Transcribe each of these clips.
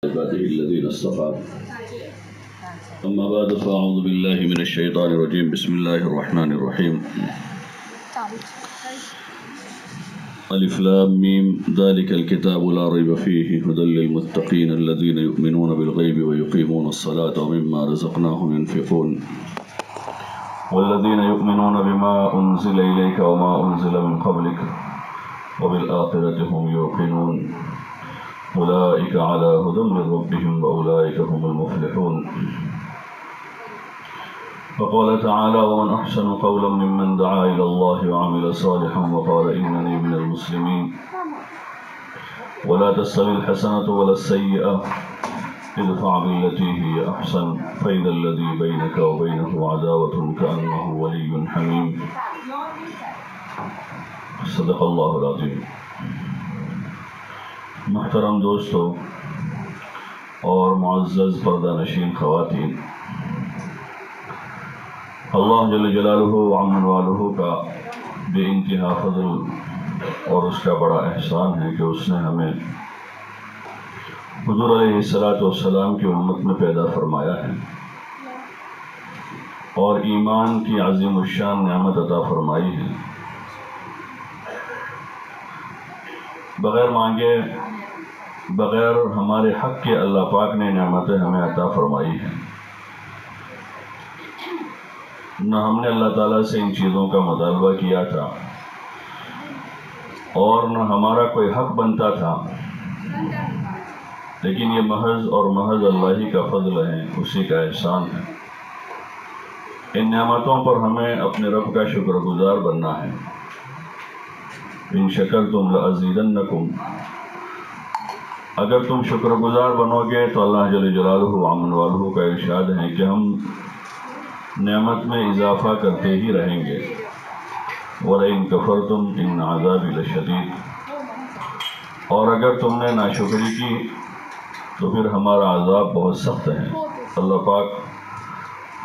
عباده الذين اصطفى أما بعد فأعوذ بالله من الشيطان الرجيم بسم الله الرحمن الرحيم ألف لام ميم ذلك الكتاب لا ريب فيه هدى للمتقين الذين يؤمنون بالغيب ويقيمون الصلاة ومما رزقناهم ينفقون والذين يؤمنون بما أنزل إليك وما أنزل من قبلك وبالآخرة هم يوقنون أولئك على هدى من ربهم وأولئك هم المفلحون. فقال تعالى ومن أحسن قولا ممن دعا إلى الله وعمل صالحا وقال إنني من المسلمين ولا تستوي الحسنة ولا السيئة ادفع بالتي هي أحسن فإذا الذي بينك وبينه عداوة كأنه ولي حميم. صدق اللہ العظیم. محترم دوستو اور معزز پردہ نشین خواتین، اللہ جل جلالہ وعمن والہ کا بے انتہا فضل اور اس کا بڑا احسان ہے کہ اس نے ہمیں حضور علیہ السلام کی امت میں پیدا فرمایا ہے اور ایمان کی عظیم الشان نعمت عطا فرمائی ہے. بغیر مانگے، بغیر ہمارے حق کے اللہ پاک نے نعمتیں ہمیں عطا فرمائی ہیں. نہ ہم نے اللہ تعالیٰ سے ان چیزوں کا مطالبہ کیا تھا اور نہ ہمارا کوئی حق بنتا تھا، لیکن یہ محض اور محض اللہ ہی کا فضل ہے، اسی کا احسان ہے. ان نعمتوں پر ہمیں اپنے رب کا شکر گزار بننا ہے. ان شکرتم لازیدنکم، اگر تم شکر گزار بنو گے تو اللہ جل جلالہ عمن والہ کا ارشاد ہے کہ ہم نعمت میں اضافہ کرتے ہی رہیں گے. وَلَئِن كَفَرْتُمْ إِنَّ عَذَابِي لَشَدِيدٌ، اور اگر تم نے ناشکری کی تو پھر ہمارا عذاب بہت سخت ہے. اللہ پاک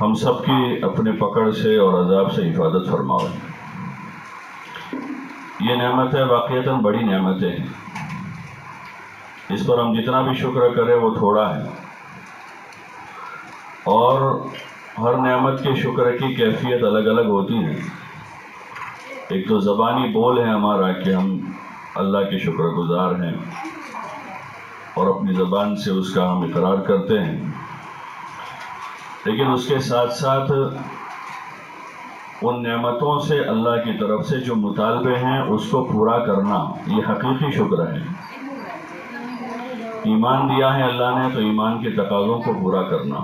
ہم سب کی اپنے پکڑ سے اور عذاب سے حفاظت فرمائے. یہ نعمتیں واقعتاً بڑی نعمتیں ہیں، اس پر ہم جتنا بھی شکر کریں وہ تھوڑا ہے. اور ہر نعمت کے شکر کی کیفیت الگ الگ ہوتی ہیں. ایک تو زبانی بول ہے ہمارا کہ ہم اللہ کے شکر گزار ہیں اور اپنی زبان سے اس کا ہم اقرار کرتے ہیں، لیکن اس کے ساتھ ساتھ ان نعمتوں سے اللہ کی طرف سے جو مطالبے ہیں اس کو پورا کرنا، یہ حقیقی شکر ہے. ایمان دیا ہے اللہ نے تو ایمان کے تقاضوں کو پورا کرنا.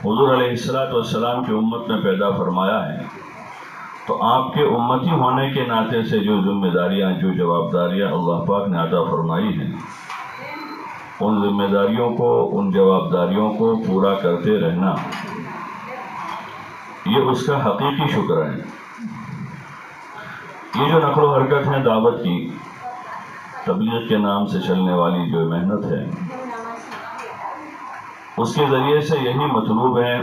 حضور علیہ السلام کی امت میں پیدا فرمایا ہے تو آپ کے امتی ہونے کے ناطے سے جو ذمہ داریاں، جو جوابداریاں اللہ پاک نے عطا فرمائی ہیں، ان ذمہ داریوں کو، ان جوابداریوں کو پورا کرتے رہنا، یہ اس کا حقیقی شکر ہے. یہ جو نقل و حرکت ہے دعوت کی، تبلیغ کے نام سے چلنے والی جو محنت ہے، اس کے ذریعے سے یہی مطلوب ہے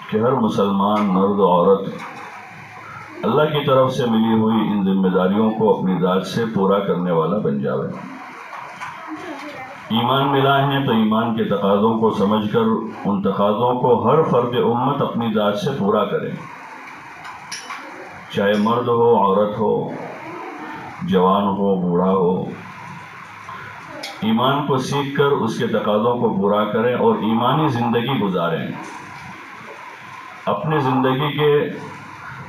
کہ ہر مسلمان مرد و عورت اللہ کی طرف سے ملی ہوئی ان ذمہ داریوں کو اپنی ذات سے پورا کرنے والا بن جاوے. ایمان ملا ہے تو ایمان کے تقاضوں کو سمجھ کر ان تقاضوں کو ہر فرد امت اپنی ذات سے پورا کرے، چاہے مرد ہو، عورت ہو، جوان ہو، بوڑھا ہو. ایمان کو سیکھ کر اس کے تقاضوں کو پورا کریں اور ایمانی زندگی گزاریں. اپنی زندگی کے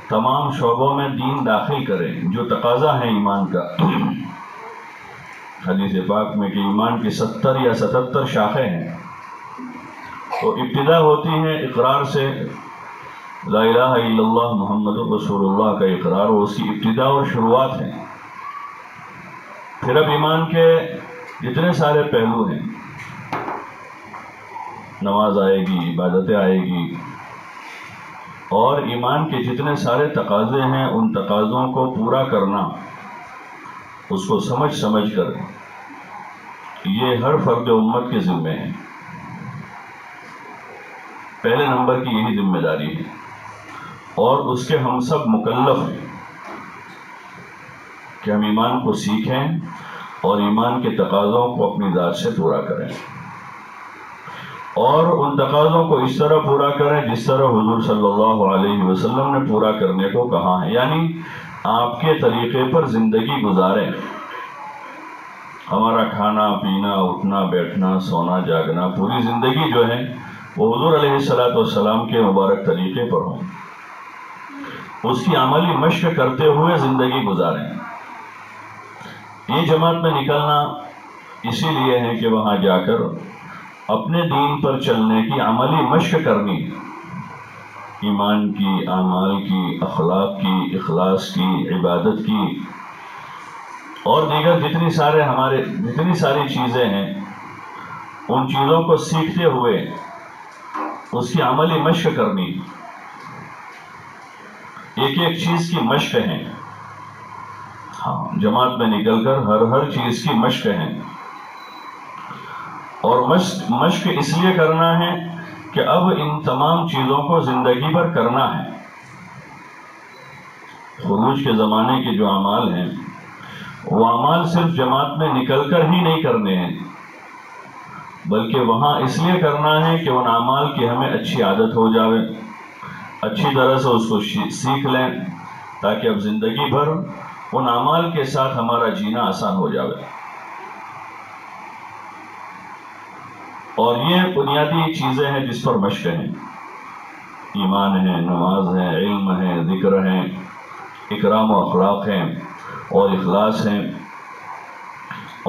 تمام شعبوں میں دین داخل کریں جو تقاضا ہے ایمان کا. حدیث پاک میں کہ ایمان کی 70 یا 77 شاخیں ہیں، تو ابتدا ہوتی ہے اقرار سے، لا الہ الا اللہ محمد رسول اللہ کا اقرار، وہ اس کی ابتدا اور شروعات ہے. پھر اب ایمان کے جتنے سارے پہلو ہیں، نماز آئے گی، عبادتیں آئے گی، اور ایمان کے جتنے سارے تقاضے ہیں ان تقاضوں کو پورا کرنا، اس کو سمجھ سمجھ کر یہ ہر فرد امت کے ذمہ ہے. پہلے نمبر کی یہی ذمہ داری ہے اور اس کے ہم سب مکلف ہیں کہ ہم ایمان کو سیکھیں اور ایمان کے تقاضوں کو اپنی ذات سے پورا کریں، اور ان تقاضوں کو اس طرح پورا کریں جس طرح حضور صلی اللہ علیہ وسلم نے پورا کرنے کو کہا ہے، یعنی آپ کے طریقے پر زندگی گزاریں۔ ہمارا کھانا پینا اٹھنا بیٹھنا سونا جاگنا پوری زندگی جو ہے وہ حضور علیہ السلام کے مبارک طریقے پر ہوں، اس کی عملی مشق کرتے ہوئے زندگی گزاریں۔ یہ جماعت میں نکلنا اسی لیے ہے کہ وہاں جا کر اپنے دین پر چلنے کی عملی مشق کرنی، ایمان کی، اعمال کی، اخلاق کی، اخلاص کی، عبادت کی، اور دیگر جتنی ساری چیزیں ہیں، ان چیزوں کو سیکھتے ہوئے اس کی عملی مشق کرنی۔ ایک ایک چیز کی مشق ہے، جماعت میں نکل کر ہر چیز کی مشق ہے، اور مشق اس لیے کرنا ہے کہ اب ان تمام چیزوں کو زندگی بھر کرنا ہے۔ خروج کے زمانے کے جو اعمال ہیں وہ اعمال صرف جماعت میں نکل کر ہی نہیں کرنے ہیں، بلکہ وہاں اس لیے کرنا ہے کہ ان اعمال کی ہمیں اچھی عادت ہو جاوے، اچھی طرح سے اس کو سیکھ لیں، تاکہ اب زندگی بھر ان اعمال کے ساتھ ہمارا جینا آسان ہو جاوے۔ اور یہ بنیادی چیزیں ہیں جس پر مشق ہے، ایمان ہے، نماز ہے، علم ہے، ذکر ہے، اکرام و اخلاق ہیں اور اخلاص ہیں،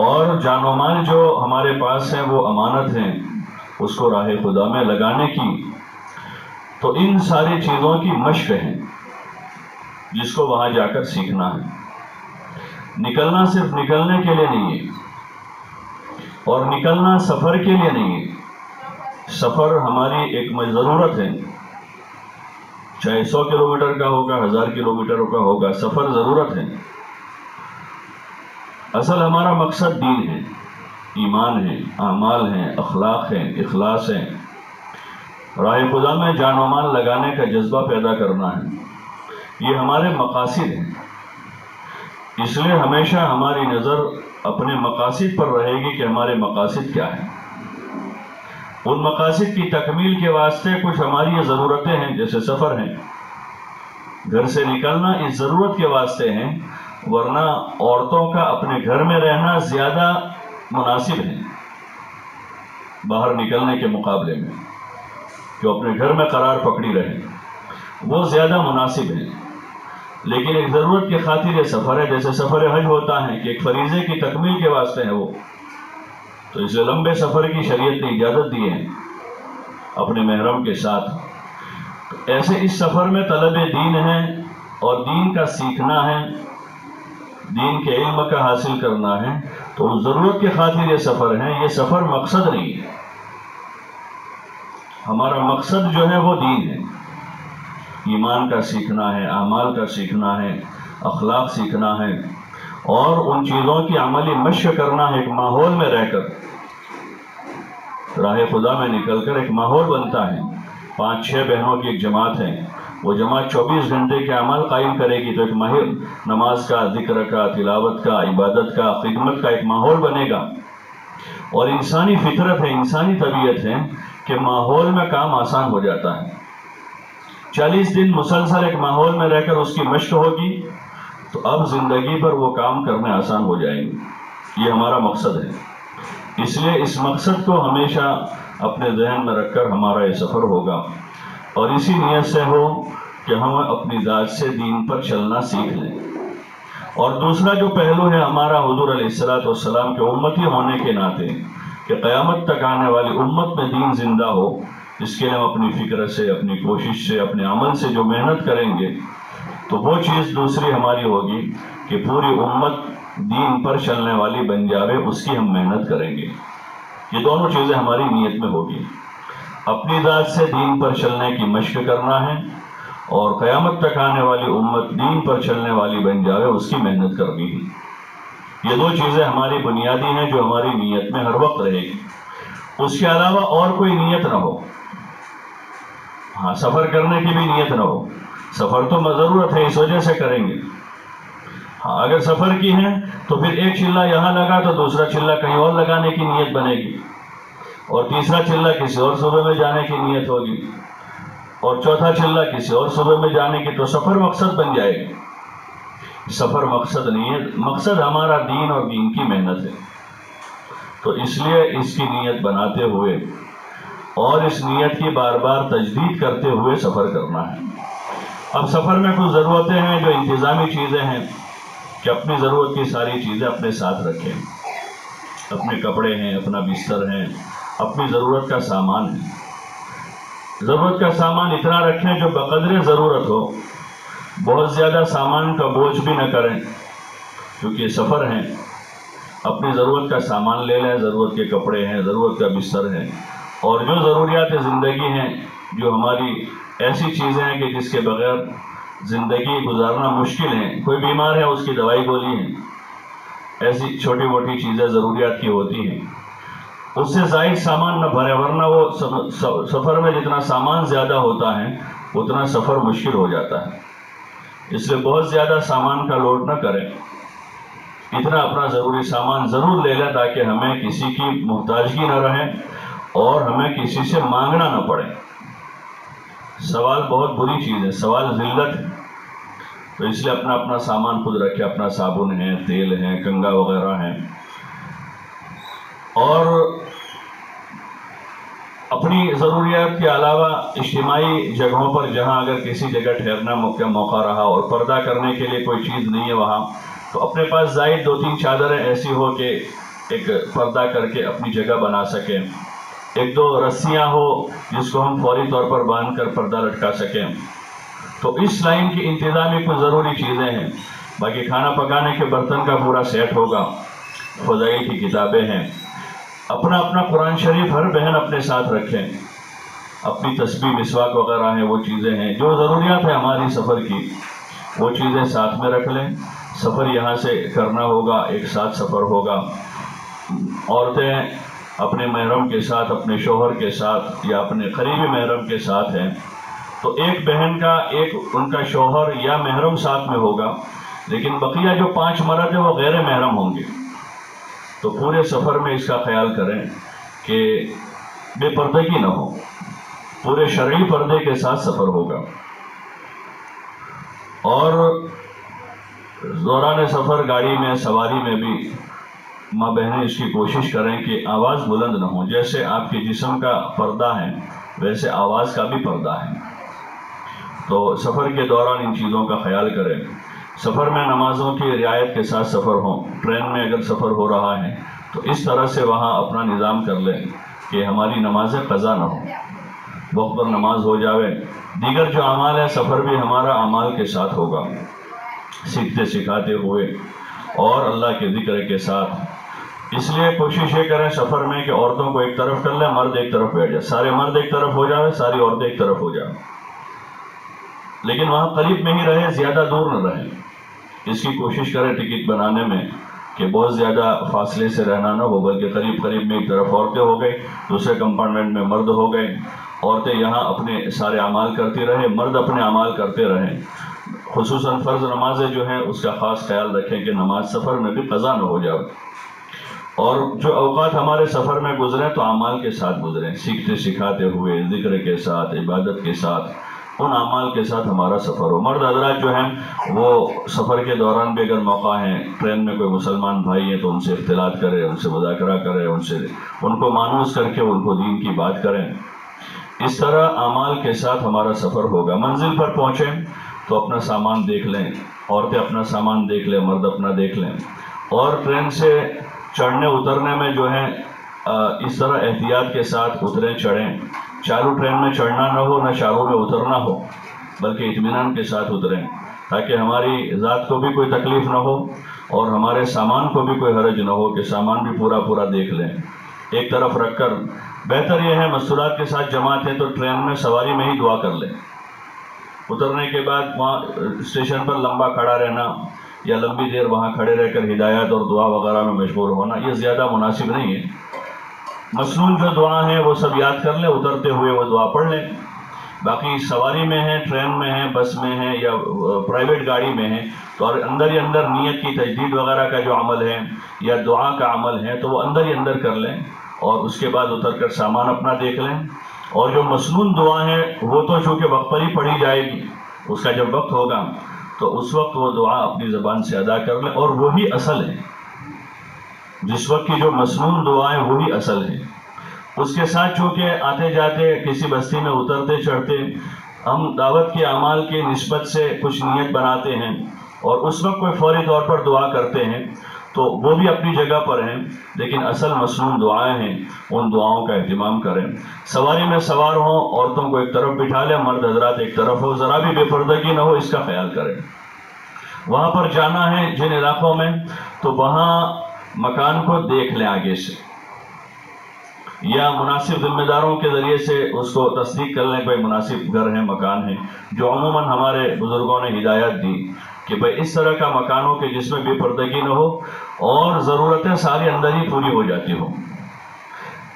اور جان و مال جو ہمارے پاس ہیں وہ امانت ہیں، اس کو راہ خدا میں لگانے کی۔ تو ان ساری چیزوں کی مشق ہے جس کو وہاں جا کر سیکھنا ہے۔ نکلنا صرف نکلنے کے لیے نہیں ہے، اور نکلنا سفر کے لیے نہیں ہے، سفر ہماری ایک ضرورت ہے، چاہے 100 کلومیٹر کا ہوگا، 1000 کلومیٹر کا ہوگا، سفر ضرورت ہے۔ اصل ہمارا مقصد دین ہے، ایمان ہے، اعمال ہیں، اخلاق ہیں، اخلاص ہیں، راہ خدا میں جان و مال لگانے کا جذبہ پیدا کرنا ہے، یہ ہمارے مقاصد ہیں۔ اس لیے ہمیشہ ہماری نظر اپنے مقاصد پر رہے گی کہ ہمارے مقاصد کیا ہیں۔ ان مقاصد کی تکمیل کے واسطے کچھ ہماری یہ ضرورتیں ہیں، جیسے سفر ہیں، گھر سے نکلنا اس ضرورت کے واسطے ہیں، ورنہ عورتوں کا اپنے گھر میں رہنا زیادہ مناسب ہے باہر نکلنے کے مقابلے میں، کہ اپنے گھر میں قرار پکڑی رہے، وہ زیادہ مناسب ہے۔ لیکن ایک ضرورت کی خاطر یہ سفر ہے، جیسے سفر حج ہوتا ہے کہ ایک فریضے کی تکمیل کے واسطے ہے وہ، تو اس لیے لمبے سفر کی شریعت نے اجازت دی ہے اپنے محرم کے ساتھ۔ ایسے اس سفر میں طلب دین ہے، اور دین کا سیکھنا ہے، دین کے علم کا حاصل کرنا ہے، تو اس ضرورت کی خاطر یہ سفر ہے، یہ سفر مقصد نہیں ہے۔ ہمارا مقصد جو ہے وہ دین ہے، ایمان کا سیکھنا ہے، اعمال کا سیکھنا ہے، اخلاق سیکھنا ہے، اور ان چیزوں کی عملی مشق کرنا ہے۔ ایک ماحول میں رہ کر، راہ خدا میں نکل کر ایک ماحول بنتا ہے، 5-6 بہنوں کی ایک جماعت ہے، وہ جماعت 24 گھنٹے کے عمل قائم کرے گی، تو ایک ماہر نماز کا، ذکر کا، تلاوت کا، عبادت کا، خدمت کا ایک ماحول بنے گا۔ اور انسانی فطرت ہے، انسانی طبیعت ہے کہ ماحول میں کام آسان ہو جاتا ہے۔ 40 دن مسلسل ایک ماحول میں رہ کر اس کی مشق ہوگی، تو اب زندگی پر وہ کام کرنے آسان ہو جائیں گے۔ یہ ہمارا مقصد ہے، اس لیے اس مقصد کو ہمیشہ اپنے ذہن میں رکھ کر ہمارا یہ سفر ہوگا، اور اسی نیت سے ہو کہ ہم اپنی ذات سے دین پر چلنا سیکھ لیں۔ اور دوسرا جو پہلو ہے ہمارا حضور علیہ السلام کے امتی ہونے کے ناطے، کہ قیامت تک آنے والی امت میں دین زندہ ہو، اس کے لیے ہم اپنی فکر سے، اپنی کوشش سے، اپنے عمل سے جو محنت کریں گے، تو وہ چیز دوسری ہماری ہوگی کہ پوری امت دین پر چلنے والی بن جاوے، اس کی ہم محنت کریں گے۔ یہ دونوں چیزیں ہماری نیت میں ہوگی، اپنی ذات سے دین پر چلنے کی مشق کرنا ہے، اور قیامت تک آنے والی امت دین پر چلنے والی بن جاوے، اس کی محنت کرنی ہے۔ یہ دو چیزیں ہماری بنیادی ہیں جو ہماری نیت میں ہر وقت رہے گی، اس کے علاوہ اور کوئی نیت نہ ہو۔ ہاں، سفر کرنے کی بھی نیت نہ ہو، سفر تو ضرورت ہے، اس وجہ سے کریں گے، ہاں اگر سفر کی ہیں تو پھر ایک چلہ یہاں لگا تو دوسرا چلہ کہیں اور لگانے کی نیت بنے گی، اور تیسرا چلہ کسی اور صوبے میں جانے کی نیت ہوگی، اور چوتھا چلہ کسی اور صوبے میں جانے کی، تو سفر مقصد بن جائے گی۔ سفر مقصد نہیں ہے، مقصد ہمارا دین اور دین کی محنت ہے، تو اس لیے اس کی نیت بناتے ہوئے اور اس نیت کی بار بار تجدید کرتے ہوئے سفر کرنا ہے۔ اب سفر میں کچھ ضرورتیں ہیں جو انتظامی چیزیں ہیں کہ اپنی ضرورت کی ساری چیزیں اپنے ساتھ رکھیں، اپنے کپڑے ہیں، اپنا بستر ہے، اپنی ضرورت کا سامان ہے۔ ضرورت کا سامان اتنا رکھیں جو بقدر ضرورت ہو، بہت زیادہ سامان کا بوجھ بھی نہ کریں کیونکہ یہ سفر ہیں۔ اپنی ضرورت کا سامان لے لیں، ضرورت کے کپڑے ہیں، ضرورت کا بستر ہے، اور جو ضروریات زندگی ہیں، جو ہماری ایسی چیزیں ہیں کہ جس کے بغیر زندگی گزارنا مشکل ہے، کوئی بیمار ہے اس کی دوائی گولی ہے، ایسی چھوٹی موٹی چیزیں ضروریات کی ہوتی ہیں، اس سے زائد سامان نہ بھرے، ورنہ وہ سفر میں جتنا سامان زیادہ ہوتا ہے اتنا سفر مشکل ہو جاتا ہے۔ اس لیے بہت زیادہ سامان کا لوڈ نہ کریں، اتنا اپنا ضروری سامان ضرور لے لیں تاکہ ہمیں کسی کی محتاجگی نہ رہے اور ہمیں کسی سے مانگنا نہ پڑے۔ سوال بہت بری چیز ہے، سوال ذلت ہے، تو اس لیے اپنا اپنا سامان خود رکھے، اپنا صابن ہے، تیل ہے، کنگھا وغیرہ ہے، اور اپنی ضروریات کے علاوہ اجتماعی جگہوں پر جہاں اگر کسی جگہ ٹھہرنا موقع رہا اور پردہ کرنے کے لیے کوئی چیز نہیں ہے وہاں، تو اپنے پاس زائد 2-3 چادریں ایسی ہو کہ ایک پردہ کر کے اپنی جگہ بنا سکیں، 1-2 رسیاں ہو جس کو ہم فوری طور پر باندھ کر پردہ لٹکا سکیں۔ تو اس لائن کی انتظامی کچھ ضروری چیزیں ہیں۔ باقی کھانا پکانے کے برتن کا پورا سیٹ ہوگا، فضائل کی کتابیں ہیں، اپنا اپنا قرآن شریف ہر بہن اپنے ساتھ رکھیں، اپنی تسبیح مسواک وغیرہ ہیں، وہ چیزیں ہیں جو ضروریات ہیں ہماری سفر کی، وہ چیزیں ساتھ میں رکھ لیں۔ سفر یہاں سے کرنا ہوگا، ایک ساتھ سفر ہوگا۔ عورتیں اپنے محرم کے ساتھ، اپنے شوہر کے ساتھ یا اپنے قریبی محرم کے ساتھ ہیں، تو ایک بہن کا ان کا شوہر یا محرم ساتھ میں ہوگا، لیکن بقیہ جو 5 مرد ہیں وہ غیر محرم ہوں گے۔ تو پورے سفر میں اس کا خیال کریں کہ بے پردگی نہ ہو، پورے شرعی پردے کے ساتھ سفر ہوگا۔ اور دوران سفر گاڑی میں سواری میں بھی ماں بہنیں اس کی کوشش کریں کہ آواز بلند نہ ہو، جیسے آپ کے جسم کا پردہ ہے ویسے آواز کا بھی پردہ ہے، تو سفر کے دوران ان چیزوں کا خیال کریں۔ سفر میں نمازوں کی رعایت کے ساتھ سفر ہو، ٹرین میں اگر سفر ہو رہا ہے تو اس طرح سے وہاں اپنا نظام کر لیں کہ ہماری نمازیں قضا نہ ہو، وقت پر نماز ہو جاوے۔ دیگر جو اعمال ہیں سفر بھی ہمارا اعمال کے ساتھ ہوگا، سیکھتے سکھاتے ہوئے اور اللہ کے ذکر کے ساتھ۔ اس لیے کوشش یہ کریں سفر میں کہ عورتوں کو ایک طرف کر لیں، مرد ایک طرف بیٹھ جائے، سارے مرد ایک طرف ہو جائے، ساری عورتیں ایک طرف ہو جائیں، لیکن وہاں قریب میں ہی رہیں، زیادہ دور نہ رہیں۔ اس کی کوشش کریں ٹکٹ بنانے میں کہ بہت زیادہ فاصلے سے رہنا نہ ہو، بلکہ قریب قریب میں ایک طرف عورتیں ہو گئی، دوسرے کمپارٹمنٹ میں مرد ہو گئے، عورتیں یہاں اپنے سارے اعمال کرتی رہیں، مرد اپنے اعمال کرتے رہیں۔ خصوصاً فرض نمازیں جو ہیں اس کا خاص خیال رکھیں کہ نماز سفر میں بھی قضا نہ ہو جائے، اور جو اوقات ہمارے سفر میں گزریں تو اعمال کے ساتھ گزریں، سیکھتے سکھاتے ہوئے، ذکر کے ساتھ، عبادت کے ساتھ، ان اعمال کے ساتھ ہمارا سفر ہو۔ مرد حضرات جو ہیں وہ سفر کے دوران بھی اگر موقع ہے، ٹرین میں کوئی مسلمان بھائی ہیں تو ان سے اختلاط کریں، ان سے مذاکرہ کریں، ان کو مانوس کر کے ان کو دین کی بات کریں۔ اس طرح اعمال کے ساتھ ہمارا سفر ہوگا۔ منزل پر پہنچیں تو اپنا سامان دیکھ لیں، عورتیں اپنا سامان دیکھ لیں، مرد اپنا دیکھ لیں، اور ٹرین سے چڑھنے اترنے میں جو ہے اس طرح احتیاط کے ساتھ اتریں چڑھیں، چالو ٹرین میں چڑھنا نہ ہو، نہ چالو میں اترنا ہو، بلکہ اطمینان کے ساتھ اتریں تاکہ ہماری ذات کو بھی کوئی تکلیف نہ ہو اور ہمارے سامان کو بھی کوئی حرج نہ ہو، کہ سامان بھی پورا دیکھ لیں۔ ایک طرف رکھ کر بہتر یہ ہے، مستورات کے ساتھ جماعت ہے تو ٹرین میں سواری میں ہی دعا کر لیں، اترنے کے بعد وہاں اسٹیشن پر لمبا کھڑا رہنا یا لمبی دیر وہاں کھڑے رہ کر ہدایات اور دعا وغیرہ میں مشغول ہونا یہ زیادہ مناسب نہیں ہے۔ مسنون جو دعا ہیں وہ سب یاد کر لیں، اترتے ہوئے وہ دعا پڑھ لیں۔ باقی سواری میں ہیں، ٹرین میں ہیں، بس میں ہیں یا پرائیویٹ گاڑی میں ہیں تو اندر ہی اندر نیت کی تجدید وغیرہ کا جو عمل ہے یا دعا کا عمل ہے تو وہ اندر ہی اندر کر لیں، اور اس کے بعد اتر کر سامان اپنا دیکھ لیں. اور جو مسنون دعا ہے وہ تو چونکہ وقت پر ہی پڑھی جائے گی، اس کا جب وقت ہوگا تو اس وقت وہ دعا اپنی زبان سے ادا کر لیں، اور وہی اصل ہے. جس وقت کی جو مسنون دعا ہے وہی اصل ہے. اس کے ساتھ چونکہ آتے جاتے کسی بستی میں اترتے چڑھتے ہم دعوت کے اعمال کی نسبت سے کچھ نیت بناتے ہیں، اور اس وقت کوئی فوری طور پر دعا کرتے ہیں تو وہ بھی اپنی جگہ پر ہیں، لیکن اصل مسنون دعائیں ہیں، ان دعاؤں کا اہتمام کریں. سواری میں سوار ہوں، عورتوں کو ایک طرف بٹھا لیں، مرد حضرات ایک طرف ہو، ذرا بھی بے پردگی نہ ہو، اس کا خیال کریں. وہاں پر جانا ہے جن علاقوں میں تو وہاں مکان کو دیکھ لیں آگے سے، یا مناسب ذمہ داروں کے ذریعے سے اس کو تصدیق کر لیں کوئی مناسب گھر ہے، مکان ہے، جو عموماً ہمارے بزرگوں نے ہدایت دی کہ بھئی اس طرح کا مکان ہو کہ جس میں بے پردگی نہ ہو اور ضرورتیں ساری اندر ہی پوری ہو جاتی ہو.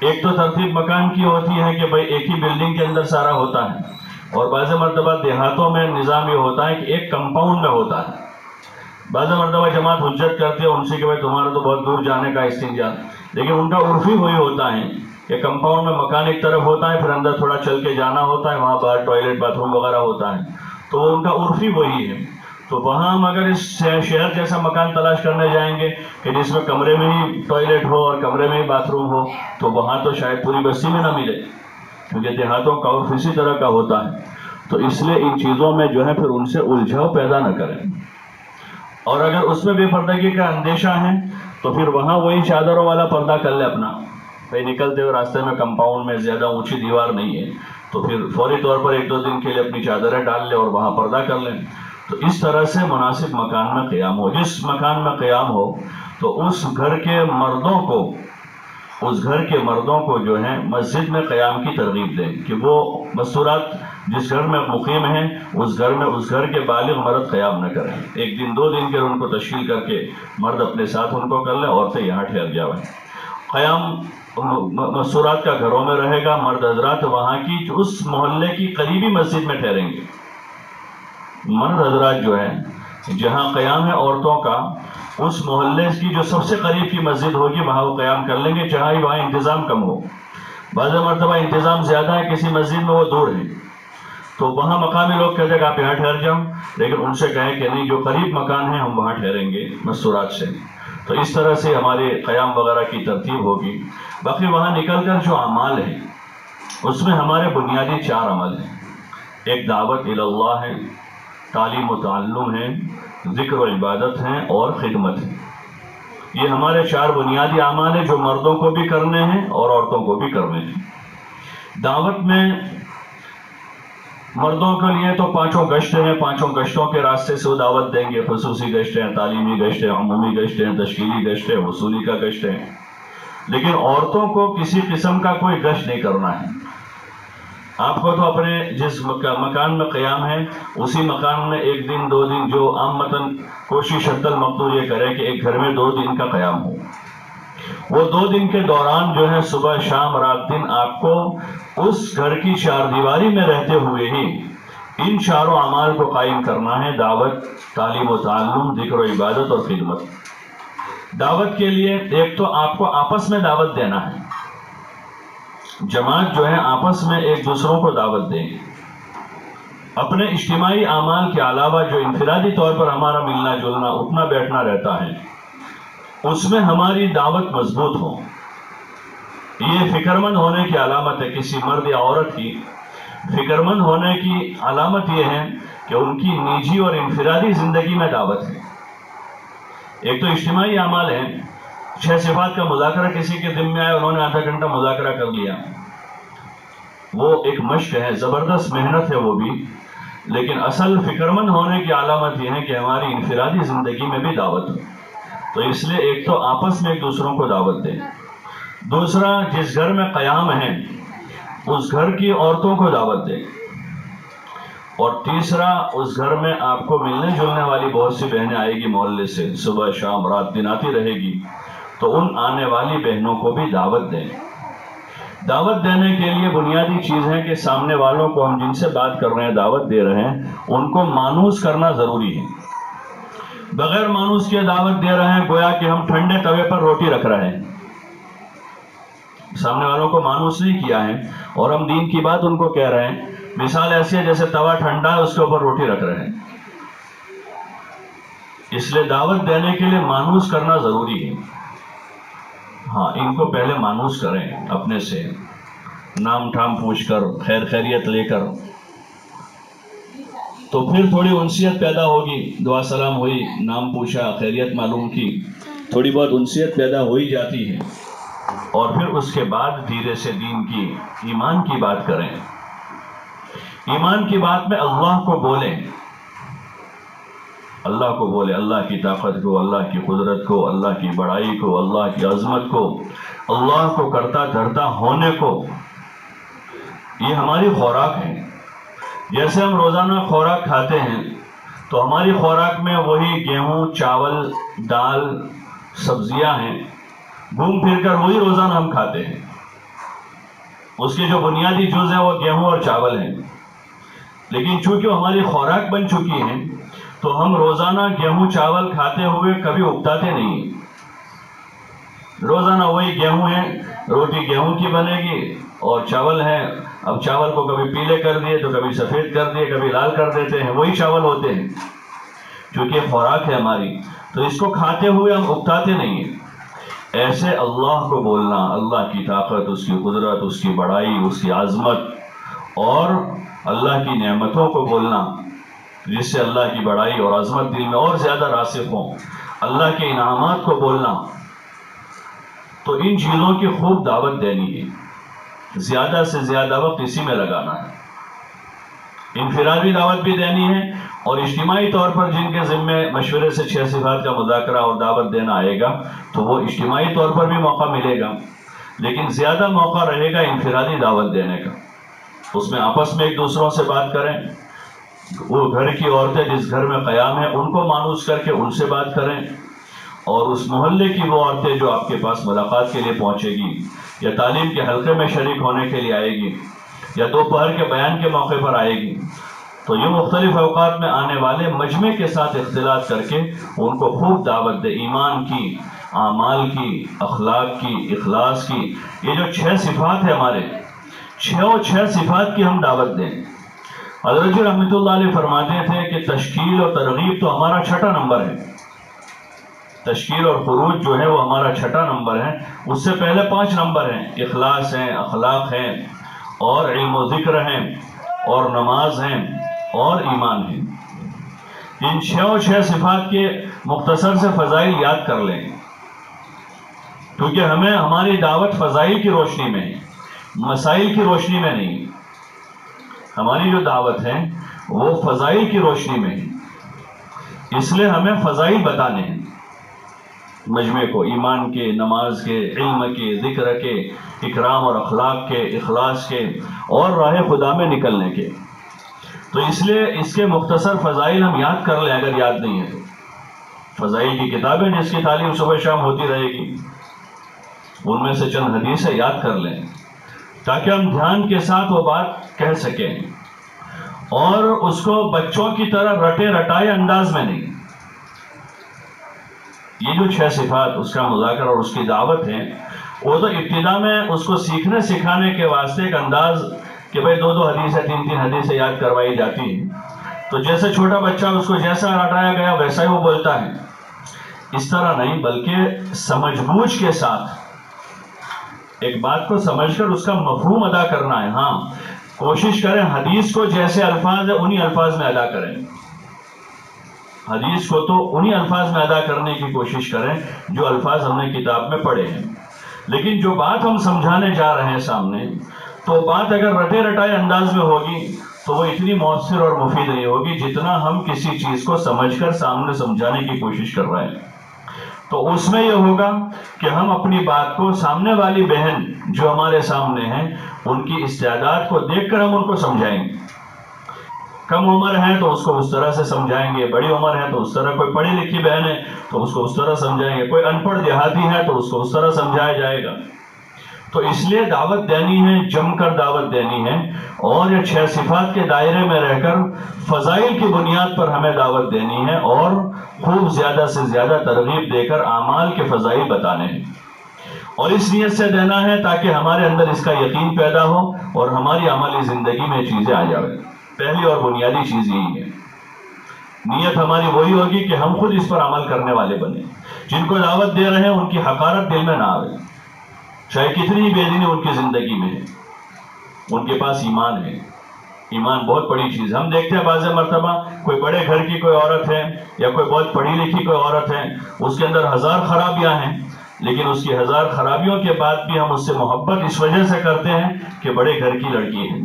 ایک تو ترتیب مکان کی ہوتی ہے کہ بھئی ایک ہی بلڈنگ کے اندر سارا ہوتا ہے، اور بعض مرتبہ دیہاتوں میں نظام یہ ہوتا ہے کہ ایک کمپاؤنڈ میں ہوتا ہے. بعض مرتبہ جماعت حجت کرتی ہے ان سے کہ بھئی تمہارا تو بہت دور جانے کا استنجا، لیکن ان کا عرفی وہی ہوتا ہے کہ کمپاؤنڈ میں مکان ایک طرف ہوتا ہے، پھر اندر تھوڑا چل کے جانا ہوتا ہے، وہاں باہر ٹوائلٹ باتھ روم وغیرہ ہوتا ہے، تو وہ ان کا عرفی وہی ہے. تو وہاں ہم اگر اس شہر جیسا مکان تلاش کرنے جائیں گے کہ جس میں کمرے میں ہی ٹوائلٹ ہو اور کمرے میں ہی باتھ روم ہو، تو وہاں تو شاید پوری بستی میں نہ ملے، کیونکہ دیہاتوں کا عرف اسی طرح کا ہوتا ہے. تو اس لیے ان چیزوں میں جو ہے پھر ان سے الجھاؤ پیدا نہ کریں. اور اگر اس میں بے پردگی کا اندیشہ ہے تو پھر وہاں وہی چادروں والا پردہ کر لے اپنا. بھئی نکلتے ہوئے راستے میں کمپاؤنڈ میں زیادہ اونچی دیوار نہیں ہے تو پھر فوری طور پر ایک دو دن کے لیے اپنی چادریں ڈال لے اور وہاں پردہ کر لیں. تو اس طرح سے مناسب مکان میں قیام ہو. جس مکان میں قیام ہو تو اس گھر کے مردوں کو جو ہے مسجد میں قیام کی ترغیب دیں کہ وہ مستورات جس گھر میں مقیم ہیں اس گھر کے بالغ مرد قیام نہ کریں. ایک دن دو دن کے ان کو تشکیل کر کے مرد اپنے ساتھ ان کو کر لیں، عورتیں یہاں ٹھہر جائیں. قیام مستورات کا گھروں میں رہے گا، مرد حضرات وہاں کی اس محلے کی قریبی مسجد میں ٹھہریں گے. مرد حضرات جو ہے جہاں قیام ہے عورتوں کا، اس محلے کی جو سب سے قریب کی مسجد ہوگی وہاں وہ قیام کر لیں گے، چاہے وہاں انتظام کم ہو. بعض مرتبہ انتظام زیادہ ہے کسی مسجد میں، وہ دور ہے، تو وہاں مقامی لوگ کہتے ہیں کہ آپ یہاں ٹھہر جاؤ، لیکن ان سے کہیں کہ نہیں جو قریب مکان ہے ہم وہاں ٹھہریں گے مستورات سے. تو اس طرح سے ہمارے قیام وغیرہ کی ترتیب ہوگی. باقی وہاں نکل کر جو اعمال ہیں اس میں ہمارے بنیادی 4 عمل ہیں. ایک دعوت اللہ ہے، تعلیم و تعلم ہے، ذکر و عبادت ہیں، اور خدمت ہے. یہ ہمارے 4 بنیادی اعمال ہیں جو مردوں کو بھی کرنے ہیں اور عورتوں کو بھی کرنے ہیں. دعوت میں مردوں کے لیے تو 5 گشتیں ہیں، 5 گشتوں کے راستے سے وہ دعوت دیں گے. خصوصی گشتیں، تعلیمی گشتیں، عمومی گشتیں، تشکیلی گشتیں، وصولی کا گشتیں. لیکن عورتوں کو کسی قسم کا کوئی گشت نہیں کرنا ہے. آپ کو تو اپنے جس مکان میں قیام ہے اسی مکان میں 1 دن 2 دن جو عامتاً کوشش حتی المقدور یہ کرے کہ ایک گھر میں 2 دن کا قیام ہو. وہ 2 دن کے دوران جو ہے صبح شام رات دن آپ کو اس گھر کی 4 دیواری میں رہتے ہوئے ہی ان 4 اعمال کو قائم کرنا ہے: دعوت، تعلیم و تعلم، ذکر و عبادت اور خدمت. دعوت کے لیے ایک تو آپ کو آپس میں دعوت دینا ہے. جماعت جو ہے آپس میں ایک دوسروں کو دعوت دیں. اپنے اجتماعی اعمال کے علاوہ جو انفرادی طور پر ہمارا ملنا جلنا اٹھنا بیٹھنا رہتا ہے اس میں ہماری دعوت مضبوط ہو. یہ فکرمند ہونے کی علامت ہے. کسی مرد یا عورت کی فکرمند ہونے کی علامت یہ ہے کہ ان کی نجی اور انفرادی زندگی میں دعوت ہے. ایک تو اجتماعی اعمال ہیں، 6 صفات کا مذاکرہ کسی کے ذمہ آئے، انہوں نے آدھا گھنٹہ مذاکرہ کر لیا، وہ ایک مشق ہے، زبردست محنت ہے وہ بھی. لیکن اصل فکرمند ہونے کی علامت یہ ہے کہ ہماری انفرادی زندگی میں بھی دعوت ہو. تو اس لیے ایک تو آپس میں ایک دوسروں کو دعوت دیں. دوسرا، جس گھر میں قیام ہے اس گھر کی عورتوں کو دعوت دیں. اور تیسرا، اس گھر میں آپ کو ملنے جلنے والی بہت سی بہنیں آئے گی محلے سے، صبح شام رات دن آتی رہے گی، تو ان آنے والی بہنوں کو بھی دعوت دیں. دعوت دینے کے لیے بنیادی چیز ہے کہ سامنے والوں کو ہم جن سے بات کر رہے ہیں دعوت دے رہے ہیں ان کو مانوس کرنا ضروری ہے. بغیر مانوس کے دعوت دے رہے ہیں، گویا کہ ہم ٹھنڈے توے پر روٹی رکھ رہے ہیں، سامنے والوں کو مانوس نہیں کیا ہے اور ہم دین کی بات ان کو کہہ رہے ہیں۔ مثال ایسی ہے جیسے توا ٹھنڈا ہے، اس کے اوپر روٹی رکھ رہے ہیں۔ اس لیے دعوت دینے کے لیے مانوس کرنا ضروری ہے۔ ہاں، ان کو پہلے مانوس کریں اپنے سے، نام ٹھام پوچھ کر، خیر خیریت لے کر، تو پھر تھوڑی انسیت پیدا ہوگی۔ دعا سلام ہوئی، نام پوچھا، خیریت معلوم کی، تھوڑی بہت انسیت پیدا ہو ہی جاتی ہے، اور پھر اس کے بعد دھیرے سے دین کی، ایمان کی بات کریں۔ ایمان کی بات میں اللہ کو بولیں، اللہ کو بولیں، اللہ کی طاقت کو، اللہ کی قدرت کو، اللہ کی بڑائی کو، اللہ کی عظمت کو، اللہ کو کرتا دھرتا ہونے کو۔ یہ ہماری خوراک ہے۔ جیسے ہم روزانہ خوراک کھاتے ہیں تو ہماری خوراک میں وہی گیہوں، چاول، دال، سبزیاں ہیں، گھوم پھر کر وہی روزانہ ہم کھاتے ہیں۔ اس کے جو بنیادی جز ہیں وہ گیہوں اور چاول ہیں، لیکن چونکہ ہماری خوراک بن چکی ہیں تو ہم روزانہ گیہوں چاول کھاتے ہوئے کبھی اکتاتے نہیں۔ روزانہ وہی گیہوں ہے، روٹی گیہوں کی بنے گی، اور چاول ہے، اب چاول کو کبھی پیلے کر دیے تو کبھی سفید کر دیے، کبھی لال کر دیتے ہیں، وہی چاول ہوتے ہیں کیونکہ خوراک ہے ہماری، تو اس کو کھاتے ہوئے ہم اکتاتے نہیں ہیں۔ ایسے اللہ کو بولنا، اللہ کی طاقت، اس کی قدرت، اس کی بڑائی، اس کی عظمت اور اللہ کی نعمتوں کو بولنا، جس سے اللہ کی بڑائی اور عظمت دل میں اور زیادہ راسخ ہوں، اللہ کے انعامات کو بولنا، تو ان چیزوں کی خوب دعوت دینی ہے، زیادہ سے زیادہ وقت اسی میں لگانا ہے۔ انفرادی دعوت بھی دینی ہے، اور اجتماعی طور پر جن کے ذمے مشورے سے 6 صفات کا مذاکرہ اور دعوت دینا آئے گا تو وہ اجتماعی طور پر بھی موقع ملے گا، لیکن زیادہ موقع رہے گا انفرادی دعوت دینے کا۔ اس میں آپس میں ایک دوسروں سے بات کریں، وہ گھر کی عورتیں جس گھر میں قیام ہیں ان کو مانوس کر کے ان سے بات کریں، اور اس محلے کی وہ عورتیں جو آپ کے پاس ملاقات کے لیے پہنچے گی یا تعلیم کے حلقے میں شریک ہونے کے لیے آئے گی یا دوپہر کے بیان کے موقع پر آئے گی، تو یہ مختلف اوقات میں آنے والے مجمع کے ساتھ اختلاط کر کے ان کو خوب دعوت دے، ایمان کی، اعمال کی، اخلاق کی، اخلاص کی۔ یہ جو 6 صفات ہیں ہمارے، 6 صفات کی ہم دعوت دیں۔ حضرت جی رحمۃ اللہ علیہ فرماتے تھے کہ تشکیل اور ترغیب تو ہمارا 6واں نمبر ہے، تشکیل اور خروج جو ہے وہ ہمارا 6واں نمبر ہے، اس سے پہلے 5 نمبر ہیں، اخلاص ہیں، اخلاق ہیں، اور علم و ذکر ہیں، اور نماز ہیں، اور ایمان ہے۔ ان 6 صفات کے مختصر سے فضائل یاد کر لیں، کیونکہ ہمیں ہماری دعوت فضائل کی روشنی میں ہے، مسائل کی روشنی میں نہیں۔ ہماری جو دعوت ہے وہ فضائل کی روشنی میں ہے، اس لیے ہمیں فضائل بتانے ہیں مجمع کو، ایمان کے، نماز کے، علم کے، ذکر کے، اکرام اور اخلاق کے، اخلاص کے، اور راہ خدا میں نکلنے کے۔ تو اس لیے اس کے مختصر فضائل ہم یاد کر لیں اگر یاد نہیں ہے تو۔ فضائل کی کتابیں جس کی تعلیم صبح شام ہوتی رہے گی، ان میں سے چند حدیثیں یاد کر لیں تاکہ ہم دھیان کے ساتھ وہ بات کہہ سکیں، اور اس کو بچوں کی طرح رٹے رٹائے انداز میں نہیں۔ یہ جو 6 صفات اس کا مذاکرہ اور اس کی دعوت ہے، وہ تو ابتدا میں اس کو سیکھنے سکھانے کے واسطے ایک انداز کہ بھئی 2 حدیثیں 3 حدیثیں یاد کروائی جاتی ہیں، تو جیسے چھوٹا بچہ اس کو جیسا رٹایا گیا ویسا ہی وہ بولتا ہے، اس طرح نہیں، بلکہ سمجھ بوجھ کے ساتھ ایک بات کو سمجھ کر اس کا مفہوم ادا کرنا ہے۔ ہاں، کوشش کریں حدیث کو جیسے الفاظ ہے انہی الفاظ میں ادا کریں، حدیث کو تو انہی الفاظ میں ادا کرنے کی کوشش کریں جو الفاظ ہم نے کتاب میں پڑھے ہیں، لیکن جو بات ہم سمجھانے جا رہے ہیں سامنے، تو بات اگر رٹے رٹائے انداز میں ہوگی تو وہ اتنی مؤثر اور مفید نہیں ہوگی جتنا ہم کسی چیز کو سمجھ کر سامنے سمجھانے کی کوشش کر رہے ہیں۔ تو اس میں یہ ہوگا کہ ہم اپنی بات کو سامنے والی بہن جو ہمارے سامنے ہیں ان کی استعداد کو دیکھ کر ہم ان کو سمجھائیں گے۔ کم عمر ہے تو اس کو اس طرح سے سمجھائیں گے، بڑی عمر ہے تو اس طرح، کوئی پڑھی لکھی بہن ہے تو اس کو اس طرح سمجھائیں گے، کوئی ان پڑھ دیہاتی ہے تو اس کو اس طرح سمجھایا جائے گا۔ تو اس لیے دعوت دینی ہے، جم کر دعوت دینی ہے، اور یہ 6 صفات کے دائرے میں رہ کر فضائل کی بنیاد پر ہمیں دعوت دینی ہے، اور خوب زیادہ سے زیادہ ترغیب دے کر اعمال کے فضائل بتانے ہیں، اور اس نیت سے دینا ہے تاکہ ہمارے اندر اس کا یقین پیدا ہو اور ہماری عملی زندگی میں چیزیں آ جائیں۔ پہلی اور بنیادی چیز یہی ہے، نیت ہماری وہی ہوگی کہ ہم خود اس پر عمل کرنے والے بنیں، جن کو دعوت دے رہے ہیں ان کی حقارت دل میں نہ آئے، چاہے کتنی ہی بے دینی ان کی زندگی میں ہے، ان کے پاس ایمان ہے۔ ایمان بہت بڑی چیز، ہم دیکھتے ہیں بعض مرتبہ کوئی بڑے گھر کی کوئی عورت ہے یا کوئی بہت پڑھی لکھی کوئی عورت ہے، اس کے اندر 1000 خرابیاں ہیں، لیکن اس کی 1000 خرابیوں کے بعد بھی ہم اس سے محبت اس وجہ سے کرتے ہیں کہ بڑے گھر کی لڑکی ہے،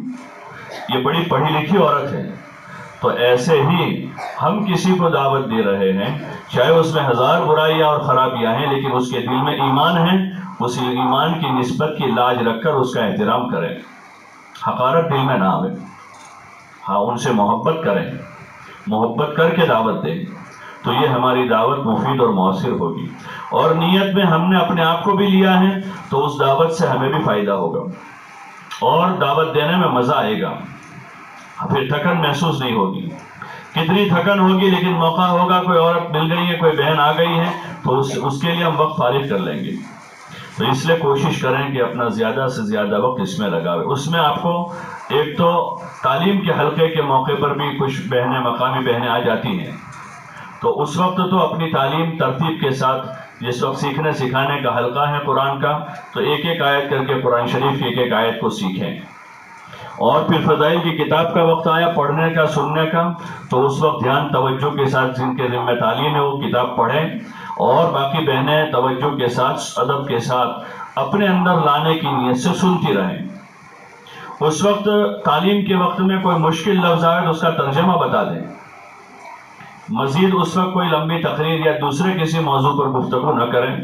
یہ بڑی پڑھی لکھی عورت ہے۔ تو ایسے ہی ہم کسی کو دعوت دے رہے ہیں، چاہے اس میں 1000 برائیاں اور خرابیاں ہیں، لیکن اس کے دل میں ایمان ہے، اس ایمان کی نسبت کی لاج رکھ کر اس کا احترام کریں، حقارت دل میں نہ آئے، ہاں ان سے محبت کریں، محبت کر کے دعوت دیں، تو یہ ہماری دعوت مفید اور مؤثر ہوگی۔ اور نیت میں ہم نے اپنے آپ کو بھی لیا ہے تو اس دعوت سے ہمیں بھی فائدہ ہوگا، اور دعوت دینے میں مزہ آئے گا، پھر تھکن محسوس نہیں ہوگی۔ کتنی تھکن ہوگی لیکن موقع ہوگا، کوئی عورت مل گئی ہے، کوئی بہن آ گئی ہے، تو اس کے لیے ہم وقت فارغ کر لیں گے۔ تو اس لیے کوشش کریں کہ اپنا زیادہ سے زیادہ وقت اس میں لگاوے۔ اس میں آپ کو ایک تو تعلیم کے حلقے کے موقع پر بھی کچھ بہنیں، مقامی بہنیں آ جاتی ہیں، تو اس وقت تو اپنی تعلیم ترتیب کے ساتھ، جس وقت سیکھنے سکھانے کا حلقہ ہے قرآن کا، تو ایک ایک آیت کر کے قرآن شریف کی ایک ایک آیت کو سیکھیں، اور پھر فضائل کی کتاب کا وقت آیا پڑھنے کا، سننے کا، تو اس وقت دھیان توجہ کے ساتھ جن کے ذمہ تعلیم ہے وہ کتاب پڑھیں، اور باقی بہنیں توجہ کے ساتھ، ادب کے ساتھ اپنے اندر لانے کی نیت سے سنتی رہیں۔ اس وقت تعلیم کے وقت میں کوئی مشکل لفظ آئے تو اس کا ترجمہ بتا دیں۔ مزید اس وقت کوئی لمبی تقریر یا دوسرے کسی موضوع پر گفتگو نہ کریں،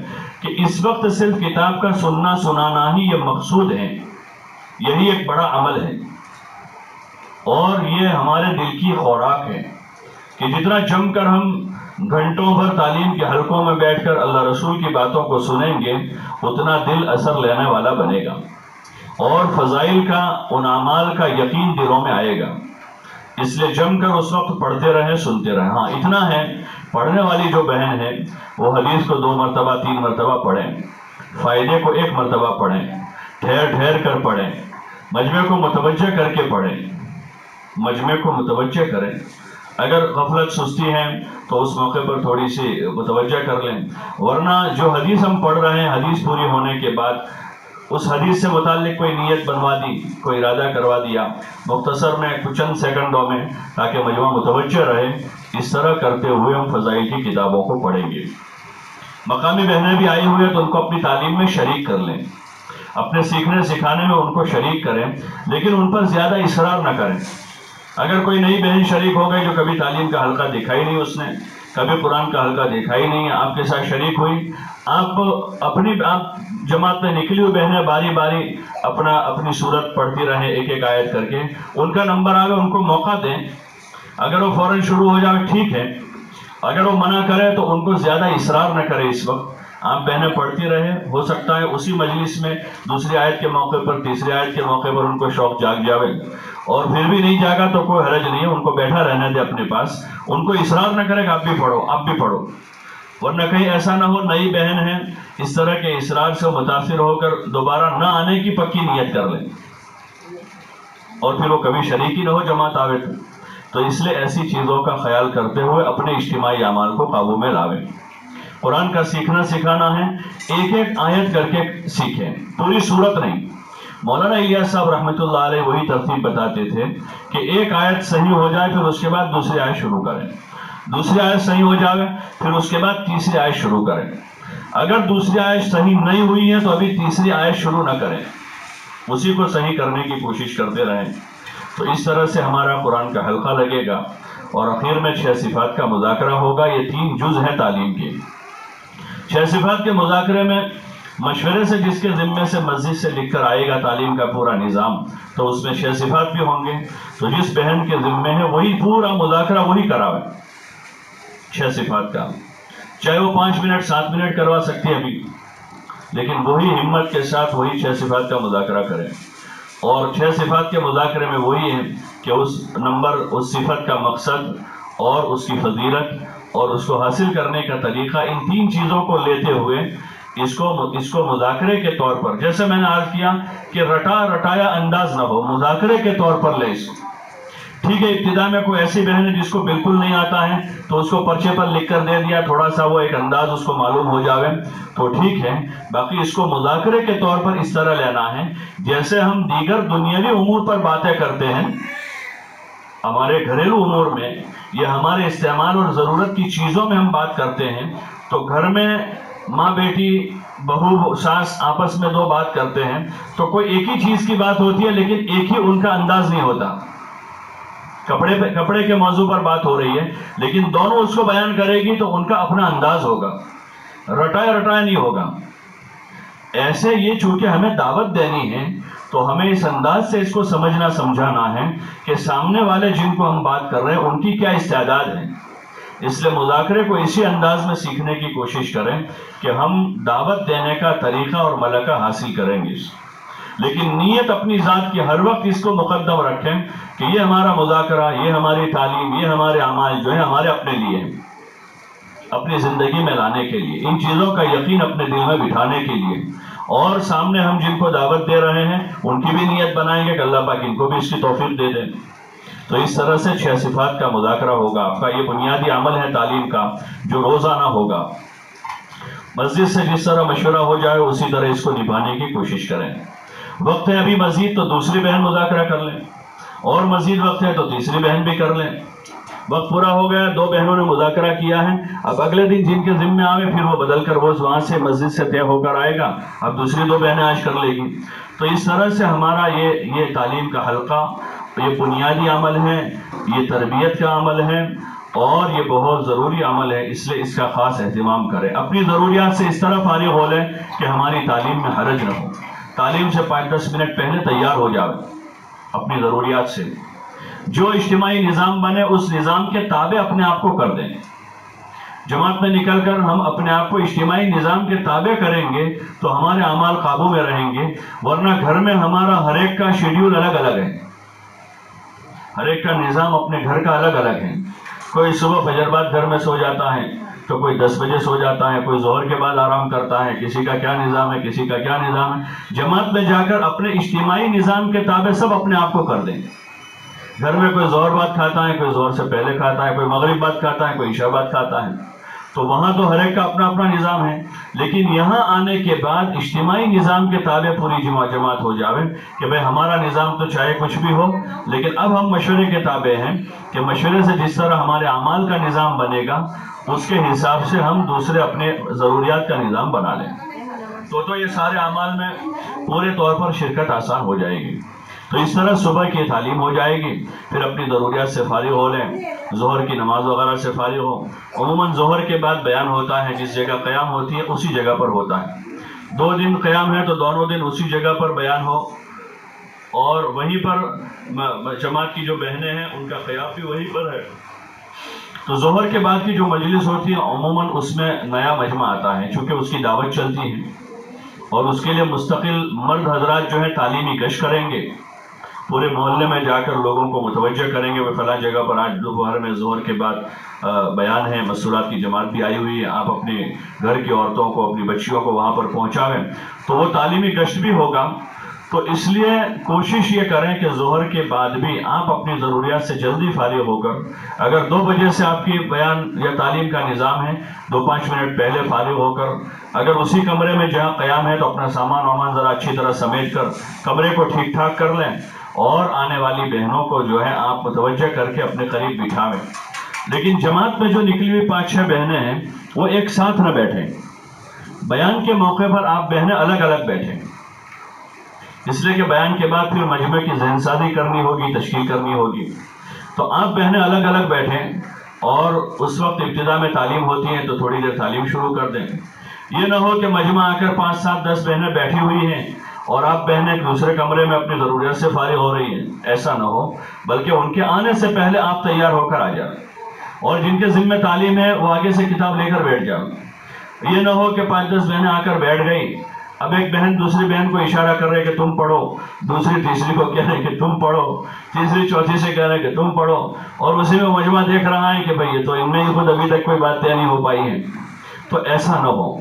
کہ اس وقت صرف کتاب کا سننا سنانا ہی یہ مقصود ہے، یہی ایک بڑا عمل ہے، اور یہ ہمارے دل کی خوراک ہے کہ جتنا جم کر ہم گھنٹوں بھر تعلیم کے حلقوں میں بیٹھ کر اللہ رسول کی باتوں کو سنیں گے، اتنا دل اثر لینے والا بنے گا، اور فضائل کا، ان اعمال کا یقین دلوں میں آئے گا۔ اس لیے جم کر اس وقت پڑھتے رہیں، سنتے رہیں۔ ہاں اتنا ہے، پڑھنے والی جو بہن ہے وہ حدیث کو 2 مرتبہ 3 مرتبہ پڑھیں، فائدے کو 1 مرتبہ پڑھیں، ٹھہر ٹھہر کر پڑھیں، مجمع کو متوجہ کر کے پڑھیں، مجمع کو متوجہ کریں۔ اگر غفلت سستی ہے تو اس موقع پر تھوڑی سی متوجہ کر لیں، ورنہ جو حدیث ہم پڑھ رہے ہیں، حدیث پوری ہونے کے بعد اس حدیث سے متعلق کوئی نیت بنوا دی، کوئی ارادہ کروا دیا مختصر میں کچھ چند سیکنڈوں میں، تاکہ مجمع متوجہ رہے۔ اس طرح کرتے ہوئے ہم فضائل کی کتابوں کو پڑھیں گے۔ مقامی بہنیں بھی آئی ہوئی ہیں تو ان کو اپنی تعلیم میں شریک کر لیں، اپنے سیکھنے سکھانے میں ان کو شریک کریں، لیکن ان پر زیادہ اصرار نہ کریں۔ اگر کوئی نئی بہن شریک ہو گئی جو کبھی تعلیم کا حلقہ دیکھا ہی نہیں، اس نے کبھی قرآن کا حلقہ دیکھا ہی نہیں، آپ کے ساتھ شریک ہوئی، آپ جماعت میں نکلی ہوئی بہنیں باری باری اپنی صورت پڑھتی رہیں، ایک ایک آیت کر کے، ان کا نمبر آگے ان کو موقع دیں۔ اگر وہ فوراً شروع ہو جائے ٹھیک ہے، اگر وہ منع کرے تو ان کو زیادہ اصرار نہ کرے۔ اس وقت آپ بہنیں پڑھتی رہیں، ہو سکتا ہے اسی مجلس میں دوسری آیت کے موقع پر، تیسری آیت کے موقع پر ان کو شوق جاگ جاوے، اور پھر بھی نہیں جاگا تو کوئی حرج نہیں ہے، ان کو بیٹھا رہنے دے اپنے پاس، ان کو اصرار نہ کرے کہ آپ بھی پڑھو، آپ بھی پڑھو، ورنہ کہیں ایسا نہ ہو نئی بہن ہے اس طرح کے اصرار سے متاثر ہو کر دوبارہ نہ آنے کی پکی نیت کر لیں، اور پھر وہ کبھی شریک ہی نہ ہو جماعت آوے تو اس لیے ایسی چیزوں کا خیال کرتے ہوئے اپنے اجتماعی اعمال کو قابو میں لاویں۔ قرآن کا سیکھنا سکھانا ہے، ایک ایک آیت کر کے سیکھیں، پوری صورت نہیں۔ مولانا الیاس صاحب رحمۃ اللہ علیہ وہی ترتیب بتاتے تھے کہ ایک آیت صحیح ہو جائے پھر اس کے بعد دوسری آیت شروع کریں، دوسری آیت صحیح ہو جائے پھر اس کے بعد تیسری آیت شروع کریں، اگر دوسری آیت صحیح نہیں ہوئی ہے تو ابھی تیسری آیت شروع نہ کریں، اسی کو صحیح کرنے کی کوشش کرتے رہیں۔ تو اس طرح سے ہمارا قرآن کا حلقہ لگے گا، اور اخیر میں 6 صفات کا مذاکرہ ہوگا۔ یہ 3 جز ہیں تعلیم کے۔ 6 صفات کے مذاکرے میں مشورے سے جس کے ذمے سے مسجد سے لکھ کر آئے گا تعلیم کا پورا نظام، تو اس میں 6 صفات بھی ہوں گے، تو جس بہن کے ذمے ہے وہی پورا مذاکرہ وہی کراوے 6 صفات کا، چاہے وہ 5 منٹ 7 منٹ کروا سکتی ہے ابھی، لیکن وہی ہمت کے ساتھ وہی 6 صفات کا مذاکرہ کریں، اور 6 صفات کے مذاکرے میں وہی ہے کہ اس صفت کا مقصد اور اس کی فضیلت اور اس کو حاصل کرنے کا طریقہ، ان 3 چیزوں کو لیتے ہوئے اس کو مذاکرے کے طور پر، جیسے میں نے عرض کیا کہ رٹایا انداز نہ ہو، مذاکرے کے طور پر لے اس کو۔ ٹھیک ہے، ابتدا میں کوئی ایسی بہن ہے جس کو بالکل نہیں آتا ہے تو اس کو پرچے پر لکھ کر دے دیا، تھوڑا سا وہ ایک انداز اس کو معلوم ہو جاوے تو ٹھیک ہے، باقی اس کو مذاکرے کے طور پر اس طرح لینا ہے جیسے ہم دیگر دنیاوی امور پر باتیں کرتے ہیں، ہمارے گھریلو امور میں یا ہمارے استعمال اور ضرورت کی چیزوں میں ہم بات کرتے ہیں، تو گھر میں ماں بیٹی بہو ساس آپس میں 2 بات کرتے ہیں تو کوئی ایک ہی چیز کی بات ہوتی ہے لیکن ایک ہی ان کا انداز نہیں ہوتا۔ کپڑے کے موضوع پر بات ہو رہی ہے لیکن دونوں اس کو بیان کرے گی تو ان کا اپنا انداز ہوگا، رٹایا نہیں ہوگا۔ ایسے یہ چونکہ ہمیں دعوت دینی ہے تو ہمیں اس انداز سے اس کو سمجھانا ہے کہ سامنے والے جن کو ہم بات کر رہے ہیں ان کی کیا استعداد ہے، اس لیے مذاکرے کو اسی انداز میں سیکھنے کی کوشش کریں کہ ہم دعوت دینے کا طریقہ اور ملکہ حاصل کریں گے، لیکن نیت اپنی ذات کی ہر وقت اس کو مقدم رکھیں کہ یہ ہمارا مذاکرہ، یہ ہماری تعلیم، یہ ہمارے اعمال جو ہے ہمارے اپنے لیے ہیں، اپنی زندگی میں لانے کے لیے، ان چیزوں کا یقین اپنے دل میں بٹھانے کے لیے، اور سامنے ہم جن کو دعوت دے رہے ہیں ان کی بھی نیت بنائیں گے کہ اللہ پاک ان کو بھی اس کی توفیق دے دیں۔ تو اس طرح سے 6 صفات کا مذاکرہ ہوگا، آپ کا یہ بنیادی عمل ہے تعلیم کا جو روزانہ ہوگا۔ مسجد سے جس طرح مشورہ ہو جائے اسی طرح اس کو نبھانے کی کوشش کریں۔ وقت ہے ابھی مزید تو دوسری بہن مذاکرہ کر لیں، اور مزید وقت ہے تو تیسری بہن بھی کر لیں۔ وقت پورا ہو گیا، 2 بہنوں نے مذاکرہ کیا ہے، اب اگلے دن جن کے ذمہ آوے پھر وہ بدل کر وہ وہاں سے مسجد سے طے ہو کر آئے گا، اب دوسری 2 بہنیں آج کر لے گی۔ تو اس طرح سے ہمارا یہ تعلیم کا حلقہ یہ بنیادی عمل ہے، یہ تربیت کا عمل ہے، اور یہ بہت ضروری عمل ہے، اس لیے اس کا خاص اہتمام کریں۔ اپنی ضروریات سے اس طرح فارغ ہو لیں کہ ہماری تعلیم میں حرج نہ ہو، تعلیم سے 5-10 منٹ پہلے تیار ہو جائے اپنی ضروریات سے، جو اجتماعی نظام بنے اس نظام کے تابع اپنے آپ کو کر دیں۔ جماعت میں نکل کر ہم اپنے آپ کو اجتماعی نظام کے تابع کریں گے تو ہمارے اعمال قابو میں رہیں گے، ورنہ گھر میں ہمارا ہر ایک کا شیڈیول الگ الگ ہے، ہر ایک کا نظام اپنے گھر کا الگ الگ ہے۔ کوئی صبح فجر بعد گھر میں سو جاتا ہے تو کوئی 10 بجے سو جاتا ہے، کوئی ظہر کے بعد آرام کرتا ہے، کسی کا کیا نظام ہے، کسی کا کیا نظام ہے۔ جماعت میں جا کر اپنے اجتماعی نظام کے تابع سب اپنے آپ کو کر دیں۔ گھر میں کوئی ظہر بعد کھاتا ہے، کوئی ظہر سے پہلے کھاتا ہے، کوئی مغرب بعد کھاتا ہے، کوئی عشاء بعد کھاتا ہے، تو وہاں تو ہر ایک کا اپنا اپنا نظام ہے، لیکن یہاں آنے کے بعد اجتماعی نظام کے تابع پوری جماعت ہو جاوے کہ بھئی ہمارا نظام تو چاہے کچھ بھی ہو لیکن اب ہم مشورے کے تابع ہیں کہ مشورے سے جس طرح ہمارے اعمال کا نظام بنے گا اس کے حساب سے ہم دوسرے اپنے ضروریات کا نظام بنا لیں، تو یہ سارے اعمال میں پورے طور پر شرکت آسان ہو جائے گی۔ تو اس طرح صبح کی تعلیم ہو جائے گی، پھر اپنی ضروریات سے فارغ ہو لیں، ظہر کی نماز وغیرہ سے فارغ ہو۔ عموماً ظہر کے بعد بیان ہوتا ہے، جس جگہ قیام ہوتی ہے اسی جگہ پر ہوتا ہے، 2 دن قیام ہے تو دونوں دن اسی جگہ پر بیان ہو، اور وہیں پر جماعت کی جو بہنیں ہیں ان کا قیام بھی وہیں پر ہے۔ تو ظہر کے بعد کی جو مجلس ہوتی ہے عموماً اس میں نیا مجمع آتا ہے، چونکہ اس کی دعوت چلتی ہے اور اس کے لیے مستقل مرد حضرات جو ہے تعلیمی گشت کریں گے، پورے محلے میں جا کر لوگوں کو متوجہ کریں گے، وہ فلاں جگہ پر آج دوپہر میں ظہر کے بعد بیان ہے، مسورات کی جماعت بھی آئی ہوئی ہے، آپ اپنے گھر کی عورتوں کو، اپنی بچیوں کو وہاں پر پہنچاویں، تو وہ تعلیمی گشت بھی ہوگا۔ تو اس لیے کوشش یہ کریں کہ ظہر کے بعد بھی آپ اپنی ضروریات سے جلدی فارغ ہو کر، اگر 2 بجے سے آپ کی بیان یا تعلیم کا نظام ہے 2-5 منٹ پہلے فارغ ہو کر، اگر اسی کمرے میں جہاں قیام ہے تو اپنا سامان وامان ذرا اچھی طرح سمیٹ کر کمرے کو ٹھیک ٹھاک کر لیں، اور آنے والی بہنوں کو جو ہے آپ متوجہ کر کے اپنے قریب بٹھاویں۔ لیکن جماعت میں جو نکلی ہوئی 5-6 بہنیں ہیں وہ ایک ساتھ نہ بیٹھیں، بیان کے موقع پر آپ بہنیں الگ الگ بیٹھیں، اس لیے کہ بیان کے بعد پھر مجمع کی ذہن سازی کرنی ہوگی، تشکیل کرنی ہوگی، تو آپ بہنیں الگ الگ بیٹھیں، اور اس وقت ابتدا میں تعلیم ہوتی ہے تو تھوڑی دیر تعلیم شروع کر دیں۔ یہ نہ ہو کہ مجمع آ کر 5-7-10 بہنیں بیٹھی ہوئی ہیں اور آپ بہنیں دوسرے کمرے میں اپنی ضروریات سے فارغ ہو رہی ہیں، ایسا نہ ہو، بلکہ ان کے آنے سے پہلے آپ تیار ہو کر آ جائیں، اور جن کے ذمہ تعلیم ہے وہ آگے سے کتاب لے کر بیٹھ جائیں۔ یہ نہ ہو کہ 5-10 بہنیں آ کر بیٹھ گئی، اب ایک بہن دوسری بہن کو اشارہ کر رہے کہ تم پڑھو، دوسری تیسری کو کہہ رہے کہ تم پڑھو، تیسری چوتھی سے کہہ رہے کہ تم پڑھو، اور اسی میں مجمع دیکھ رہا ہے کہ بھئی یہ تو ان میں ہی خود ابھی تک کوئی بات طے نہیں ہو پائی ہے۔ تو ایسا نہ ہو،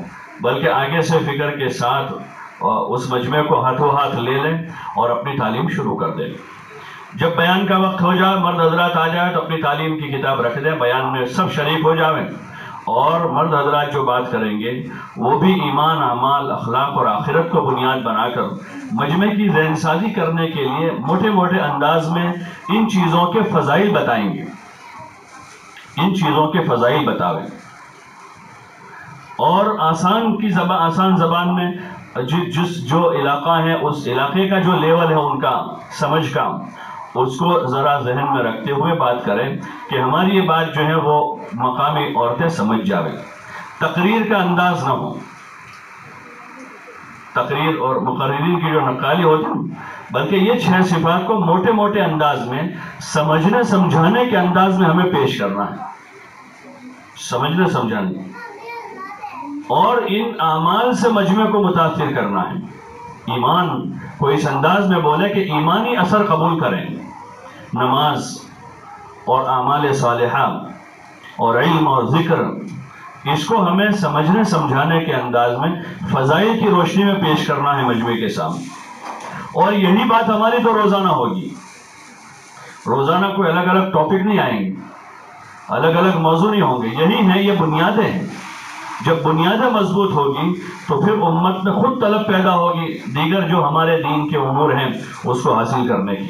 بلکہ آگے سے فکر کے ساتھ اس مجمع کو ہاتھوں ہاتھ لے لیں اور اپنی تعلیم شروع کر دیں۔ جب بیان کا وقت ہو جائے، مرد حضرات آ جائے تو اپنی تعلیم کی کتاب رکھ دیں، بیان میں سب شریک ہو جائیں، اور مرد حضرات جو بات کریں گے وہ بھی ایمان، اعمال، اخلاق اور آخرت کو بنیاد بنا کر مجمع کی ذہن سازی کرنے کے لیے موٹے موٹے انداز میں ان چیزوں کے فضائل بتائیں گے، ان چیزوں کے فضائل بتاویں، اور آسان زبان میں جو علاقہ ہے اس علاقے کا جو لیول ہے ان کا سمجھ کا، اس کو ذرا ذہن میں رکھتے ہوئے بات کریں کہ ہماری یہ بات جو ہے وہ مقامی عورتیں سمجھ جاویں۔ تقریر کا انداز نہ ہو، تقریر اور مقررین کی جو نقالی ہوتی ہے، بلکہ یہ 6 صفات کو موٹے موٹے انداز میں سمجھنے سمجھانے کے انداز میں ہمیں پیش کرنا ہے، سمجھنے سمجھانے، اور ان اعمال سے مجمع کو متاثر کرنا ہے۔ ایمان کو اس انداز میں بولے کہ ایمانی اثر قبول کریں، نماز اور اعمال صالحہ اور علم اور ذکر، اس کو ہمیں سمجھنے سمجھانے کے انداز میں فضائل کی روشنی میں پیش کرنا ہے مجمع کے سامنے، اور یہی بات ہماری تو روزانہ ہوگی۔ روزانہ کوئی الگ الگ ٹاپک نہیں آئیں گے، الگ الگ موضوع نہیں ہوں گے، یہی ہیں، یہ بنیادیں ہیں۔ جب بنیادیں مضبوط ہوگی تو پھر امت میں خود طلب پیدا ہوگی دیگر جو ہمارے دین کے امور ہیں اس کو حاصل کرنے کی۔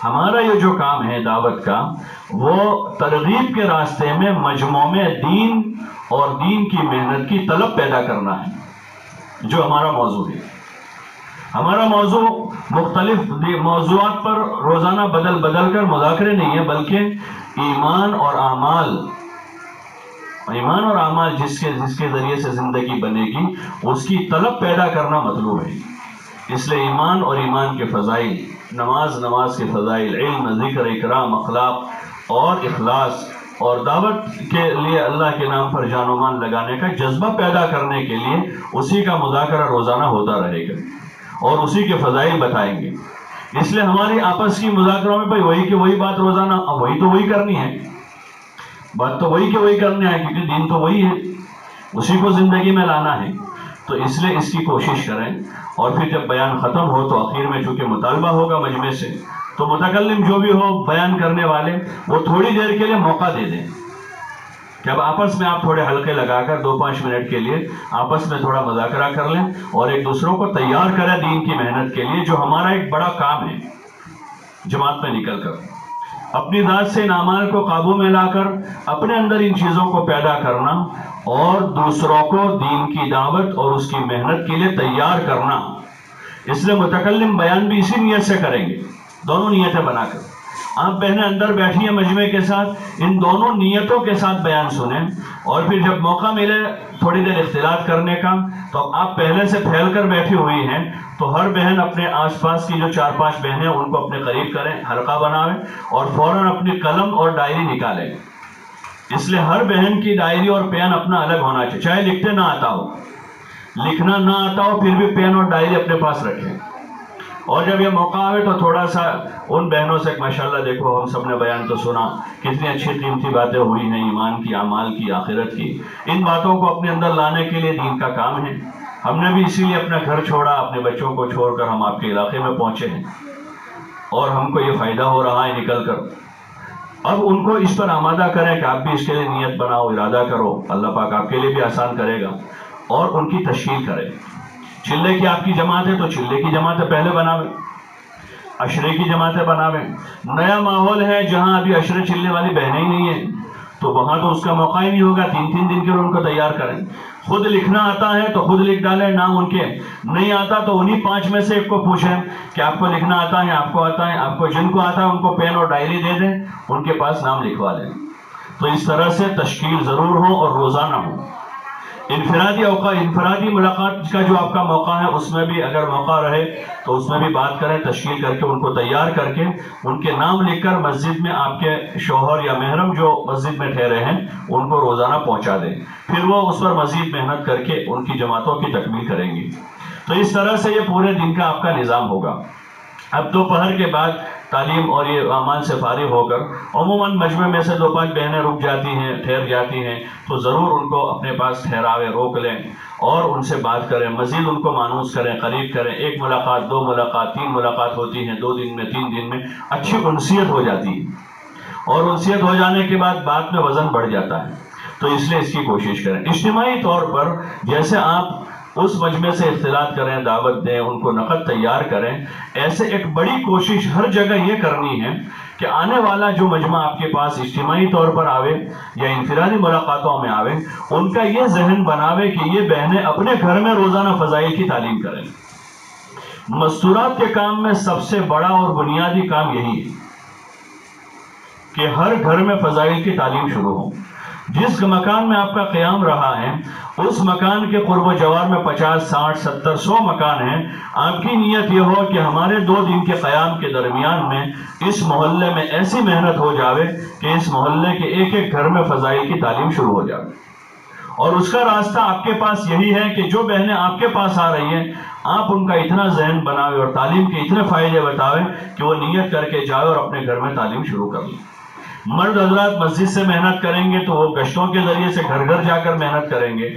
ہمارا یہ جو کام ہے دعوت کا، وہ ترغیب کے راستے میں مجموع میں دین اور دین کی محنت کی طلب پیدا کرنا ہے، جو ہمارا موضوع ہے۔ ہمارا موضوع مختلف موضوعات پر روزانہ بدل بدل کر مذاکرے نہیں ہے، بلکہ ایمان اور اعمال جس کے ذریعے سے زندگی بنے گی اس کی طلب پیدا کرنا مطلوب ہے۔ اس لیے ایمان اور ایمان کے فضائل، نماز کے فضائل، علم، ذکر، اکرام، اخلاق اور اخلاص، اور دعوت کے لیے اللہ کے نام پر جان و مان لگانے کا جذبہ پیدا کرنے کے لیے اسی کا مذاکرہ روزانہ ہوتا رہے گا اور اسی کے فضائل بتائیں گے۔ اس لیے ہماری آپس کی مذاکروں میں وہی کہ وہی بات روزانہ، وہی تو وہی کرنی ہے، بات تو وہی کہ وہی کرنے ہے، کیونکہ دین تو وہی ہے، اسی کو زندگی میں لانا ہے۔ تو اس لیے اس کی کوشش کریں، اور پھر جب بیان ختم ہو تو آخر میں چونکہ مطالبہ ہوگا مجمع سے، تو متکلم جو بھی ہو، بیان کرنے والے، وہ تھوڑی دیر کے لیے موقع دے دیں کہ اب آپس میں آپ تھوڑے حلقے لگا کر 2-5 منٹ کے لیے آپس میں تھوڑا مذاکرہ کر لیں، اور ایک دوسروں کو تیار کریں دین کی محنت کے لیے، جو ہمارا ایک بڑا کام ہے جماعت میں نکل کر اپنی ذات سے ان اعمال کو قابو میں لا کر اپنے اندر ان چیزوں کو پیدا کرنا، اور دوسروں کو دین کی دعوت اور اس کی محنت کے لیے تیار کرنا۔ اس لیے متکلم بیان بھی اسی نیت سے کریں گے، دونوں نیتیں بنا کر۔ آپ بہنیں اندر بیٹھی ہیں مجمع کے ساتھ، ان دونوں نیتوں کے ساتھ بیان سنیں، اور پھر جب موقع ملے تھوڑی دیر اختلاط کرنے کا، تو آپ پہلے سے پھیل کر بیٹھی ہوئی ہیں، تو ہر بہن اپنے آس پاس کی جو 4-5 بہنیں ان کو اپنے قریب کریں، حلقہ بنائیں، اور فوراً اپنی قلم اور ڈائری نکالیں۔ اس لیے ہر بہن کی ڈائری اور پین اپنا الگ ہونا چاہیے، چاہے لکھتے نہ آتا ہو، لکھنا نہ آتا ہو، پھر بھی پین اور ڈائری اپنے پاس رکھیں۔ اور جب یہ موقع آئے تو تھوڑا سا ان بہنوں سے ماشاءاللہ دیکھو ہم سب نے بیان تو سنا، کتنی اچھی قیمتی باتیں ہوئی ہیں، ایمان کی، اعمال کی، آخرت کی، ان باتوں کو اپنے اندر لانے کے لیے دین کا کام ہے۔ ہم نے بھی اسی لیے اپنا گھر چھوڑا، اپنے بچوں کو چھوڑ کر ہم آپ کے علاقے میں پہنچے ہیں، اور ہم کو یہ فائدہ ہو رہا ہے نکل کر۔ اب ان کو اس پر آمادہ کریں کہ آپ بھی اس کے لیے نیت بناؤ، ارادہ کرو، اللہ پاک آپ کے لیے بھی آسان کرے گا، اور ان کی تشکیل کریں۔ چلے کی آپ کی جماعت ہے تو چلے کی جماعتیں پہلے بناویں، عشرے کی جماعتیں بناویں۔ نیا ماحول ہے جہاں ابھی عشرے چلنے والی بہنیں ہی نہیں ہیں، تو وہاں تو اس کا موقع ہی نہیں ہوگا، 3 دن کے ان کو تیار کریں۔ خود لکھنا آتا ہے تو خود لکھ ڈالیں نام ان کے، نہیں آتا تو انہی 5 میں سے ایک کو پوچھیں کہ آپ کو لکھنا آتا ہے، آپ کو آتا ہے، آپ کو جن کو آتا ہے ان کو پین اور ڈائری دے دیں، ان کے پاس نام لکھوا لیں۔ تو اس طرح سے تشکیل ضرور ہو اور روزانہ ہو۔ انفرادی ملاقات کا جو آپ کا موقع ہے اس میں بھی اگر موقع رہے تو اس میں بھی بات کریں، تشکیل کر کے ان کو تیار کر کے ان کے نام لکھ کر مسجد میں آپ کے شوہر یا محرم جو مسجد میں ٹھہرے ہیں ان کو روزانہ پہنچا دیں، پھر وہ اس پر مزید محنت کر کے ان کی جماعتوں کی تکمیل کریں گے۔ تو اس طرح سے یہ پورے دن کا آپ کا نظام ہوگا۔ اب دوپہر کے بعد تعلیم اور یہ اعمال سے فارغ ہو کر عموماً مجمع میں سے 2-5 بہنیں رک جاتی ہیں، ٹھہر جاتی ہیں، تو ضرور ان کو اپنے پاس ٹھہراوے، روک لیں اور ان سے بات کریں، مزید ان کو مانوس کریں، قریب کریں۔ 1 ملاقات، 2 ملاقات، 3 ملاقات ہوتی ہیں 2 دن میں، 3 دن میں اچھی انسیت ہو جاتی ہے، اور انسیت ہو جانے کے بعد بات میں وزن بڑھ جاتا ہے، تو اس لیے اس کی کوشش کریں۔ اجتماعی طور پر جیسے آپ اس مجمع سے اختلاط کریں، دعوت دیں، ان کو نقد تیار کریں، ایسے ایک بڑی کوشش ہر جگہ یہ کرنی ہے کہ آنے والا جو مجمع آپ کے پاس اجتماعی طور پر آوے یا انفرادی ملاقاتوں میں آوے، ان کا یہ ذہن بناوے کہ یہ بہنیں اپنے گھر میں روزانہ فضائل کی تعلیم کریں۔ مستورات کے کام میں سب سے بڑا اور بنیادی کام یہی ہے کہ ہر گھر میں فضائل کی تعلیم شروع ہو۔ جس مکان میں آپ کا قیام رہا ہے، اس مکان کے قرب و جوار میں 50، 60، 70، 100 مکان ہیں، آپ کی نیت یہ ہو کہ ہمارے 2 دن کے قیام کے درمیان میں اس محلے میں ایسی محنت ہو جاوے کہ اس محلے کے ایک ایک گھر میں فضائل کی تعلیم شروع ہو جائے۔ اور اس کا راستہ آپ کے پاس یہی ہے کہ جو بہنیں آپ کے پاس آ رہی ہیں، آپ ان کا اتنا ذہن بناوے اور تعلیم کے اتنے فائدے بتاوے کہ وہ نیت کر کے جائے اور اپنے گھر میں تعلیم شروع کر لیں۔ مرد حضرات مسجد سے محنت کریں گے تو وہ گشتوں کے ذریعے سے گھر گھر جا کر محنت کریں گے۔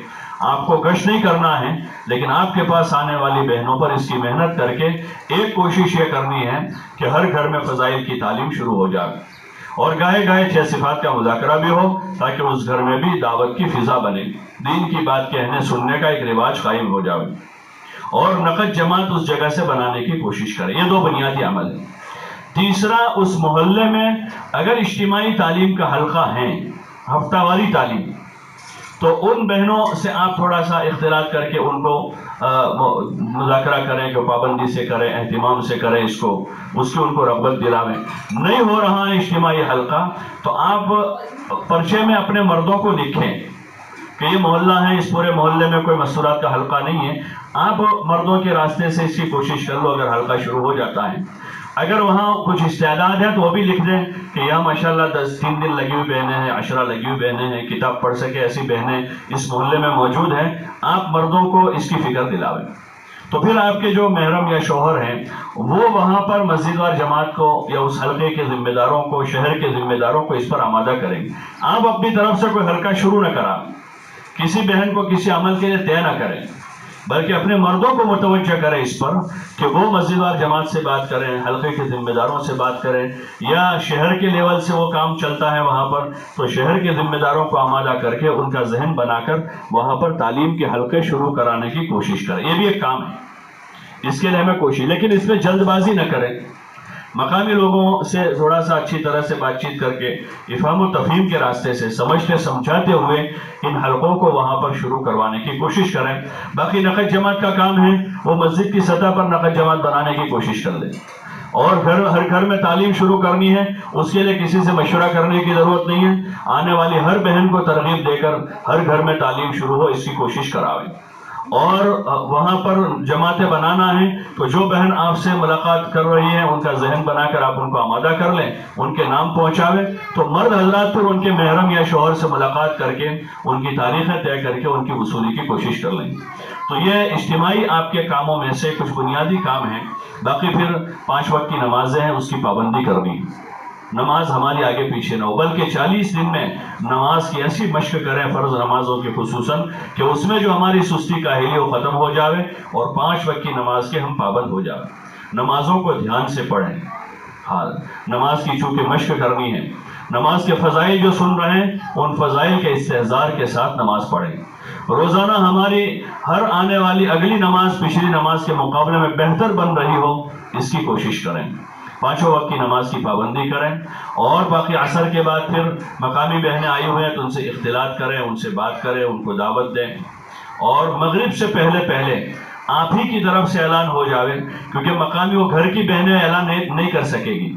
آپ کو گشت نہیں کرنا ہے، لیکن آپ کے پاس آنے والی بہنوں پر اس کی محنت کر کے ایک کوشش یہ کرنی ہے کہ ہر گھر میں فضائل کی تعلیم شروع ہو جائے، اور گاہے گاہے 6 صفات کا مذاکرہ بھی ہو، تاکہ اس گھر میں بھی دعوت کی فضا بنے، دین کی بات کہنے سننے کا ایک رواج قائم ہو جائے، اور نقد جماعت اس جگہ سے بنانے کی کوشش کریں۔ یہ 2 بنیادی عمل ہیں۔ تیسرا، اس محلے میں اگر اجتماعی تعلیم کا حلقہ ہیں، ہفتہ واری تعلیم، تو ان بہنوں سے آپ تھوڑا سا اختلاط کر کے ان کو مذاکرہ کریں کہ پابندی سے کریں، اہتمام سے کریں، اس کی ان کو رغبت دلاویں۔ نہیں ہو رہا ہے اجتماعی حلقہ، تو آپ پرچے میں اپنے مردوں کو لکھیں کہ یہ محلہ ہے، اس پورے محلے میں کوئی مستورات کا حلقہ نہیں ہے، آپ مردوں کے راستے سے اس کی کوشش کر لو اگر حلقہ شروع ہو جاتا ہے۔ اگر وہاں کچھ استعداد ہے تو وہ بھی لکھ دیں کہ یہاں ماشاءاللہ 3 دن لگی ہوئی بہنیں ہیں، 10 لگی ہوئی بہنیں ہیں، کتاب پڑھ سکے ایسی بہنیں اس محلے میں موجود ہیں، آپ مردوں کو اس کی فکر دلاویں۔ تو پھر آپ کے جو محرم یا شوہر ہیں وہ وہاں پر مسجد وار جماعت کو یا اس حلقے کے ذمہ داروں کو، شہر کے ذمہ داروں کو اس پر آمادہ کریں گے۔ آپ اپنی طرف سے کوئی حلقہ شروع نہ کرا، کسی بہن کو کسی عمل کے لیے طے نہ کریں، بلکہ اپنے مردوں کو متوجہ کریں اس پر کہ وہ مسجد وار جماعت سے بات کریں، حلقے کے ذمہ داروں سے بات کریں، یا شہر کے لیول سے وہ کام چلتا ہے وہاں پر تو شہر کے ذمہ داروں کو آمادہ کر کے ان کا ذہن بنا کر وہاں پر تعلیم کے حلقے شروع کرانے کی کوشش کریں۔ یہ بھی ایک کام ہے، اس کے لیے ہمیں کوشش، لیکن اس میں جلد بازی نہ کریں۔ مقامی لوگوں سے تھوڑا سا اچھی طرح سے بات چیت کر کے افہام و تفہیم کے راستے سے سمجھتے سمجھاتے ہوئے ان حلقوں کو وہاں پر شروع کروانے کی کوشش کریں۔ باقی نقد جماعت کا کام ہے، وہ مسجد کی سطح پر نقد جماعت بنانے کی کوشش کر لیں، اور ہر گھر میں تعلیم شروع کرنی ہے، اس کے لیے کسی سے مشورہ کرنے کی ضرورت نہیں ہے، آنے والی ہر بہن کو ترغیب دے کر ہر گھر میں تعلیم شروع ہو اس کی کوشش کراویں۔ اور وہاں پر جماعتیں بنانا ہے تو جو بہن آپ سے ملاقات کر رہی ہے ان کا ذہن بنا کر آپ ان کو آمادہ کر لیں، ان کے نام پہنچاویں، تو مرد حضرات پھر ان کے محرم یا شوہر سے ملاقات کر کے ان کی تاریخیں طے کر کے ان کی وصولی کی کوشش کر لیں۔ تو یہ اجتماعی آپ کے کاموں میں سے کچھ بنیادی کام ہیں۔ باقی پھر 5 وقت کی نمازیں ہیں، اس کی پابندی کرنی، نماز ہماری آگے پیچھے نہ ہو، بلکہ 40 دن میں نماز کی ایسی مشق کریں، فرض نمازوں کی خصوصاً، کہ اس میں جو ہماری سستی کاہلی وہ ختم ہو جاوے اور 5 وقت کی نماز کے ہم پابند ہو جاوے۔ نمازوں کو دھیان سے پڑھیں، نماز کی چونکہ مشق کرنی ہے، نماز کے فضائل جو سن رہے ہیں ان فضائل کے استحضار کے ساتھ نماز پڑھیں۔ روزانہ ہماری ہر آنے والی اگلی نماز پچھلی نماز کے مقابلے میں بہتر بن رہی ہو، اس کی کوشش کریں۔ 5 وقت کی نماز کی پابندی کریں، اور باقی عصر کے بعد پھر مقامی بہنیں آئی ہوئے ہیں تو ان سے اختلاط کریں، ان سے بات کریں، ان کو دعوت دیں، اور مغرب سے پہلے آپ ہی کی طرف سے اعلان ہو جاوے، کیونکہ مقامی وہ گھر کی بہنیں اعلان نہیں کر سکے گی،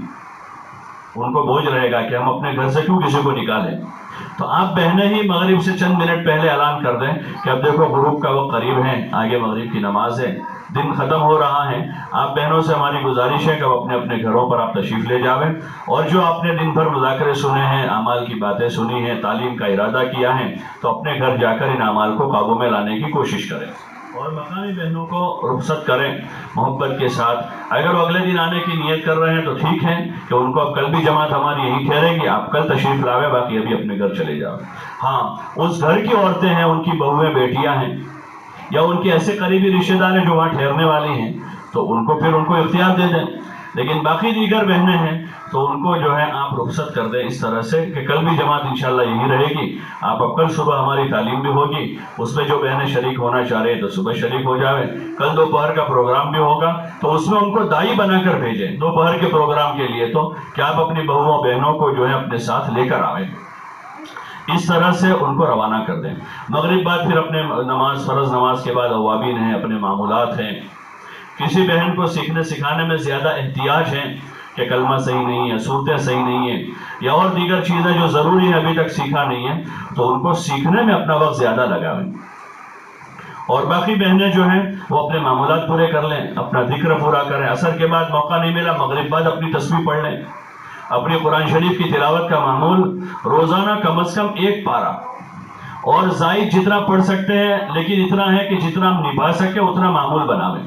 ان کو بوجھ رہے گا کہ ہم اپنے گھر سے کیوں کسی کو نکالیں، تو آپ بہنیں ہی مغرب سے چند منٹ پہلے اعلان کر دیں کہ اب دیکھو غروب کا وقت قریب ہے، آگے مغرب کی نماز ہے، دن ختم ہو رہا ہے۔ آپ بہنوں سے ہماری گزارش ہے کہ اپنے اپنے گھروں پر آپ تشریف لے جاویں، اور جو آپ نے دن بھر مذاکرے سنے ہیں، اعمال کی باتیں سنی ہیں، تعلیم کا ارادہ کیا ہے، تو اپنے گھر جا کر ان اعمال کو قابو میں لانے کی کوشش کریں۔ اور مقامی بہنوں کو رخصت کریں محبت کے ساتھ. اگر وہ اگلے دن آنے کی نیت کر رہے ہیں تو ٹھیک ہے کہ ان کو اب کل بھی جماعت ہماری یہی ٹھہرے گی, آپ کل تشریف لاوے, باقی ابھی اپنے گھر چلے جاؤ. ہاں, اس گھر کی عورتیں ہیں, ان کی بہویں بیٹیاں ہیں, یا ان کے ایسے قریبی رشتہ دار ہیں جو وہاں ٹھہرنے والی ہیں, تو ان کو پھر ان کو اختیار دے دیں. لیکن باقی دیگر بہنیں ہیں تو ان کو جو ہے آپ رخصت کر دیں اس طرح سے کہ کل بھی جماعت انشاءاللہ یہی رہے گی. آپ اب کل صبح ہماری تعلیم بھی ہوگی, اس میں جو بہنیں شریک ہونا چاہ رہے ہیں تو صبح شریک ہو جاویں. کل دوپہر کا پروگرام بھی ہوگا تو اس میں ان کو دائی بنا کر بھیجیں دوپہر کے پروگرام کے لیے, تو کہ آپ اپنی بہوؤں بہنوں کو جو ہے اپنے ساتھ لے کر آویں. اس طرح سے ان کو روانہ کر دیں. مغرب بعد پھر اپنے نماز, فرض نماز کے بعد اوابین ہیں, اپنے معمولات ہیں. کسی بہن کو سیکھنے سکھانے میں زیادہ احتیاج ہے کہ کلمہ صحیح نہیں ہے, صورتیں صحیح نہیں ہیں, یا اور دیگر چیزیں جو ضروری ہیں ابھی تک سیکھا نہیں ہے, تو ان کو سیکھنے میں اپنا وقت زیادہ لگاویں. اور باقی بہنیں جو ہیں وہ اپنے معمولات پورے کر لیں, اپنا ذکر پورا کریں. عصر کے بعد موقع نہیں ملا, مغرب بعد اپنی تسبیح پڑھ لیں. اپنی قرآن شریف کی تلاوت کا معمول روزانہ کم از کم 1 پارہ, اور زائد جتنا پڑھ سکتے ہیں, لیکن اتنا ہے کہ جتنا ہم نبھا سکے اتنا معمول بناویں.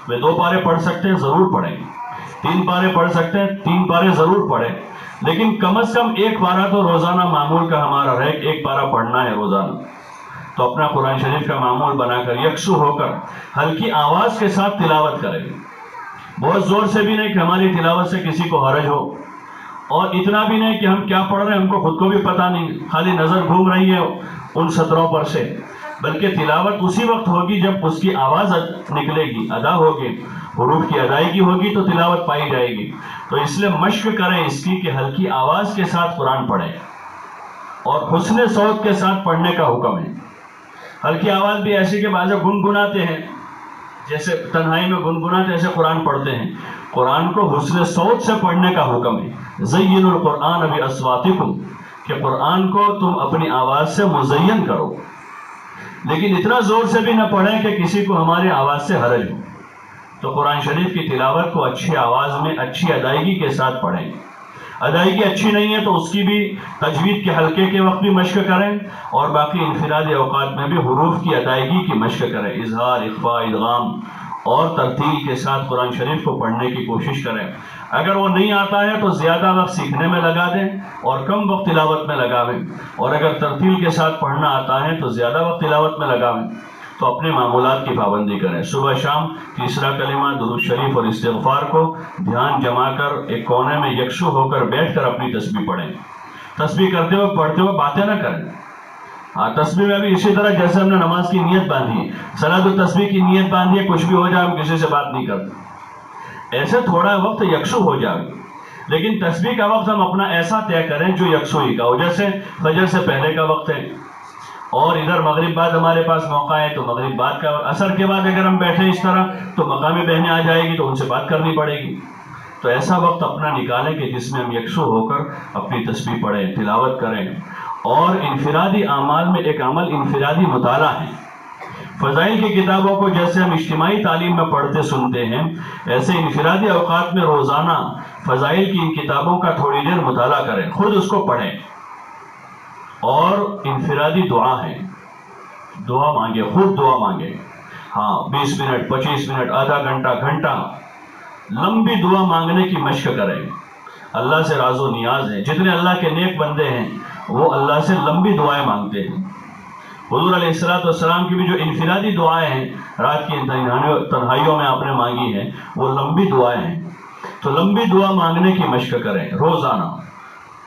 2 پارے پڑھ سکتے ہیں ضرور پڑھیں, 3 پارے پڑھ سکتے ہیں 3 پارے ضرور پڑھیں, لیکن کم از کم 1 پارہ تو روزانہ معمول کا ہمارا رہے, 1 پارہ پڑھنا ہے روزانہ. تو اپنا قرآن شریف کا معمول بنا کر یکسو ہو کر ہلکی آواز کے ساتھ تلاوت کریں. بہت زور سے بھی نہیں کہ ہماری تلاوت سے کسی کو حرج ہو, اور اتنا بھی نہیں کہ ہم کیا پڑھ رہے ہیں ہم کو خود کو بھی پتہ نہیں, خالی نظر گھوم رہی ہے ان سطروں پر سے. بلکہ تلاوت اسی وقت ہوگی جب اس کی آواز نکلے گی, ادا ہوگی, حروف کی ادائیگی ہوگی تو تلاوت پائی جائے گی. تو اس لیے مشق کریں اس کی کہ ہلکی آواز کے ساتھ قرآن پڑھیں, اور حسن صوت کے ساتھ پڑھنے کا حکم ہے. ہلکی آواز بھی ایسی کہ بعض گنگناتے ہیں, جیسے تنہائی میں گنگناتے ایسے قرآن پڑھتے ہیں. قرآن کو حسن صوت سے پڑھنے کا حکم ہے. زینوا القرآن باصواتکم, کہ قرآن کو تم اپنی آواز سے مزین کرو, لیکن اتنا زور سے بھی نہ پڑھیں کہ کسی کو ہماری آواز سے حرج ہو. تو قرآن شریف کی تلاوت کو اچھی آواز میں اچھی ادائیگی کے ساتھ پڑھیں. ادائیگی اچھی نہیں ہے تو اس کی بھی تجوید کے حلقے کے وقت بھی مشق کریں, اور باقی انفرادی اوقات میں بھی حروف کی ادائیگی کی مشق کریں. اظہار, اخفاء, ادغام اور ترتیل کے ساتھ قرآن شریف کو پڑھنے کی کوشش کریں. اگر وہ نہیں آتا ہے تو زیادہ وقت سیکھنے میں لگا دیں اور کم وقت تلاوت میں لگاویں, اور اگر ترتیل کے ساتھ پڑھنا آتا ہے تو زیادہ وقت تلاوت میں لگاویں. تو اپنے معمولات کی پابندی کریں. صبح شام تیسرا کلمہ, درود شریف اور استغفار کو دھیان جما کر ایک کونے میں یکسو ہو کر بیٹھ کر اپنی تسبیح پڑھیں. تسبیح کرتے ہوئے پڑھتے ہوئے باتیں نہ کریں. ہاں, تسبیح میں بھی اسی طرح جیسے ہم نے نماز کی نیت باندھی ہے, صلاۃ التسبیح کی نیت باندھی ہے, کچھ بھی ہو جائے ہم کسی سے بات نہیں کرتے, ایسے تھوڑا وقت یکسو ہو جائے. لیکن تسبیح کا وقت ہم اپنا ایسا طے کریں جو یکسوئی کا ہو, جیسے فجر سے پہلے کا وقت ہے, اور ادھر مغرب بعد ہمارے پاس موقع ہے تو مغرب بعد کا. عصر کے بعد اگر ہم بیٹھے اس طرح تو مقامی بہنیں آ جائے گی تو ان سے بات کرنی پڑے گی. تو ایسا وقت اپنا نکالیں کہ جس میں ہم یکسو ہو کر اپنی تسبیح پڑھیں, تلاوت کریں. اور انفرادی اعمال میں ایک عمل انفرادی مطالعہ ہے. فضائل کی کتابوں کو جیسے ہم اجتماعی تعلیم میں پڑھتے سنتے ہیں, ایسے انفرادی اوقات میں روزانہ فضائل کی ان کتابوں کا تھوڑی دیر مطالعہ کریں, خود اس کو پڑھیں. اور انفرادی دعا ہے, دعا مانگے, خود دعا مانگے. ہاں, 20 منٹ, 25 منٹ, آدھا گھنٹہ, گھنٹہ لمبی دعا مانگنے کی مشق کریں. اللہ سے راز و نیاز ہے. جتنے اللہ کے نیک بندے ہیں وہ اللہ سے لمبی دعائیں مانگتے ہیں. حضور علیہ السلام کی بھی جو انفرادی دعائیں ہیں رات کی تنہائیوں میں آپ نے مانگی ہیں, وہ لمبی دعائیں ہیں. تو لمبی دعا مانگنے کی مشق کریں روزانہ.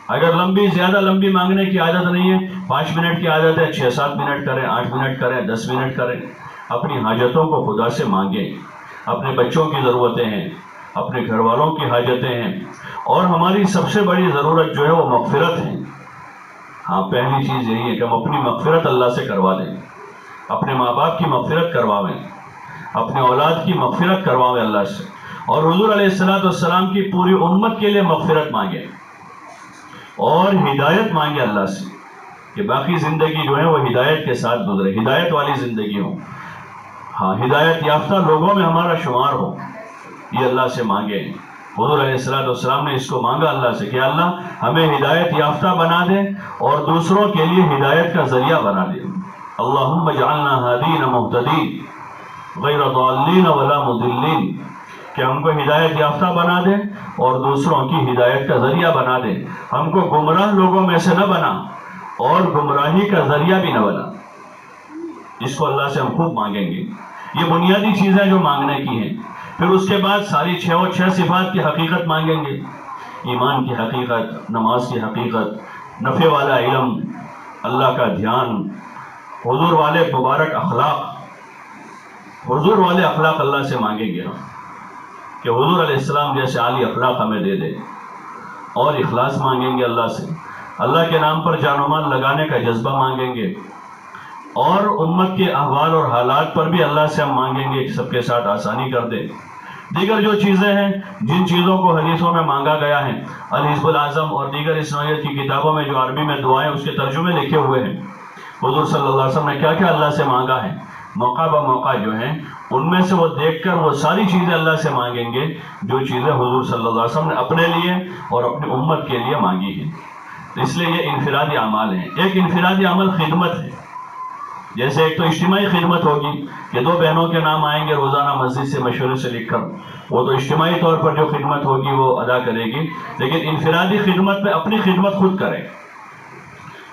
اگر زیادہ لمبی مانگنے کی عادت نہیں ہے, 5 منٹ کی عادت ہے, 6-7 منٹ کریں, 8 منٹ کریں, 10 منٹ کریں. اپنی حاجتوں کو خدا سے مانگیں. اپنے بچوں کی ضرورتیں ہیں, اپنے گھر والوں کی حاجتیں ہیں, اور ہماری سب سے بڑی ضرورت جو ہے وہ مغفرت ہے. ہاں, پہلی چیز یہی ہے کہ ہم اپنی مغفرت اللہ سے کروا دیں. اپنے ماں باپ کی مغفرت کرواویں, اپنے اولاد کی مغفرت کرواویں اللہ سے. اور حضور علیہ السلام کی پوری امت کے لیے مغفرت مانگیں, اور ہدایت مانگے اللہ سے کہ باقی زندگی جو ہے وہ ہدایت کے ساتھ گزرے, ہدایت والی زندگی ہو. ہاں, ہدایت یافتہ لوگوں میں ہمارا شمار ہو, یہ اللہ سے مانگے. حضور علیہ السلام نے اس کو مانگا اللہ سے کہ اللہ ہمیں ہدایت یافتہ بنا دے اور دوسروں کے لیے ہدایت کا ذریعہ بنا دے. اللہم اجعلنا ہادین مہتدین. غیر ضالین ولا مضلین، کہ ہم کو ہدایت یافتہ بنا دے اور دوسروں کی ہدایت کا ذریعہ بنا دے، ہم کو گمراہ لوگوں میں سے نہ بنا اور گمراہی کا ذریعہ بھی نہ بنا۔ اس کو اللہ سے ہم خوب مانگیں گے۔ یہ بنیادی چیزیں جو مانگنے کی ہیں۔ پھر اس کے بعد ساری 6 صفات کی حقیقت مانگیں گے، ایمان کی حقیقت، نماز کی حقیقت، نفع والا علم، اللہ کا دھیان، حضور والے مبارک اخلاق، حضور والے اخلاق اللہ سے مانگیں گے کہ حضور علیہ السلام جیسے عالی اخلاق ہمیں دے دے، اور اخلاص مانگیں گے اللہ سے، اللہ کے نام پر جان و مال لگانے کا جذبہ مانگیں گے، اور امت کے احوال اور حالات پر بھی اللہ سے ہم مانگیں گے کہ سب کے ساتھ آسانی کر دے۔ دیگر جو چیزیں ہیں، جن چیزوں کو حدیثوں میں مانگا گیا ہے، الحزب العظم اور دیگر اس نوعیت کی کتابوں میں جو عربی میں دعائیں اس کے ترجمے لکھے ہوئے ہیں، حضور صلی اللہ علیہ وسلم نے کیا کیا اللہ سے مانگا ہے، موقع بہ موقع جو ہیں ان میں سے وہ دیکھ کر وہ ساری چیزیں اللہ سے مانگیں گے جو چیزیں حضور صلی اللہ علیہ وسلم نے اپنے لیے اور اپنی امت کے لیے مانگی ہیں۔ اس لیے یہ انفرادی اعمال ہیں۔ ایک انفرادی عمل خدمت ہے، جیسے ایک تو اجتماعی خدمت ہوگی کہ 2 بہنوں کے نام آئیں گے روزانہ مسجد سے مشورے سے لکھ کر، وہ تو اجتماعی طور پر جو خدمت ہوگی وہ ادا کرے گی، لیکن انفرادی خدمت میں اپنی خدمت خود کریں،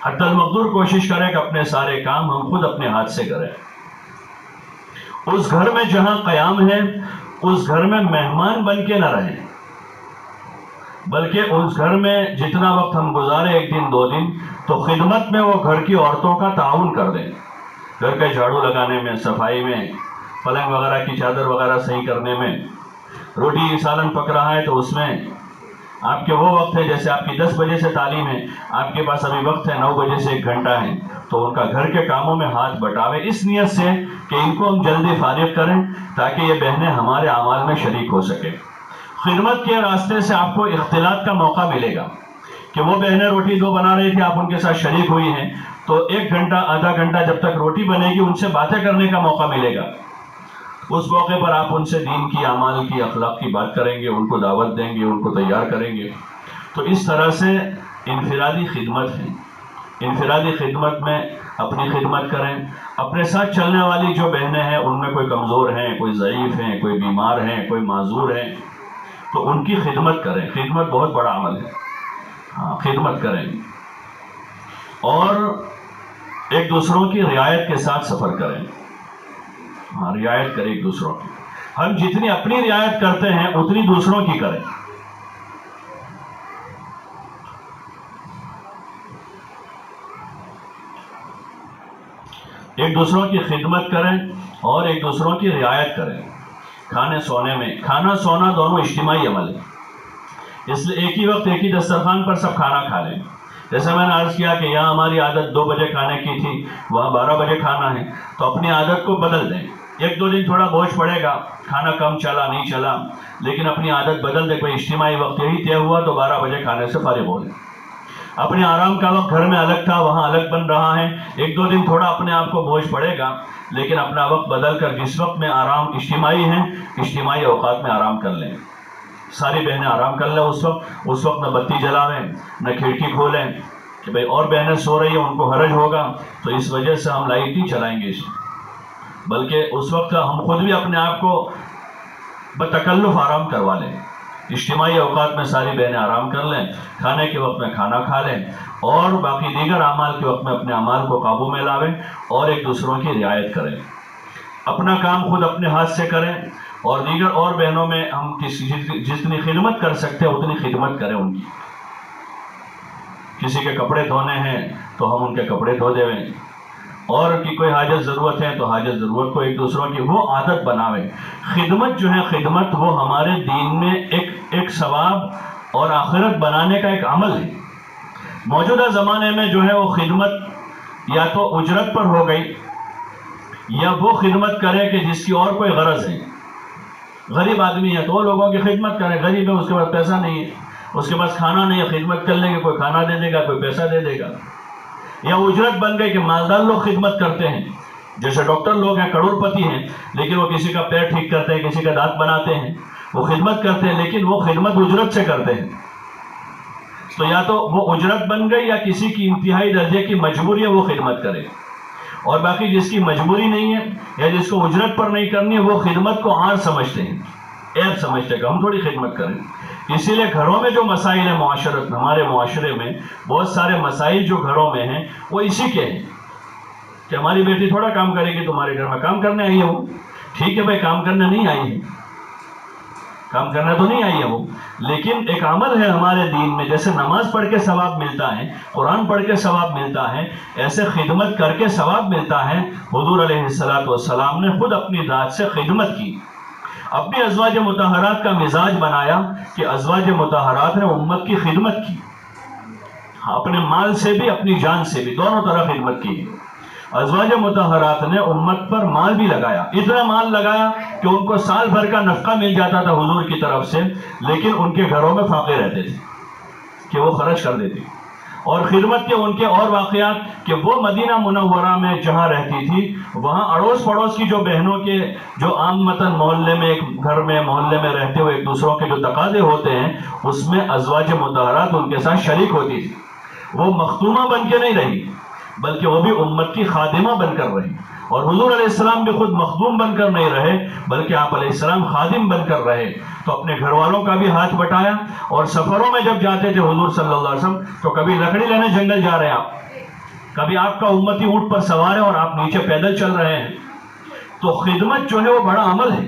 حتی المقدور کوشش کریں کہ اپنے سارے کام ہم خود اپنے ہاتھ سے کریں۔ اس گھر میں جہاں قیام ہے اس گھر میں مہمان بن کے نہ رہیں، بلکہ اس گھر میں جتنا وقت ہم گزارے 1 دن 2 دن تو خدمت میں وہ گھر کی عورتوں کا تعاون کر دیں، گھر کے جھاڑو لگانے میں، صفائی میں، پلنگ وغیرہ کی چادر وغیرہ صحیح کرنے میں، روٹی سالن پک رہا ہے تو اس میں آپ کے وہ وقت ہے، جیسے آپ کی 10 بجے سے تعلیم ہے، آپ کے پاس ابھی وقت ہے 9 بجے سے 1 گھنٹہ ہے، تو ان کا گھر کے کاموں میں ہاتھ بٹاوے، اس نیت سے کہ ان کو ہم جلدی فارغ کریں تاکہ یہ بہنیں ہمارے اعمال میں شریک ہو سکیں۔ خدمت کے راستے سے آپ کو اختلاط کا موقع ملے گا کہ وہ بہنیں روٹی 2 بنا رہی تھی، آپ ان کے ساتھ شریک ہوئی ہیں، تو 1 گھنٹہ آدھا گھنٹہ جب تک روٹی بنے گی ان سے باتیں کرنے کا موقع ملے گا۔ اس موقع پر آپ ان سے دین کی، اعمال کی، اخلاق کی بات کریں گے، ان کو دعوت دیں گے، ان کو تیار کریں گے۔ تو اس طرح سے انفرادی خدمت ہے۔ انفرادی خدمت میں اپنی خدمت کریں، اپنے ساتھ چلنے والی جو بہنیں ہیں ان میں کوئی کمزور ہیں، کوئی ضعیف ہیں، کوئی بیمار ہیں، کوئی معذور ہیں، تو ان کی خدمت کریں۔ خدمت بہت بڑا عمل ہے، خدمت کریں، اور ایک دوسروں کی رعایت کے ساتھ سفر کریں۔ رعایت کریں ایک دوسروں کی، ہم جتنی اپنی رعایت کرتے ہیں اتنی دوسروں کی کریں۔ ایک دوسروں کی خدمت کریں اور ایک دوسروں کی رعایت کریں۔ کھانے سونے میں، کھانا سونا دونوں اجتماعی عمل ہے، اس لیے ایک ہی وقت ایک ہی دسترخوان پر سب کھانا کھا لیں۔ جیسے میں نے عرض کیا کہ یہاں ہماری عادت 2 بجے کھانے کی تھی، وہاں 12 بجے کھانا ہے، تو اپنی عادت کو بدل دیں۔ 1-2 دن تھوڑا بوجھ پڑے گا، کھانا کم چلا نہیں چلا، لیکن اپنی عادت بدل دیں۔ کوئی اجتماعی وقت یہی طے ہوا تو 12 بجے کھانے سے فارغ ہو لیں۔ اپنے آرام کا وقت گھر میں الگ تھا، وہاں الگ بن رہا ہے، 1-2 دن تھوڑا اپنے آپ کو بوجھ پڑے گا، لیکن اپنا وقت بدل کر جس وقت میں آرام اجتماعی ہیں، اجتماعی اوقات میں آرام کر لیں۔ ساری بہنیں آرام کر لیں اس وقت نہ بتی جلاویں، نہ کھڑکی کھولیں کہ بھئی اور بہنیں سو رہی ہیں ان کو حرج ہوگا تو اس وجہ سے ہم لائٹ نہیں چلائیں گے، بلکہ اس وقت ہم خود بھی اپنے آپ کو بتکلف آرام کروا لیں۔ اجتماعی اوقات میں ساری بہنیں آرام کر لیں، کھانے کے وقت میں کھانا کھا لیں، اور باقی دیگر اعمال کے وقت میں اپنے اعمال کو قابو میں لاویں اور ایک دوسروں کی رعایت کریں۔ اپنا کام خود اپنے ہاتھ سے کریں، اور دیگر اور بہنوں میں ہم جتنی خدمت کر سکتے ہیں اتنی خدمت کریں ان کی۔ کسی کے کپڑے دھونے ہیں تو ہم ان کے کپڑے دھو دیں، اور کی کوئی حاجت ضرورت ہے تو حاجت ضرورت کو ایک دوسروں کی وہ عادت بناویں۔ خدمت جو ہے، خدمت وہ ہمارے دین میں ایک ثواب اور آخرت بنانے کا ایک عمل ہے۔ موجودہ زمانے میں جو ہے وہ خدمت یا تو اجرت پر ہو گئی، یا وہ خدمت کرے کہ جس کی اور کوئی غرض ہے۔ غریب آدمی ہے تو وہ لوگوں کی خدمت کرے، غریب ہے اس کے پاس پیسہ نہیں ہے، اس کے پاس کھانا نہیں ہے، خدمت کر لیں گے، کوئی کھانا دے دے گا، کوئی پیسہ دے دے گا۔ یا اجرت بن گئی کہ مالدار لوگ خدمت کرتے ہیں، جیسے ڈاکٹر لوگ ہیں، کروڑ پتی ہیں، لیکن وہ کسی کا پیر ٹھیک کرتے ہیں، کسی کا دانت بناتے ہیں، وہ خدمت کرتے ہیں، لیکن وہ خدمت اجرت سے کرتے ہیں۔ تو یا تو وہ اجرت بن گئی یا کسی کی انتہائی درجے کی مجبوری ہے وہ خدمت کرے۔ اور باقی جس کی مجبوری نہیں ہے یا جس کو اجرت پر نہیں کرنی ہے وہ خدمت کو عار سمجھتے ہیں، عیب سمجھتے ہیں کہ ہم تھوڑی خدمت کریں۔ اسی لیے گھروں میں جو مسائل ہیں معاشرت میں، ہمارے معاشرے میں بہت سارے مسائل جو گھروں میں ہیں وہ اسی کے ہیں کہ ہماری بیٹی تھوڑا کام کرے گی، تمہارے گھر میں کام کرنے آئی ہے وہ، ٹھیک ہے بھائی کام کرنے نہیں آئی ہے، کام کرنا تو نہیں آئی ہے وہ، لیکن ایک عمل ہے ہمارے دین میں، جیسے نماز پڑھ کے ثواب ملتا ہے، قرآن پڑھ کے ثواب ملتا ہے، ایسے خدمت کر کے ثواب ملتا ہے۔ حضور علیہ السلام نے خود اپنی ذات سے خدمت کی، اپنی ازواج مطہرات کا مزاج بنایا کہ ازواج مطہرات نے امت کی خدمت کی، اپنے مال سے بھی اپنی جان سے بھی، دونوں طرح خدمت کی۔ ازواج مطہرات نے امت پر مال بھی لگایا، اتنا مال لگایا کہ ان کو سال بھر کا نفقہ مل جاتا تھا حضور کی طرف سے، لیکن ان کے گھروں میں فاقے رہتے تھے کہ وہ خرچ کر دیتے۔ اور خدمت کے ان کے اور واقعات کہ وہ مدینہ منورہ میں جہاں رہتی تھی وہاں اڑوس پڑوس کی جو بہنوں کے جو عامتاً محلے میں ایک گھر میں محلے میں رہتے ہوئے ایک دوسروں کے جو تقاضے ہوتے ہیں اس میں ازواج مطہرات ان کے ساتھ شریک ہوتی تھی۔ وہ مختومہ بن کے نہیں رہی بلکہ وہ بھی امت کی خادمہ بن کر رہی، اور حضور علیہ السلام بھی خود مخدوم بن کر نہیں رہے بلکہ آپ علیہ السلام خادم بن کر رہے، تو اپنے گھر والوں کا بھی ہاتھ بٹایا۔ اور سفروں میں جب جاتے تھے حضور صلی اللہ علیہ وسلم تو کبھی لکڑی لینے جنگل جا رہے ہیں آپ، کبھی آپ کا امتی اونٹ پر سوار ہے اور آپ نیچے پیدل چل رہے ہیں، تو خدمت جو ہے وہ بڑا عمل ہے،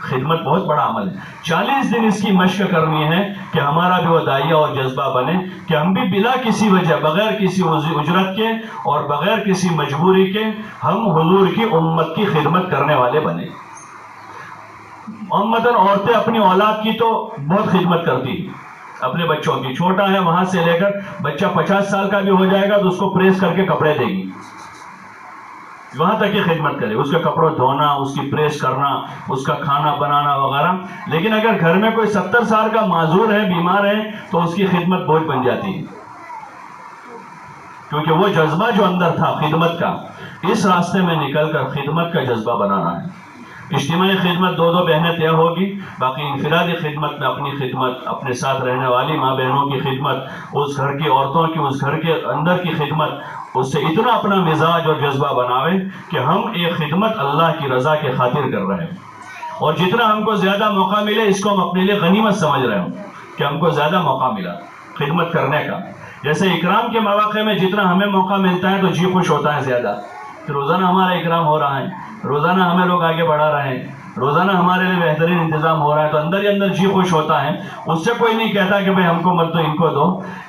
خدمت بہت بڑا عمل ہے۔ 40 دن اس کی مشق کرنی ہے کہ ہمارا بھی وہ داعیہ اور جذبہ بنے کہ ہم بھی بلا کسی وجہ، بغیر کسی اجرت کے اور بغیر کسی مجبوری کے ہم حضور کی امت کی خدمت کرنے والے بنے۔ عامتاً عورتیں اپنی اولاد کی تو بہت خدمت کرتی ہیں، اپنے بچوں کی، چھوٹا ہے وہاں سے لے کر بچہ 50 سال کا بھی ہو جائے گا تو اس کو پریس کر کے کپڑے دے گی، وہاں تک کی خدمت کرے، اس کے کپڑوں دھونا، اس کی پریس کرنا، اس کا کھانا بنانا وغیرہ۔ لیکن اگر گھر میں کوئی 70 سال کا معذور ہے، بیمار ہے، تو اس کی خدمت بوجھ بن جاتی ہے، کیونکہ وہ جذبہ جو اندر تھا خدمت کا، اس راستے میں نکل کر خدمت کا جذبہ بنانا ہے۔ اجتماعی خدمت 2 بہنیں طے ہوگی، باقی انفرادی خدمت میں اپنی خدمت، اپنے ساتھ رہنے والی ماں بہنوں کی خدمت، اس گھر کی عورتوں کی، اس گھر کے اندر کی خدمت، اس سے اتنا اپنا مزاج اور جذبہ بناوے کہ ہم ایک خدمت اللہ کی رضا کے خاطر کر رہے ہیں، اور جتنا ہم کو زیادہ موقع ملے اس کو ہم اپنے لیے غنیمت سمجھ رہے ہوں کہ ہم کو زیادہ موقع ملا خدمت کرنے کا۔ جیسے اکرام کے مواقع میں جتنا ہمیں موقع ملتا ہے تو جی خوش ہوتا ہے زیادہ کہ روزانہ ہمارا اکرام ہو رہا ہے، روزانہ ہمیں لوگ آگے بڑھا رہے ہیں، روزانہ ہمارے لیے بہترین انتظام ہو رہا ہے، تو اندر ہی اندر جی خوش ہوتا ہے، اس سے کوئی نہیں کہتا کہ بھئی ہم کو مت دو ان کو دو۔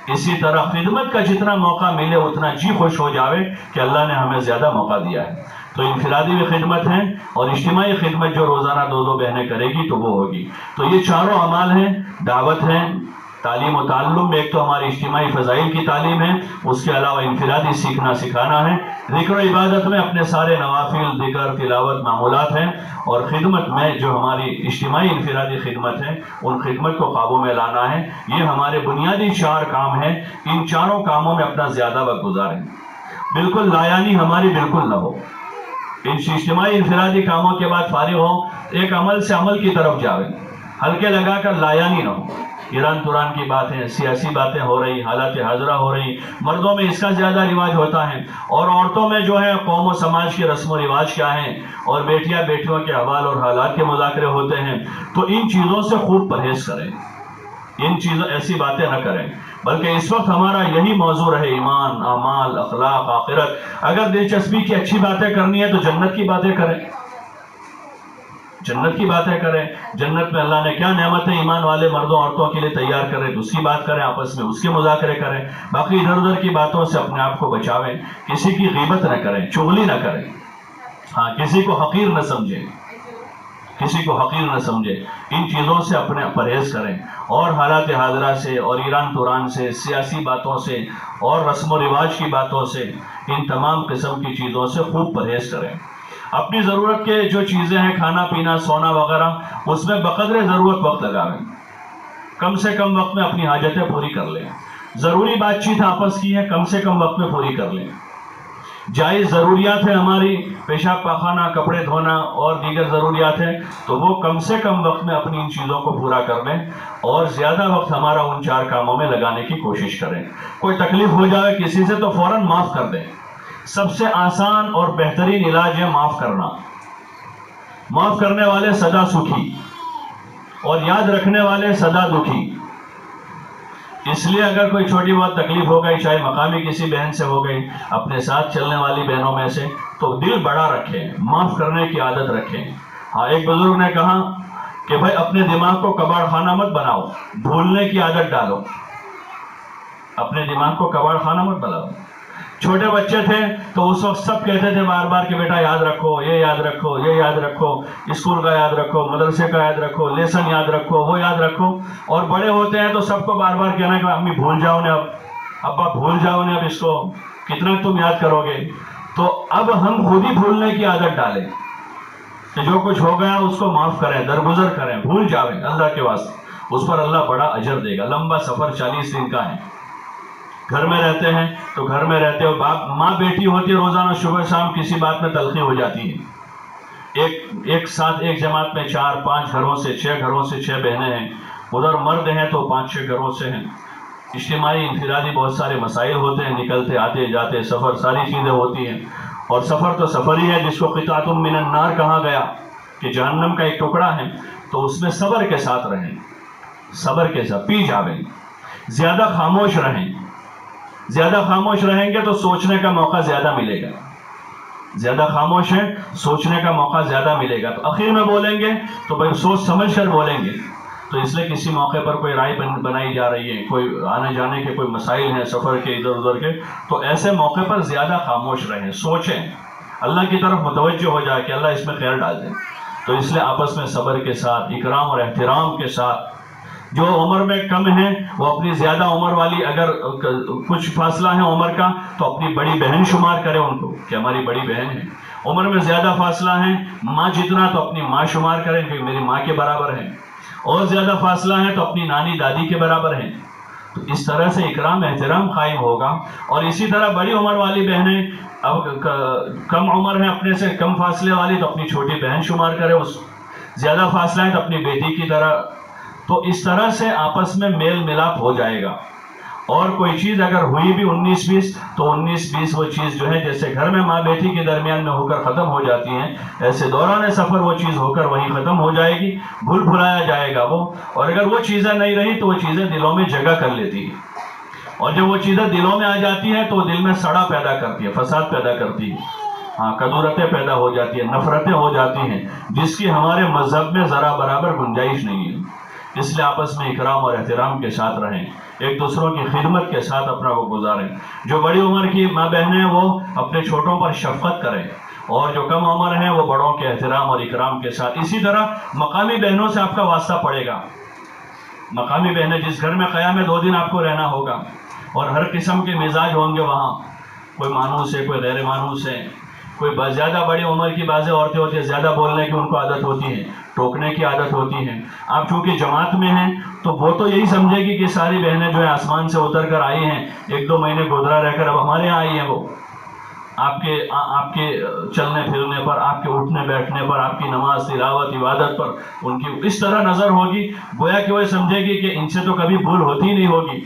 اسی طرح خدمت کا جتنا موقع ملے اتنا جی خوش ہو جاوے کہ اللہ نے ہمیں زیادہ موقع دیا ہے۔ تو انفرادی بھی خدمت ہے اور اجتماعی خدمت جو روزانہ 2 بہنیں کرے گی تو وہ ہوگی۔ تو یہ چاروں اعمال ہیں، دعوت ہے، تعلیم و تعلم میں ایک تو ہماری اجتماعی فضائل کی تعلیم ہے، اس کے علاوہ انفرادی سیکھنا سکھانا ہے، ذکر و عبادت میں اپنے سارے نوافل، ذکر، تلاوت، معمولات ہیں، اور خدمت میں جو ہماری اجتماعی انفرادی خدمت ہے ان خدمت کو قابو میں لانا ہے۔ یہ ہمارے بنیادی 4 کام ہیں، ان چاروں کاموں میں اپنا زیادہ وقت گزاریں، بالکل لایانی ہماری بالکل نہ ہو، ان اجتماعی انفرادی کاموں کے بعد فارغ ہو، ایک عمل سے عمل کی طرف جاویں، ہلکے لگا کر لایانی نہ ہو۔ ایران توران کی باتیں، سیاسی باتیں ہو رہی، حالات حاضرہ ہو رہی، مردوں میں اس کا زیادہ رواج ہوتا ہے، اور عورتوں میں جو ہے قوم و سماج کے رسم و رواج کیا ہیں، اور بیٹیوں کے احوال اور حالات کے مذاکرے ہوتے ہیں۔ تو ان چیزوں سے خوب پرہیز کریں، ان چیزوں ایسی باتیں نہ کریں، بلکہ اس وقت ہمارا یہی موضوع رہے، ایمان، اعمال، اخلاق، آخرت۔ اگر دلچسپی کی اچھی باتیں کرنی ہے تو جنت کی باتیں کریں، جنت کی باتیں کریں، جنت میں اللہ نے کیا نعمتیں ایمان والے مردوں عورتوں کے لیے تیار کریں تو اس کی بات کریں، آپس میں اس کے مذاکرے کریں، باقی ادھر ادھر کی باتوں سے اپنے آپ کو بچاویں، کسی کی غیبت نہ کریں، چغلی نہ کریں، ہاں کسی کو حقیر نہ سمجھیں، کسی کو حقیر نہ سمجھے، ان چیزوں سے اپنے پرہیز کریں، اور حالات حاضرہ سے اور ایران توران سے، سیاسی باتوں سے اور رسم و رواج کی باتوں سے، ان تمام قسم کی چیزوں سے خوب پرہیز کریں۔ اپنی ضرورت کے جو چیزیں ہیں، کھانا پینا سونا وغیرہ، اس میں بقدر ضرورت وقت لگاویں، کم سے کم وقت میں اپنی حاجتیں پوری کر لیں۔ ضروری بات چیت آپس کی ہے، کم سے کم وقت میں پوری کر لیں۔ جائز ضروریات ہیں ہماری، پیشاب پاخانہ، کپڑے دھونا اور دیگر ضروریات ہیں، تو وہ کم سے کم وقت میں اپنی ان چیزوں کو پورا کر لیں، اور زیادہ وقت ہمارا ان 4 کاموں میں لگانے کی کوشش کریں۔ کوئی تکلیف ہو جائے کسی سے تو فوراً معاف کر دیں، سب سے آسان اور بہترین علاج ہے معاف کرنا. معاف کرنے والے سدا سکھی اور یاد رکھنے والے سدا دکھی. اس لیے اگر کوئی چھوٹی بہت تکلیف ہو گئی، چاہے مقامی کسی بہن سے ہو گئی، اپنے ساتھ چلنے والی بہنوں میں سے، تو دل بڑا رکھیں، معاف کرنے کی عادت رکھیں. ہاں، ایک بزرگ نے کہا کہ بھائی اپنے دماغ کو کباڑ خانہ مت بناؤ، بھولنے کی عادت ڈالو. اپنے دماغ کو کباڑ خانہ مت بناؤ. چھوٹے بچے تھے تو اس وقت سب کہتے تھے بار بار کہ بیٹا یاد رکھو، یہ یاد رکھو، یہ یاد رکھو، اسکول کا یاد رکھو، مدرسے کا یاد رکھو، لیسن یاد رکھو، وہ یاد رکھو. اور بڑے ہوتے ہیں تو سب کو بار بار کہنا کہ امی بھول جاؤ نے، اب ابا بھول جاؤ نے، اب اس کو کتنا تم یاد کرو گے. تو اب ہم خود ہی بھولنے کی عادت ڈالیں کہ جو کچھ ہو گیا اس کو معاف کریں، درگزر کریں، بھول جاویں اللہ کے واسطے. اس پر اللہ بڑا اجر دے گا. لمبا سفر 40 دن کا ہے. گھر میں رہتے ہیں تو گھر میں رہتے ہو، ماں بیٹی ہوتی ہے، روزانہ صبح شام کسی بات میں تلخی ہو جاتی ہے. ایک ساتھ ایک جماعت میں 4-5 گھروں سے 6 گھروں سے 6 بہنیں ہیں، ادھر مرد ہیں تو 5-6 گھروں سے ہیں. اجتماعی انفرادی بہت سارے مسائل ہوتے ہیں، نکلتے آتے جاتے سفر، ساری چیزیں ہوتی ہیں. اور سفر تو سفر ہی ہے جس کو قطعۃ من النار کہا گیا کہ جہنم کا ایک ٹکڑا ہے. تو اس میں صبر کے ساتھ رہیں، صبر کے ساتھ پی جاویں. زیادہ خاموش رہیں. زیادہ خاموش رہیں گے تو سوچنے کا موقع زیادہ ملے گا. زیادہ خاموش ہیں، سوچنے کا موقع زیادہ ملے گا. تو اخیر میں بولیں گے تو بھائی سوچ سمجھ کر بولیں گے. تو اس لیے کسی موقع پر کوئی رائے بنائی جا رہی ہے، کوئی آنے جانے کے کوئی مسائل ہیں سفر کے ادھر ادھر کے، تو ایسے موقع پر زیادہ خاموش رہیں، سوچیں، اللہ کی طرف متوجہ ہو جائے کہ اللہ اس میں خیر ڈال دے. تو اس لیے آپس میں صبر کے ساتھ، اکرام اور احترام کے ساتھ. جو عمر میں کم ہیں وہ اپنی زیادہ عمر والی، اگر کچھ فاصلہ ہے عمر کا تو اپنی بڑی بہن شمار کرے ان کو کہ ہماری بڑی بہن ہے. عمر میں زیادہ فاصلہ ہے ماں جتنا تو اپنی ماں شمار کریں کہ میری ماں کے برابر ہے. اور زیادہ فاصلہ ہے تو اپنی نانی دادی کے برابر ہیں. تو اس طرح سے اکرام احترام قائم ہوگا. اور اسی طرح بڑی عمر والی بہنیں اب کم عمر ہیں اپنے سے کم فاصلے والی تو اپنی چھوٹی بہن شمار کرے، اس زیادہ فاصلہ ہے تو اپنی بیٹی کی طرح. تو اس طرح سے آپس میں میل ملاپ ہو جائے گا. اور کوئی چیز اگر ہوئی بھی 19-20 تو 19-20 وہ چیز جو ہے جیسے گھر میں ماں بیٹی کے درمیان میں ہو کر ختم ہو جاتی ہیں، ایسے دوران سفر وہ چیز ہو کر وہیں ختم ہو جائے گی، بھول بھلایا جائے گا وہ. اور اگر وہ چیزیں نہیں رہی تو وہ چیزیں دلوں میں جگہ کر لیتی ہیں. اور جب وہ چیزیں دلوں میں آ جاتی ہیں تو وہ دل میں سڑا پیدا کرتی ہے، فساد پیدا کرتی ہے. ہاں، کدورتیں پیدا ہو جاتی ہیں، نفرتیں ہو جاتی ہیں، جس کی ہمارے مذہب میں ذرا برابر گنجائش نہیں ہے. اس لیے آپس میں اکرام اور احترام کے ساتھ رہیں، ایک دوسروں کی خدمت کے ساتھ اپنا وہ گزاریں. جو بڑی عمر کی ماں بہنیں ہیں وہ اپنے چھوٹوں پر شفقت کریں، اور جو کم عمر ہیں وہ بڑوں کے احترام اور اکرام کے ساتھ. اسی طرح مقامی بہنوں سے آپ کا واسطہ پڑے گا. مقامی بہنیں جس گھر میں قیام ہے 2 دن آپ کو رہنا ہوگا، اور ہر قسم کے مزاج ہوں گے وہاں. کوئی مانوس ہے، کوئی غیر مانوس ہے، کوئی زیادہ بڑی عمر کی بعض عورتیں ہوتی ہیں زیادہ بولنے کی ان کو عادت ہوتی ہے، ٹوکنے کی عادت ہوتی ہے. آپ چونکہ جماعت میں ہیں تو وہ تو یہی سمجھے گی کہ ساری بہنیں جو ہے آسمان سے اتر کر آئی ہیں، 1-2 مہینے گودرا رہ کر اب ہمارے یہاں آئی ہیں. وہ آپ کے چلنے پھرنے پر، آپ کے اٹھنے بیٹھنے پر، آپ کی نماز تلاوت عبادت پر ان کی اس طرح نظر ہوگی گویا کہ وہ سمجھے گی کہ ان سے تو کبھی بھول ہوتی ہی نہیں ہوگی.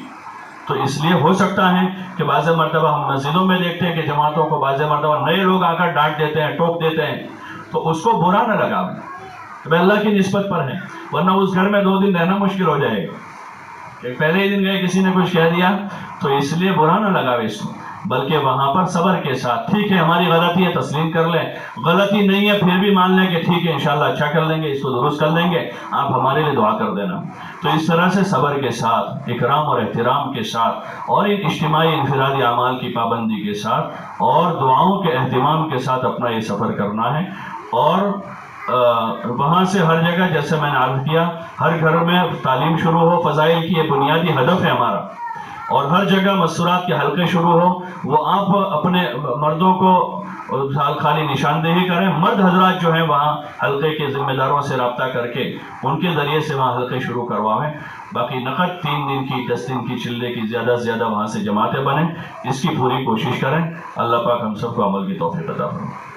تو اس لیے ہو سکتا ہے کہ بعض مرتبہ ہم مسجدوں میں دیکھتے ہیں کہ جماعتوں کو بعض مرتبہ نئے لوگ آ کر ڈانٹ دیتے ہیں، ٹوک دیتے ہیں، تو اس کو برا نہ لگا، وہ اللہ کی نسبت پر ہے. ورنہ اس گھر میں 2 دن رہنا مشکل ہو جائے گا کہ پہلے ہی دن گئے کسی نے کچھ کہہ دیا. تو اس لیے برا نہ لگا اس کو، بلکہ وہاں پر صبر کے ساتھ ٹھیک ہے ہماری غلطی ہے تسلیم کر لیں، غلطی نہیں ہے پھر بھی مان لیں کہ ٹھیک ہے انشاءاللہ اچھا کر لیں گے، اس کو درست کر لیں گے، آپ ہمارے لیے دعا کر دینا. تو اس طرح سے صبر کے ساتھ، اکرام اور احترام کے ساتھ، اور ان اجتماعی انفرادی اعمال کی پابندی کے ساتھ، اور دعاؤں کے اہتمام کے ساتھ اپنا یہ سفر کرنا ہے. اور وہاں سے ہر جگہ جیسے میں نے عرض کیا، ہر گھر میں تعلیم شروع ہو فضائل کی، یہ بنیادی ہدف ہے ہمارا. اور ہر جگہ مسورات کے حلقے شروع ہو، وہ آپ اپنے مردوں کو خالی نشاندہی کریں. مرد حضرات جو ہیں وہاں حلقے کے ذمہ داروں سے رابطہ کر کے ان کے ذریعے سے وہاں حلقے شروع کرواویں. باقی نقد 3 دن کی 10 دن کی چلے کی زیادہ سے زیادہ وہاں سے جماعتیں بنیں، اس کی پوری کوشش کریں. اللہ پاک ہم سب کو عمل کی توفیق عطا فرمائے.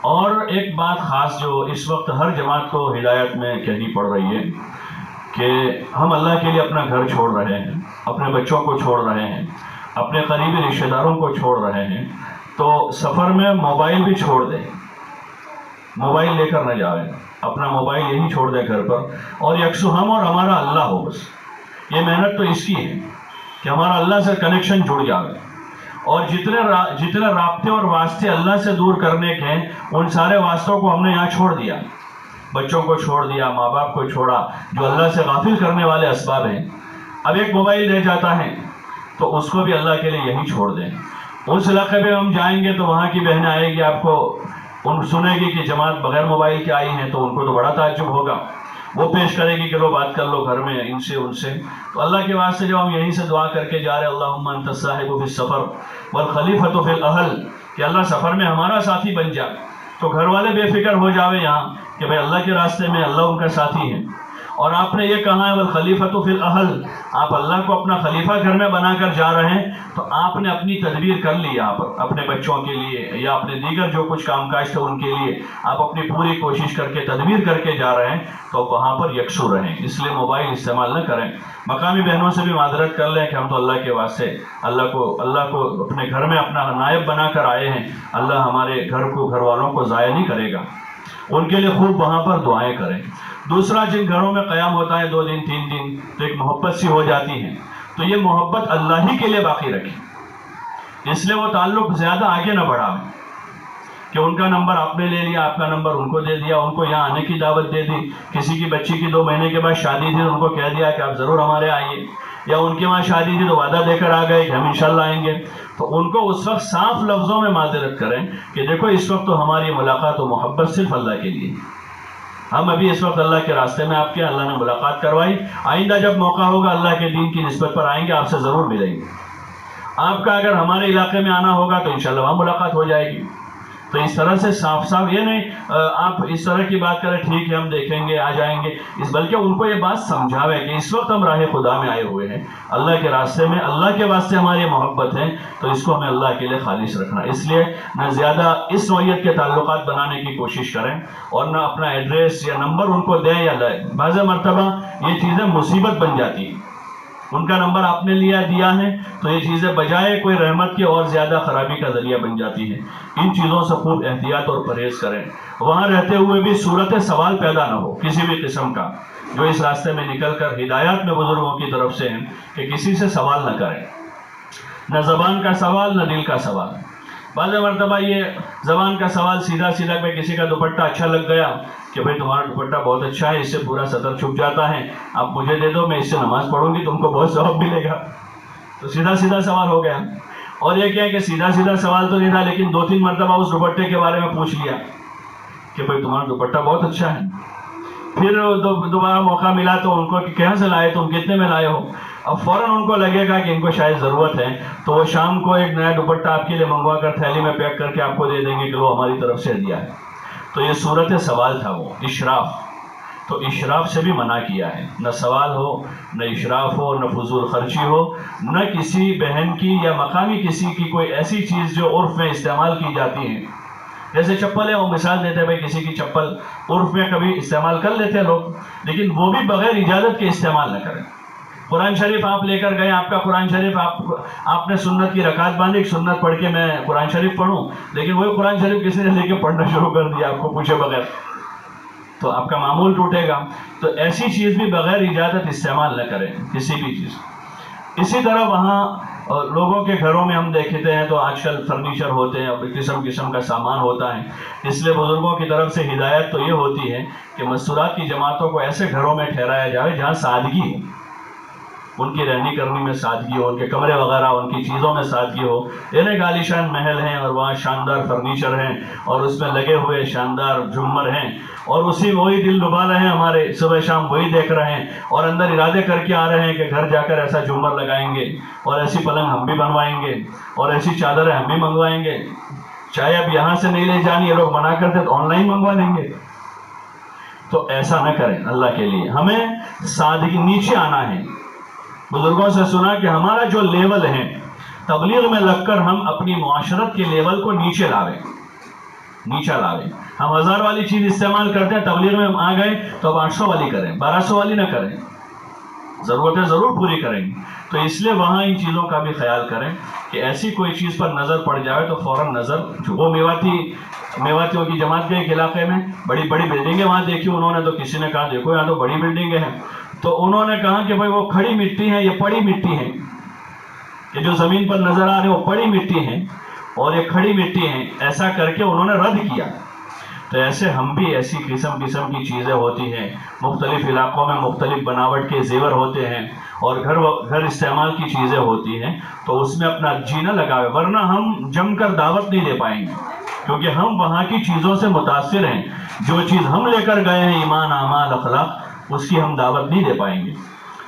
اور ایک بات خاص جو اس وقت ہر جماعت کو ہدایت میں کہنی پڑ رہی ہے کہ ہم اللہ کے لیے اپنا گھر چھوڑ رہے ہیں. اپنے بچوں کو چھوڑ رہے ہیں، اپنے قریبی رشتہ داروں کو چھوڑ رہے ہیں، تو سفر میں موبائل بھی چھوڑ دیں، موبائل لے کر نہ جائیں، اپنا موبائل یہی چھوڑ دیں گھر پر، اور یکسو ہم اور ہمارا اللہ ہو بس۔ یہ محنت تو اس کی ہے کہ ہمارا اللہ سے کنیکشن جڑ جائے، اور جتنے رابطے اور واسطے اللہ سے دور کرنے کے ہیں ان سارے واسطوں کو ہم نے یہاں چھوڑ دیا، بچوں کو چھوڑ دیا، ماں باپ کو چھوڑا، جو اللہ سے غافل کرنے والے اسباب ہیں۔ اب ایک موبائل رہ جاتا ہے تو اس کو بھی اللہ کے لیے یہی چھوڑ دیں۔ اس علاقے پہ ہم جائیں گے تو وہاں کی بہنیں آئے گی، آپ کو ان سنے گی کہ جماعت بغیر موبائل کے آئی ہیں، تو ان کو تو بڑا تعجب ہوگا، وہ پیش کرے گی کہ لو بات کر لو گھر میں ان سے ان سے۔ تو اللہ کے واسطے جب ہم یہیں سے دعا کر کے جا رہے ہیں اللہم انت الصاحب فی السفر والخلیفۃ فی الاہل، کہ اللہ سفر میں ہمارا ساتھی بن جا، تو گھر والے بے فکر ہو جاوے یہاں کہ بھئی اللہ کے راستے میں اللہ ان کا ساتھی ہے۔ اور آپ نے یہ کہا ہے والخلیفۃ فی الاہل، آپ اللہ کو اپنا خلیفہ گھر میں بنا کر جا رہے ہیں، تو آپ نے اپنی تدبیر کر لی یہاں پر اپنے بچوں کے لیے یا اپنے دیگر جو کچھ کام کاج تھے ان کے لیے، آپ اپنی پوری کوشش کر کے تدبیر کر کے جا رہے ہیں، تو وہاں پر یکسو رہیں، اس لیے موبائل استعمال نہ کریں۔ مقامی بہنوں سے بھی معذرت کر لیں کہ ہم تو اللہ کے واسطے اللہ کو اپنے گھر میں اپنا نائب بنا کر آئے ہیں، اللہ ہمارے گھر والوں کو ضائع نہیں کرے گا، ان کے لیے خوب وہاں پر دعائیں کریں۔ دوسرا، جن گھروں میں قیام ہوتا ہے 2 دن 3 دن تو ایک محبت سی ہو جاتی ہے، تو یہ محبت اللہ ہی کے لیے باقی رکھیں، اس لیے وہ تعلق زیادہ آگے نہ بڑھا کہ ان کا نمبر آپ نے لے لیا، آپ کا نمبر ان کو دے دیا، ان کو یہاں آنے کی دعوت دے دی، کسی کی بچی کی 2 مہینے کے بعد شادی تھی، ان کو کہہ دیا کہ آپ ضرور ہمارے آئیے، یا ان کے وہاں شادی تھی تو وعدہ دے کر آ گئے کہ ہم انشاءاللہ آئیں گے، تو ان کو اس وقت صاف لفظوں میں معذرت کریں کہ دیکھو اس وقت تو ہماری ملاقات و محبت صرف اللہ کے لیے، ہم ابھی اس وقت اللہ کے راستے میں آپ کے، اللہ نے ملاقات کروائی، آئندہ جب موقع ہوگا اللہ کے دین کی نسبت پر آئیں گے، آپ سے ضرور ملیں گے، آپ کا اگر ہمارے علاقے میں آنا ہوگا تو انشاءاللہ وہاں ملاقات ہو جائے گی۔ تو اس طرح سے صاف صاف، یہ نہیں آپ اس طرح کی بات کریں ٹھیک ہے ہم دیکھیں گے آ جائیں گے، بلکہ ان کو یہ بات سمجھاوے کہ اس وقت ہم راہ خدا میں آئے ہوئے ہیں، اللہ کے راستے میں، اللہ کے واسطے ہماری محبت ہے، تو اس کو ہمیں اللہ کے لیے خالص رکھنا، اس لیے نہ زیادہ اس نوعیت کے تعلقات بنانے کی کوشش کریں، اور نہ اپنا ایڈریس یا نمبر ان کو دیں یا لائیں۔ بعض مرتبہ یہ چیزیں مصیبت بن جاتی ہیں، ان کا نمبر آپ نے دیا ہے تو یہ چیزیں بجائے کوئی رحمت کے اور زیادہ خرابی کا ذریعہ بن جاتی ہیں۔ ان چیزوں سے خوب احتیاط اور پرہیز کریں، وہاں رہتے ہوئے بھی صورت سوال پیدا نہ ہو کسی بھی قسم کا، جو اس راستے میں نکل کر ہدایات میں بزرگوں کی طرف سے ہیں کہ کسی سے سوال نہ کریں، نہ زبان کا سوال نہ دل کا سوال۔ بعض مرتبہ یہ زبان کا سوال سیدھا سیدھا پہ کسی کا دوپٹہ اچھا لگ گیا کہ بھئی تمہارا دوپٹہ بہت اچھا ہے، اس سے پورا سطر چھپ جاتا ہے، آپ مجھے دے دو میں اس سے نماز پڑھوں گی، تم کو بہت ثواب ملے گا، تو سیدھا سیدھا سوال ہو گیا۔ اور یہ کیا ہے کہ سیدھا سیدھا سوال تو نہیں تھا، لیکن 2-3 مرتبہ اس دوپٹے کے بارے میں پوچھ لیا کہ بھئی تمہارا دوپٹہ بہت اچھا ہے، پھر دوبارہ موقع ملا تو ان کو کہ کہاں سے لائے تم، کتنے میں لائے ہو، اب فوراً ان کو لگے گا کہ ان کو شاید ضرورت ہے، تو وہ شام کو ایک نیا دوپٹہ آپ کے لیے منگوا کر تھیلی میں پیک کر کے آپ کو دے دیں گے کہ وہ ہماری طرف سے دیا ہے۔ تو یہ صورت سوال تھا، وہ اشراف، تو اشراف سے بھی منع کیا ہے، نہ سوال ہو، نہ اشراف ہو، نہ فضول خرچی ہو، نہ کسی بہن کی یا مقامی کسی کی کوئی ایسی چیز جو عرف میں استعمال کی جاتی ہیں، جیسے چپل ہے، وہ مثال دیتے ہیں بھائی کسی کی چپل عرف میں کبھی استعمال کر لیتے ہیں لوگ، لیکن وہ بھی بغیر اجازت کے استعمال نہ کریں۔ قرآن شریف آپ لے کر گئے، آپ کا قرآن شریف آپ نے سنت کی رکعت باندھی، سنت پڑھ کے میں قرآن شریف پڑھوں، لیکن وہی قرآن شریف کسی نے لے کے پڑھنا شروع کر دیا آپ کو پوچھے بغیر، تو آپ کا معمول ٹوٹے گا۔ تو ایسی چیز بھی بغیر اجازت استعمال نہ کریں، کسی بھی چیز۔ اسی طرح وہاں لوگوں کے گھروں میں ہم دیکھتے ہیں تو آج کل فرنیچر ہوتے ہیں، قسم قسم کا سامان ہوتا ہے، اس لیے بزرگوں کی طرف سے ہدایت تو یہ ہوتی ہے کہ مستورات کی جماعتوں کو ایسے گھروں میں ٹھہرایا جائے جہاں سادگی ہو، ان کی رہنی کرنی میں سادگی ہو، ان کے کمرے وغیرہ ان کی چیزوں میں سادگی ہو، یعنی عالیشان محل ہیں اور وہاں شاندار فرنیچر ہیں اور اس میں لگے ہوئے شاندار جھومر ہیں، اور وہی دل ڈبا رہے ہیں ہمارے، صبح شام وہی دیکھ رہے ہیں، اور اندر ارادے کر کے آ رہے ہیں کہ گھر جا کر ایسا جھومر لگائیں گے اور ایسی پلنگ ہم بھی بنوائیں گے اور ایسی چادریں ہم بھی منگوائیں گے، چاہے اب یہاں سے نہیں لے جانی، یہ لوگ منع کرتے تو آن لائن منگوا لیں گے۔ تو ایسا نہ کریں اللہ کے لیے، ہمیں سادگی، نیچے آنا ہے۔ بزرگوں سے سنا کہ ہمارا جو لیول ہے تبلیغ میں لگ کر ہم اپنی معاشرت کے لیول کو نیچے لاویں، نیچا لاویں۔ ہم 1000 والی چیز استعمال کرتے ہیں، تبلیغ میں ہم آ گئے تو اب 800 والی کریں، 1200 والی نہ کریں۔ ضرورتیں ضرور پوری کریں گے. تو اس لیے وہاں ان چیزوں کا بھی خیال کریں کہ ایسی کوئی چیز پر نظر پڑ جائے تو فوراً نظر. وہ میواتیوں کی جماعت کے ایک علاقے میں بڑی بڑی بلڈنگیں وہاں دیکھی انہوں نے, تو کسی نے کہا دیکھو یہاں تو بڑی بلڈنگیں ہیں. تو انہوں نے کہا کہ بھائی وہ کھڑی مٹی ہے, یہ پڑی مٹی ہے. یہ جو زمین پر نظر آ رہے ہیں وہ پڑی مٹی ہیں اور یہ کھڑی مٹی ہیں. ایسا کر کے انہوں نے رد کیا. تو ایسے ہم بھی ایسی قسم کی چیزیں ہوتی ہیں, مختلف علاقوں میں مختلف بناوٹ کے زیور ہوتے ہیں اور گھر استعمال کی چیزیں ہوتی ہیں, تو اس میں اپنا جی نہ لگاوے, ورنہ ہم جم کر دعوت نہیں دے پائیں گے, کیونکہ ہم وہاں کی چیزوں سے متاثر ہیں. جو چیز ہم لے کر گئے ہیں ایمان, اعمال, اخلاق, اس کی ہم دعوت نہیں دے پائیں گے.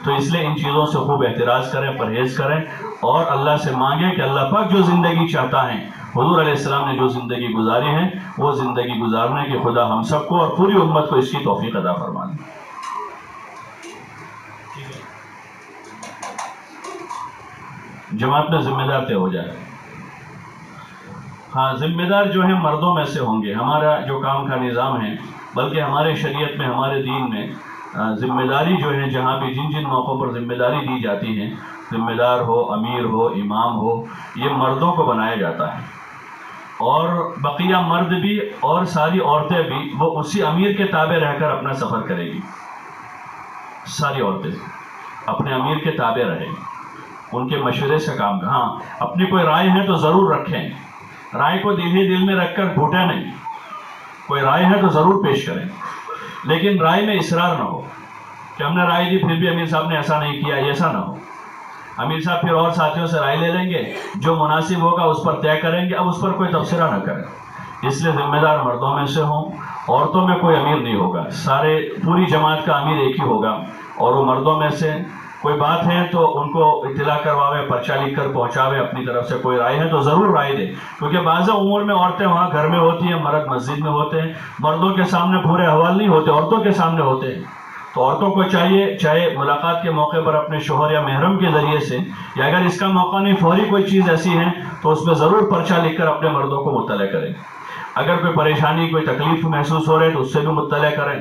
تو اس لیے ان چیزوں سے خوب احتراز کریں, پرہیز کریں اور اللہ سے مانگیں کہ اللہ پاک جو زندگی چاہتا ہے, حضور علیہ السلام نے جو زندگی گزاری ہے وہ زندگی گزارنے کی خدا ہم سب کو اور پوری امت کو اس کی توفیق عطا فرمائے. جماعت میں ذمہ دار طے ہو جائے. ہاں, ذمہ دار جو ہیں مردوں میں سے ہوں گے. ہمارا جو کام کا نظام ہے, بلکہ ہمارے شریعت میں, ہمارے دین میں ذمہ داری جو ہے جہاں بھی جن موقعوں پر ذمہ داری دی جاتی ہے, ذمہ دار ہو, امیر ہو, امام ہو, یہ مردوں کو بنایا جاتا ہے. اور بقیہ مرد بھی اور ساری عورتیں بھی وہ اسی امیر کے تابع رہ کر اپنا سفر کرے گی. ساری عورتیں اپنے امیر کے تابع رہیں, ان کے مشورے سے کام کریں. ہاں, اپنی کوئی رائے ہے تو ضرور رکھیں, رائے کو دل میں رکھ کر گھوٹیں نہیں. کوئی رائے ہے تو ضرور پیش کریں, لیکن رائے میں اصرار نہ ہو کہ ہم نے رائے دی پھر بھی امیر صاحب نے ایسا نہیں کیا, ایسا نہ ہو. امیر صاحب پھر اور ساتھیوں سے رائے لے لیں گے, جو مناسب ہوگا اس پر طے کریں گے, اب اس پر کوئی تبصرہ نہ کریں. اس لیے ذمہ دار مردوں میں سے ہوں. عورتوں میں کوئی امیر نہیں ہوگا, پوری جماعت کا امیر ایک ہی ہوگا, اور وہ مردوں میں سے کوئی بات ہے تو ان کو اطلاع کرواوے, پرچہ لکھ کر پہنچاوے, اپنی طرف سے کوئی رائے ہے تو ضرور رائے دے. کیونکہ بعض امور میں عورتیں وہاں گھر میں ہوتی ہیں, مرد مسجد میں ہوتے ہیں, مردوں کے سامنے پورے احوال نہیں ہوتے, عورتوں کے سامنے ہوتے ہیں. تو عورتوں کو چاہیے چاہے ملاقات کے موقع پر اپنے شوہر یا محرم کے ذریعے سے, یا اگر اس کا موقع نہیں فوری کوئی چیز ایسی ہے تو اس میں ضرور پرچہ لکھ کر اپنے مردوں کو مطلع کریں. اگر کوئی پریشانی, کوئی تکلیف محسوس ہو رہے تو اس سے بھی مطلع کریں.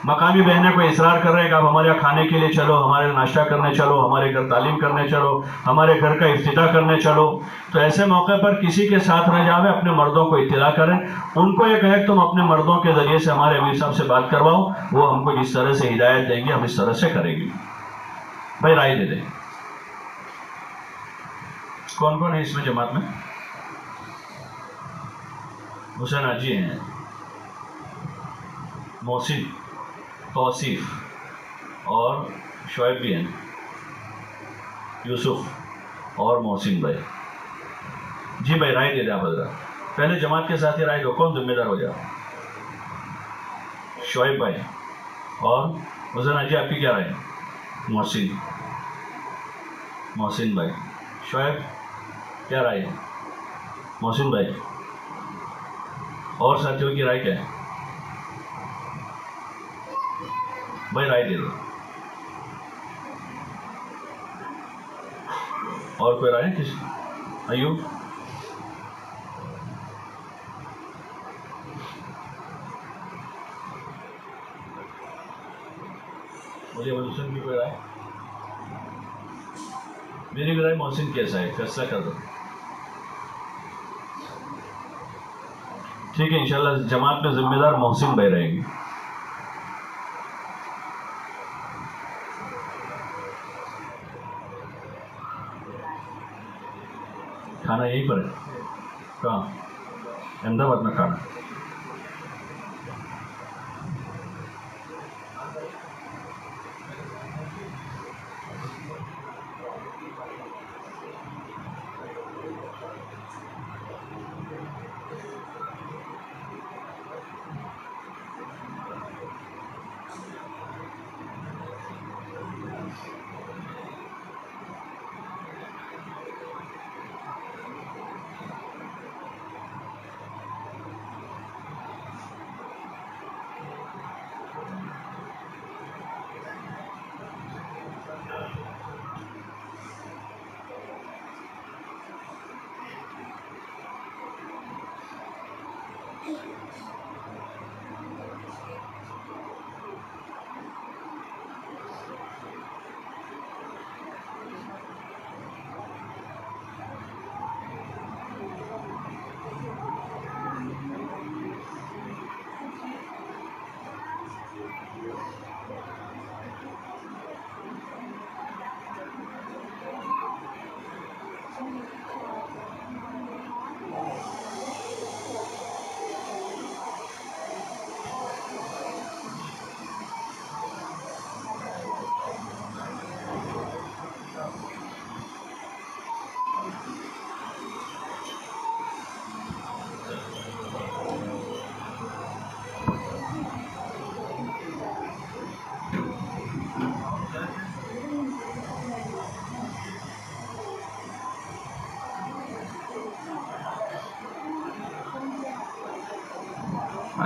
مقامی بہنیں کوئی اصرار کر رہے ہیں کہ آپ ہمارے یہاں کھانے کے لیے چلو, ہمارے ناشتہ کرنے چلو, ہمارے گھر تعلیم کرنے چلو, ہمارے گھر کا افتتاح کرنے چلو, تو ایسے موقع پر کسی کے ساتھ نہ جاوے, اپنے مردوں کو اطلاع کریں. ان کو یہ کہے تم اپنے مردوں کے ذریعے سے ہمارے امیر صاحب سے بات کرواؤ, وہ ہم کو جس طرح سے ہدایت دیں گے ہم اس طرح سے کریں گے. بھائی رائے دے دیں. کون کون ہے اس میں جماعت میں؟ حسین حاجی ہیں, محسن, توصیف اور شعیب بھی ہیں, یوسف اور محسن بھائی. جی بھائی رائے دے دیں آپ حضرات. پہلے جماعت کے ساتھ ہی رائے دو, کون ذمہ دار ہو جائے؟ شعیب بھائی اور حسین حاجی, آپ کی کیا رائے؟ محسن بھائی. شعیب کیا رائے ہے؟ محسن بھائی. اور ساتھیوں کی رائے کیا ہے؟ بھائی رائے دے دو. اور کوئی رائے کسی؟ ایوب, مجھے حسین کی کوئی رائے؟ میری بھی رائے محسن کیسا ہے, فیصلہ کر دو. ٹھیک ہے, انشاءاللہ جماعت میں ذمہ دار محسن بھائی رہیں گے. کھانا یہیں پر ہے؟ کہاں؟ احمدآباد میں کھانا.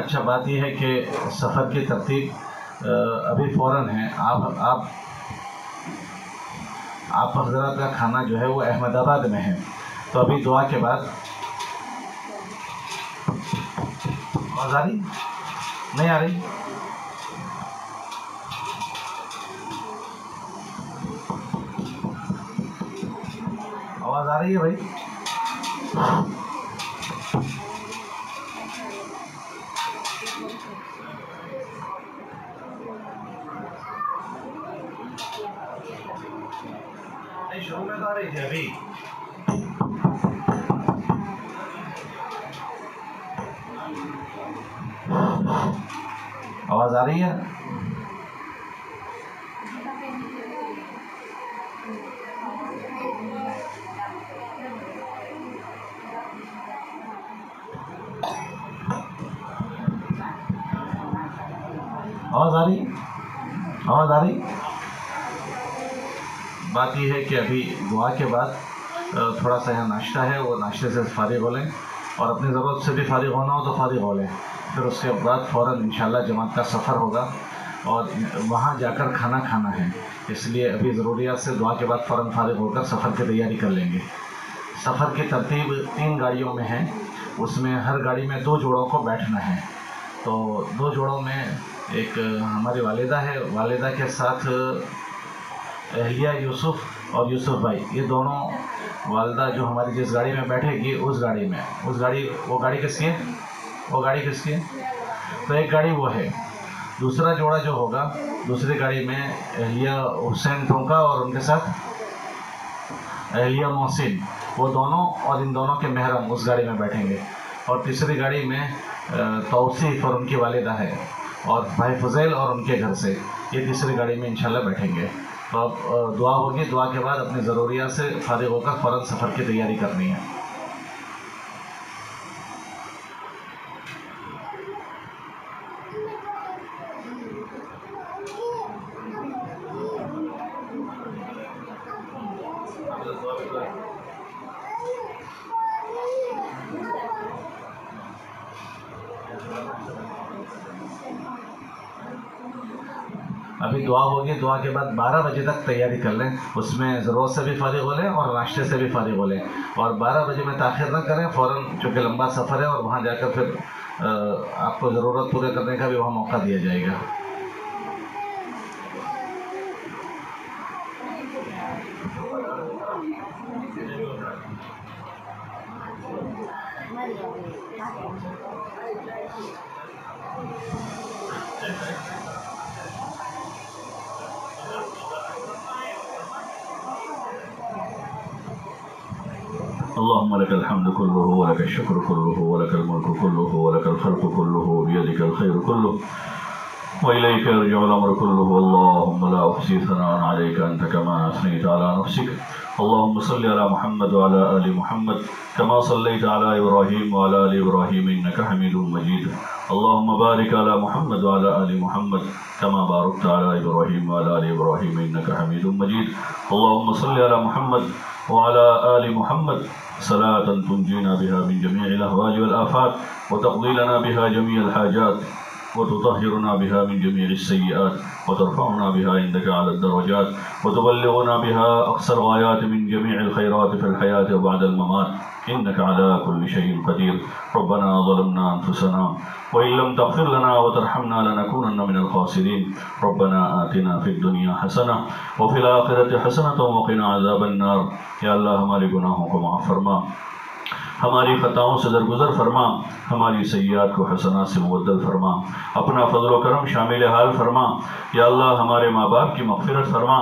اچھا بات یہ ہے کہ سفر کی ترتیب ابھی فوراً ہے. آپ حضرات کا کھانا جو ہے وہ احمد آباد میں ہے. تو ابھی دعا کے بعد آواز آ رہی نہیں آ رہی؟ آواز آ رہی ہے بھائی؟ شروع میں تو آ رہی تھی ابھی. آواز آ رہی ہے؟ آواز آ رہی؟ آواز آ رہی؟ بات یہ ہے کہ ابھی دعا کے بعد تھوڑا سا یہاں ناشتہ ہے، وہ ناشتے سے فارغ ہو لیں، اور اپنی ضرورت سے بھی فارغ ہونا ہو تو فارغ ہو لیں. پھر اس کے بعد فوراً انشاءاللہ جماعت کا سفر ہوگا اور وہاں جا کر کھانا کھانا ہے. اس لیے ابھی ضروریات سے دعا کے بعد فوراً فارغ ہو کر سفر کی تیاری کر لیں گے. سفر کی ترتیب 3 گاڑیوں میں ہے. اس میں ہر گاڑی میں 2 جوڑوں کو بیٹھنا ہے. تو 2 جوڑوں میں ایک ہماری والدہ ہے، والدہ کے ساتھ اہلیہ یوسف اور یوسف بھائی، یہ دونوں. والدہ جو ہماری جس گاڑی میں بیٹھے گی وہ گاڑی کس کی ہے؟ وہ گاڑی کس کی ہے؟ تو ایک گاڑی وہ ہے. دوسرا جوڑا جو ہوگا دوسری گاڑی میں اہلیہ حسین ٹونکا اور ان کے ساتھ اہلیہ محسن، وہ دونوں اور ان دونوں کے محرم اس گاڑی میں بیٹھیں گے. اور تیسری گاڑی میں توصیف اور ان کی والدہ ہے، اور بھائی فضیل اور ان کے گھر سے، یہ تیسری گاڑی میں انشاءاللہ بیٹھیں گے. تو اب دعا ہوگی، دعا کے بعد اپنی ضروریات سے فارغ ہو کر فوراً سفر کی تیاری کرنی ہے. ابھی دعا ہوگی، دعا کے بعد 12 بجے تک تیاری کر لیں. اس میں ضرورت سے بھی فارغ ہو لیں اور ناشتے سے بھی فارغ ہو لیں. اور 12 بجے میں تاخیر نہ کریں فوراً، چونکہ لمبا سفر ہے اور وہاں جا کر پھر آپ کو ضرورت پورے کرنے کا بھی وہاں موقع دیا جائے گا. اللهم لك الحمد كله ولك الشكر كله ولك الملك كله ولك الخلق كله بيدك الخير كله وإليك يرجع الأمر كله. اللهم لا أحصي ثناء عليك أنت كما أثنيت على نفسك. اللهم صل على محمد وعلى آل محمد كما صليت على إبراهيم وعلى آل إبراهيم إنك حميد مجيد. اللهم بارك على محمد وعلى آل محمد كما باركت على إبراهيم وعلى آل إبراهيم إنك حميد مجيد. اللهم صل على محمد وعلى آل محمد صلاة تنجينا بها من جميع الأهوال والآفات وتقضي لنا بها جميع الحاجات وتطهرنا بها من جميع السيئات وترفعنا بها عندك على الدرجات وتبلغنا بها أقصى الغايات من جميع الخيرات في الحياة وبعد الممات إنك على كل شيء قدير. ربنا ظلمنا أنفسنا وإن لم تغفر لنا وترحمنا لنكونن من الخاسرين. ربنا آتنا في الدنيا حسنة وفي الآخرة حسنة وقنا عذاب النار. یا اللہ ہمارے گناہوں کو معاف فرما، ہماری خطاؤں سے درگزر فرما، ہماری سیئات کو حسنات سے مبدل فرما، اپنا فضل و کرم شامل حال فرما. یا اللہ ہمارے ماں باپ کی مغفرت فرما،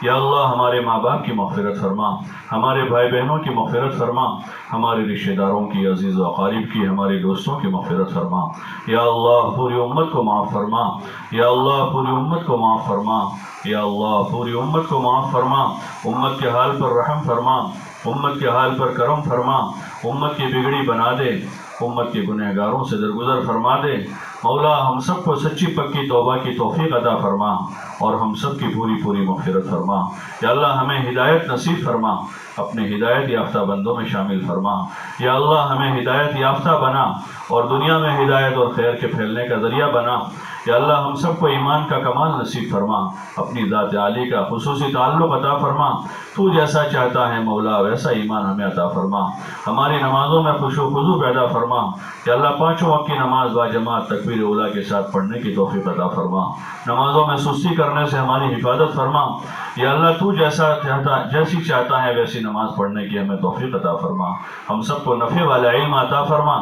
یا اللہ ہمارے ماں باپ کی مغفرت فرما، ہمارے بھائی بہنوں کی مغفرت فرما، ہمارے رشتہ داروں کی، عزیز و اقارب کی، ہمارے دوستوں کی مغفرت فرما. یا اللہ پوری امت کو معاف فرما، یا اللہ پوری امت کو معاف فرما، یا اللہ پوری امت کو معاف فرما. امت کے حال پر رحم فرما، امت کے حال پر کرم فرما، امت کی بگڑی بنا دے، امت کے گنہگاروں سے درگزر فرما دے. مولا ہم سب کو سچی پکی توبہ کی توفیق عطا فرما اور ہم سب کی پوری پوری مغفرت فرما۔ یا اللہ ہمیں ہدایت نصیب فرما، اپنے ہدایت یافتہ بندوں میں شامل فرما۔ یا اللہ ہمیں ہدایت یافتہ بنا اور دنیا میں ہدایت اور خیر کے پھیلنے کا ذریعہ بنا۔ یا اللہ ہم سب کو ایمان کا کمال نصیب فرما، اپنی ذات عالی کا خصوصی تعلق عطا فرما۔ تو جیسا چاہتا ہے مولا ویسا ایمان ہمیں عطا فرما۔ ہماری نمازوں میں خشوع و خضوع پیدا فرما۔ یا اللہ 5 وقت کی نماز با جماعت تکبیر اولیٰ کے ساتھ پڑھنے کی توفیق عطا فرما۔ نمازوں میں سستی کرنے سے ہماری حفاظت فرما۔ یا اللہ تو جیسی چاہتا ہے ویسی نماز پڑھنے کی ہمیں توفیق عطا فرما۔ ہم سب کو نفع والا علم عطا فرما،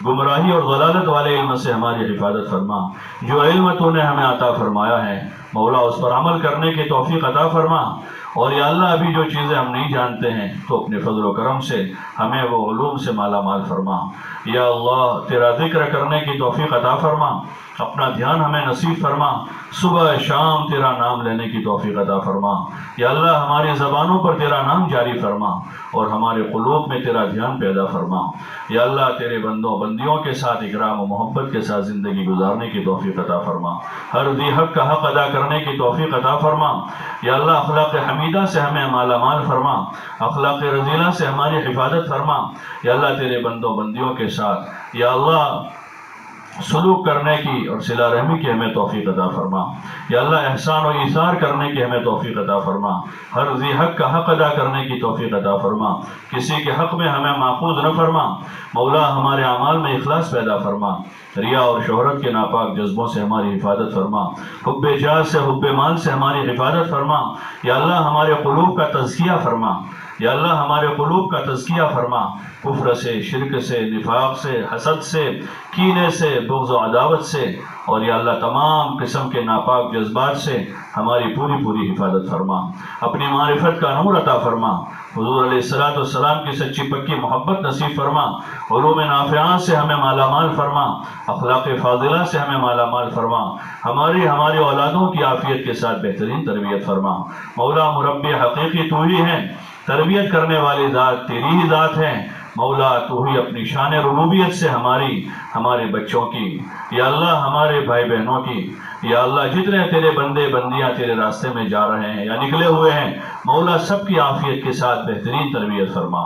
گمراہی اور ضلالت والے علم سے ہماری حفاظت فرما۔ جو علم تو نے ہمیں عطا فرمایا ہے مولا اس پر عمل کرنے کی توفیق عطا فرما۔ اور یا اللہ ابھی جو چیزیں ہم نہیں جانتے ہیں تو اپنے فضل و کرم سے ہمیں وہ علوم سے مالا مال فرما۔ یا اللہ تیرا ذکر کرنے کی توفیق عطا فرما، اپنا دھیان ہمیں نصیب فرما، صبح شام تیرا نام لینے کی توفیق عطا فرما۔ یا اللہ ہماری زبانوں پر تیرا نام جاری فرما اور ہمارے قلوب میں تیرا دھیان پیدا فرما۔ یا اللہ تیرے بندیوں کے ساتھ اکرام و محبت کے ساتھ زندگی گزارنے کی توفیق عطا فرما، ہر ذی حق کا حق ادا کرنے کی توفیق عطا فرما۔ یا اللہ اخلاق حمیدہ سے ہمیں مالا مال فرما، اخلاق رذیلہ سے ہماری حفاظت فرما۔ یا اللہ تیرے بندیوں کے ساتھ یا اللہ سلوک کرنے کی اور صلہ رحمی کی ہمیں توفیق عطا فرما۔ یا اللہ احسان و ایثار کرنے کی ہمیں توفیق عطا فرما، ہر ذی حق کا حق ادا کرنے کی توفیق عطا فرما، کسی کے حق میں ہمیں ماخوذ نہ فرما۔ مولا ہمارے اعمال میں اخلاص پیدا فرما، ریا اور شہرت کے ناپاک جذبوں سے ہماری حفاظت فرما، حب جاہ سے حب مال سے ہماری حفاظت فرما۔ یا اللہ ہمارے قلوب کا تزکیہ فرما، یا اللہ ہمارے قلوب کا تزکیہ فرما، کفر سے، شرک سے، نفاق سے، حسد سے، کینے سے، بغض و عداوت سے اور یا اللہ تمام قسم کے ناپاک جذبات سے ہماری پوری پوری حفاظت فرما۔ اپنی معرفت کا نور عطا فرما، حضور علیہ السلام کی سچی پکی محبت نصیب فرما، علوم نافعات سے ہمیں مالا مال فرما، اخلاق فاضلہ سے ہمیں مالا مال فرما، ہماری اولادوں کی عافیت کے ساتھ بہترین تربیت فرما۔ مولا مربی حقیقی تو ہی ہے، تربیت کرنے والی ذات تیری ہی ذات ہے۔ مولا تو ہی اپنی شان ربوبیت سے ہمارے بچوں کی، یا اللہ ہمارے بھائی بہنوں کی، یا اللہ جتنے تیرے بندے بندیاں تیرے راستے میں جا رہے ہیں یا نکلے ہوئے ہیں مولا سب کی عافیت کے ساتھ بہترین تربیت فرما۔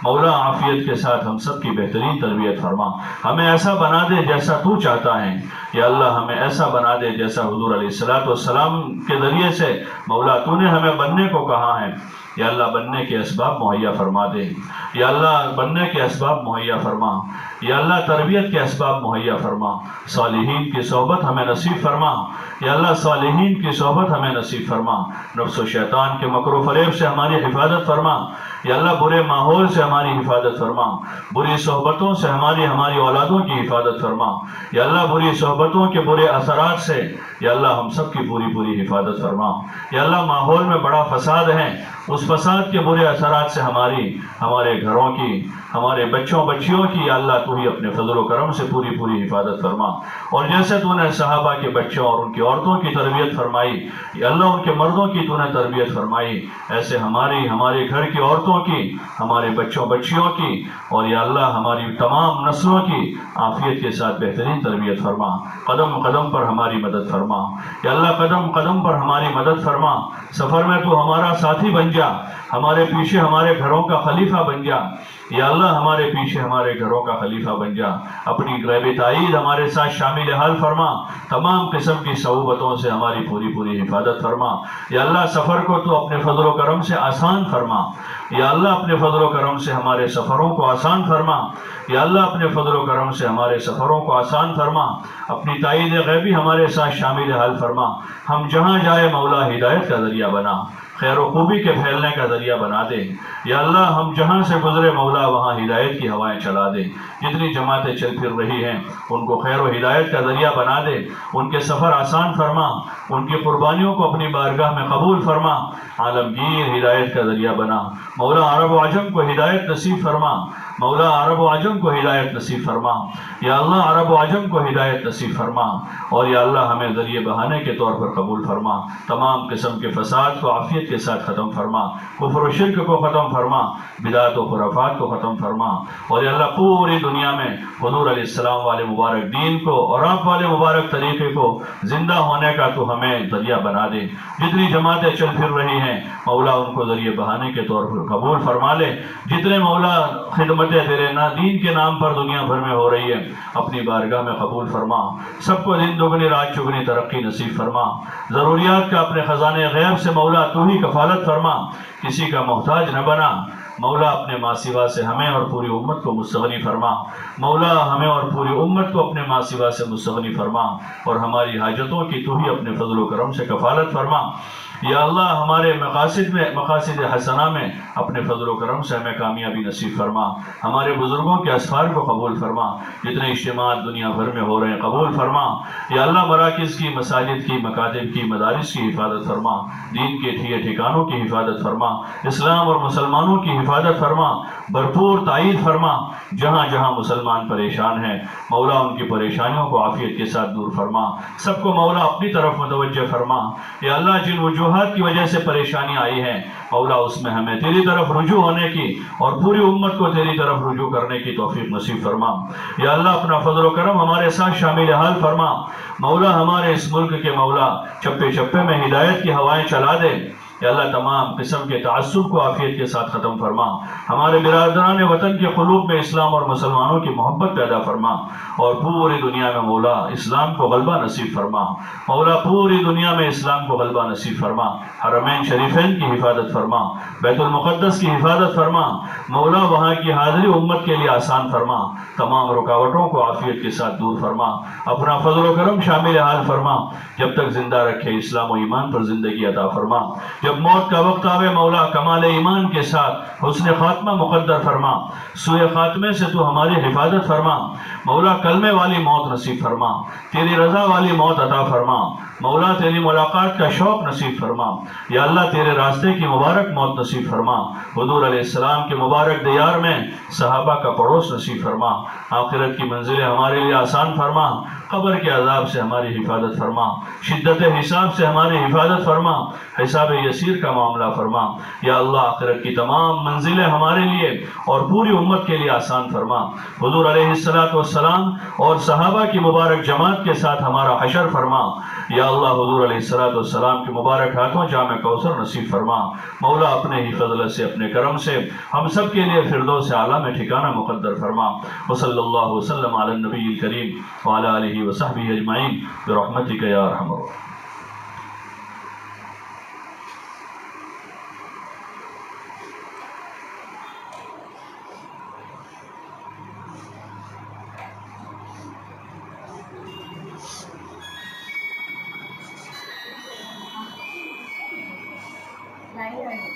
مولا عافیت کے ساتھ ہم سب کی بہترین تربیت فرما، ہمیں ایسا بنا دے جیسا تو چاہتا ہے۔ یا اللہ ہمیں ایسا بنا دے جیسا حضور علیہ السلام کے ذریعے سے مولا تو نے ہمیں بننے کو کہا ہے۔ یا اللہ بننے کے اسباب مہیا فرما دے، یا اللہ بننے کے اسباب مہیا فرما، یا اللہ تربیت کے اسباب مہیا فرما، صالحین کی صحبت ہمیں نصیب فرما، یا اللہ صالحین کی صحبت ہمیں نصیب فرما، نفس و شیطان کے مکر و فریب سے ہماری حفاظت فرما، یا اللہ برے ماحول سے ہماری حفاظت فرما، بری صحبتوں سے ہماری اولادوں کی حفاظت فرما، یا اللہ بری صحبتوں کے برے اثرات سے یا اللہ ہم سب کی پوری پوری حفاظت فرما۔ یا اللہ ماحول میں بڑا فساد ہے، اس فساد کے برے اثرات سے ہمارے گھروں کی، ہمارے بچوں بچیوں کی یا اللہ تو ہی اپنے فضل و کرم سے پوری پوری حفاظت فرما۔ اور جیسے تو نے صحابہ کے بچوں اور ان کی عورتوں کی تربیت فرمائی، یا اللہ ان کے مردوں کی تو نے تربیت فرمائی، ایسے ہمارے گھر کی عورتوں کی، ہمارے بچوں بچیوں کی اور یا اللہ ہماری تمام نسلوں کی عافیت کے ساتھ بہترین تربیت فرما۔ قدم قدم پر ہماری مدد فرما، یا اللہ قدم قدم پر ہماری مدد فرما، سفر میں تو ہمارا ساتھی بن جا، ہمارے پیچھے ہمارے گھروں کا خلیفہ بن جا، یا اللہ ہمارے پیچھے ہمارے گھروں کا خلیفہ بن جا، اپنی غیب تائید ہمارے ساتھ شامل حال فرما، تمام قسم کی صعوبتوں سے ہماری پوری پوری حفاظت فرما۔ یا اللہ سفر کو تو اپنے فضل و کرم سے آسان فرما، یا اللہ اپنے فضل و کرم سے ہمارے سفروں کو آسان فرما، یا اللہ اپنے فضل و کرم سے ہمارے سفروں کو آسان فرما، اپنی تائید غیبی ہمارے ساتھ شامل حال فرما، ہم جہاں جائے مولا ہدایت کا ذریعہ بنا، خیر و خوبی کے پھیلنے کا ذریعہ بنا دے، یا اللہ ہم جہاں سے گزرے مولا وہاں ہدایت کی ہوائیں چلا دے، جتنی جماعتیں چل پھر رہی ہیں ان کو خیر و ہدایت کا ذریعہ بنا دے، ان کے سفر آسان فرما، ان کی قربانیوں کو اپنی بارگاہ میں قبول فرما، عالمگیر ہدایت کا ذریعہ بنا، مولا عرب و عجم کو ہدایت نصیب فرما، مولا عرب و عجم کو ہدایت نصیب فرما، یا اللہ عرب و عجم کو ہدایت نصیب فرما، اور یا اللہ ہمیں ذریعے بہانے کے طور پر قبول فرما، تمام قسم کے فساد کو عافیت کے ساتھ ختم فرما، کفر و شرک کو ختم فرما، بدعت و خرافات کو ختم فرما، اور یا اللہ پوری دنیا میں حضور علیہ السلام والے مبارک دین کو اور آپ والے مبارک طریقے کو زندہ ہونے کا تو ہمیں ذریعہ بنا دے۔ جتنی جماعتیں چل پھر رہی ہیں مولا ان کو ذریعے بہانے کے طور پر قبول فرما لے، جتنے مولا خدمتیں تیرے دین کے نام پر دنیا بھر میں ہو رہی ہے اپنی بارگاہ میں قبول فرما، سب کو دن دگنی رات چگنی ترقی نصیب فرما، ضروریات کا اپنے خزانے غیب سے مولا تو ہی کفالت فرما، کسی کا محتاج نہ بنا مولا، اپنے ماں سوا سے ہمیں اور پوری امت کو مستغنی فرما، مولا ہمیں اور پوری امت کو اپنے ماں سوا سے مستغنی فرما، اور ہماری حاجتوں کی تو ہی اپنے فضل و کرم سے کفالت فرما، یا اللہ ہمارے مقاصد حسنہ میں اپنے فضل و کرم سے ہمیں کامیابی نصیب فرما، ہمارے بزرگوں کے اسفار کو قبول فرما، جتنے اجتماعات دنیا بھر میں ہو رہے ہیں قبول فرما، یا اللہ مراکز کی، مساجد کی، مکاتب کی، مدارس کی حفاظت فرما، دین کے ٹھکانوں کی حفاظت فرما، اسلام اور مسلمانوں کی حفاظت فرما، بھرپور تائید فرما، جہاں جہاں مسلمان پریشان ہیں مولا ان کی پریشانیوں کو عافیت کے ساتھ دور فرما، سب کو مولا اپنی طرف متوجہ فرما، یا اللہ جن وجوہات کی وجہ سے پریشانی آئی ہے مولا اس میں ہمیں تیری طرف رجوع ہونے کی اور پوری امت کو تیری طرف رجوع کرنے کی توفیق نصیب فرما، یا اللہ اپنا فضل و کرم ہمارے ساتھ شامل حال فرما، مولا ہمارے اس ملک کے مولا چپے چپے میں ہدایت کی ہوائیں چلا دے، یا اللہ تمام قسم کے تعصب کو عافیت کے ساتھ ختم فرما، ہمارے برادران وطن کے قلوب میں اسلام اور مسلمانوں کی محبت پیدا فرما، اور پوری دنیا میں مولا اسلام کو غلبہ نصیب فرما، مولا پوری دنیا میں اسلام کو غلبہ نصیب فرما، حرمین شریفین کی حفاظت فرما، بیت المقدس کی حفاظت فرما، مولا وہاں کی حاضری امت کے لیے آسان فرما، تمام رکاوٹوں کو عافیت کے ساتھ دور فرما، اپنا فضل و کرم شامل حال فرما، جب تک زندہ رکھے اسلام و ایمان پر زندگی عطا فرما، جب موت کا وقت آوے مولا کمال ایمان کے ساتھ حسن خاتمہ مقدر فرما، سوئے خاتمے سے تو ہماری حفاظت فرما، مولا کلمے والی موت نصیب فرما، تیری رضا والی موت عطا فرما، مولا تیری ملاقات کا شوق نصیب فرما، یا اللہ تیرے راستے کی مبارک موت نصیب فرما، حضور علیہ السلام کے مبارک دیار میں صحابہ کا پڑوس نصیب فرما، آخرت کی منزلیں ہمارے لیے آسان فرما، قبر کے عذاب سے ہماری حفاظت فرما، شدت حساب سے ہماری حفاظت فرما، حساب یسیر کا معاملہ فرما، یا اللہ آخرت کی تمام منزلیں ہمارے لیے اور پوری امت کے لیے آسان فرما، حضور علیہ السلام اور صحابہ کی مبارک جماعت کے ساتھ ہمارا حشر فرما، یا اللہ حضور علیہ السلام کے مبارک ہاتھوں جام کوثر نصیب فرما، مولا اپنے ہی فضل سے اپنے کرم سے ہم سب کے لیے فردوس اعلیٰ میں ٹھکانہ مقدر فرما، وصلی اللہ وسلم علی النبی الکریم وعلی آلہ وصحبہ اجمعین برحمتک یا ارحم الراحمین۔ Right.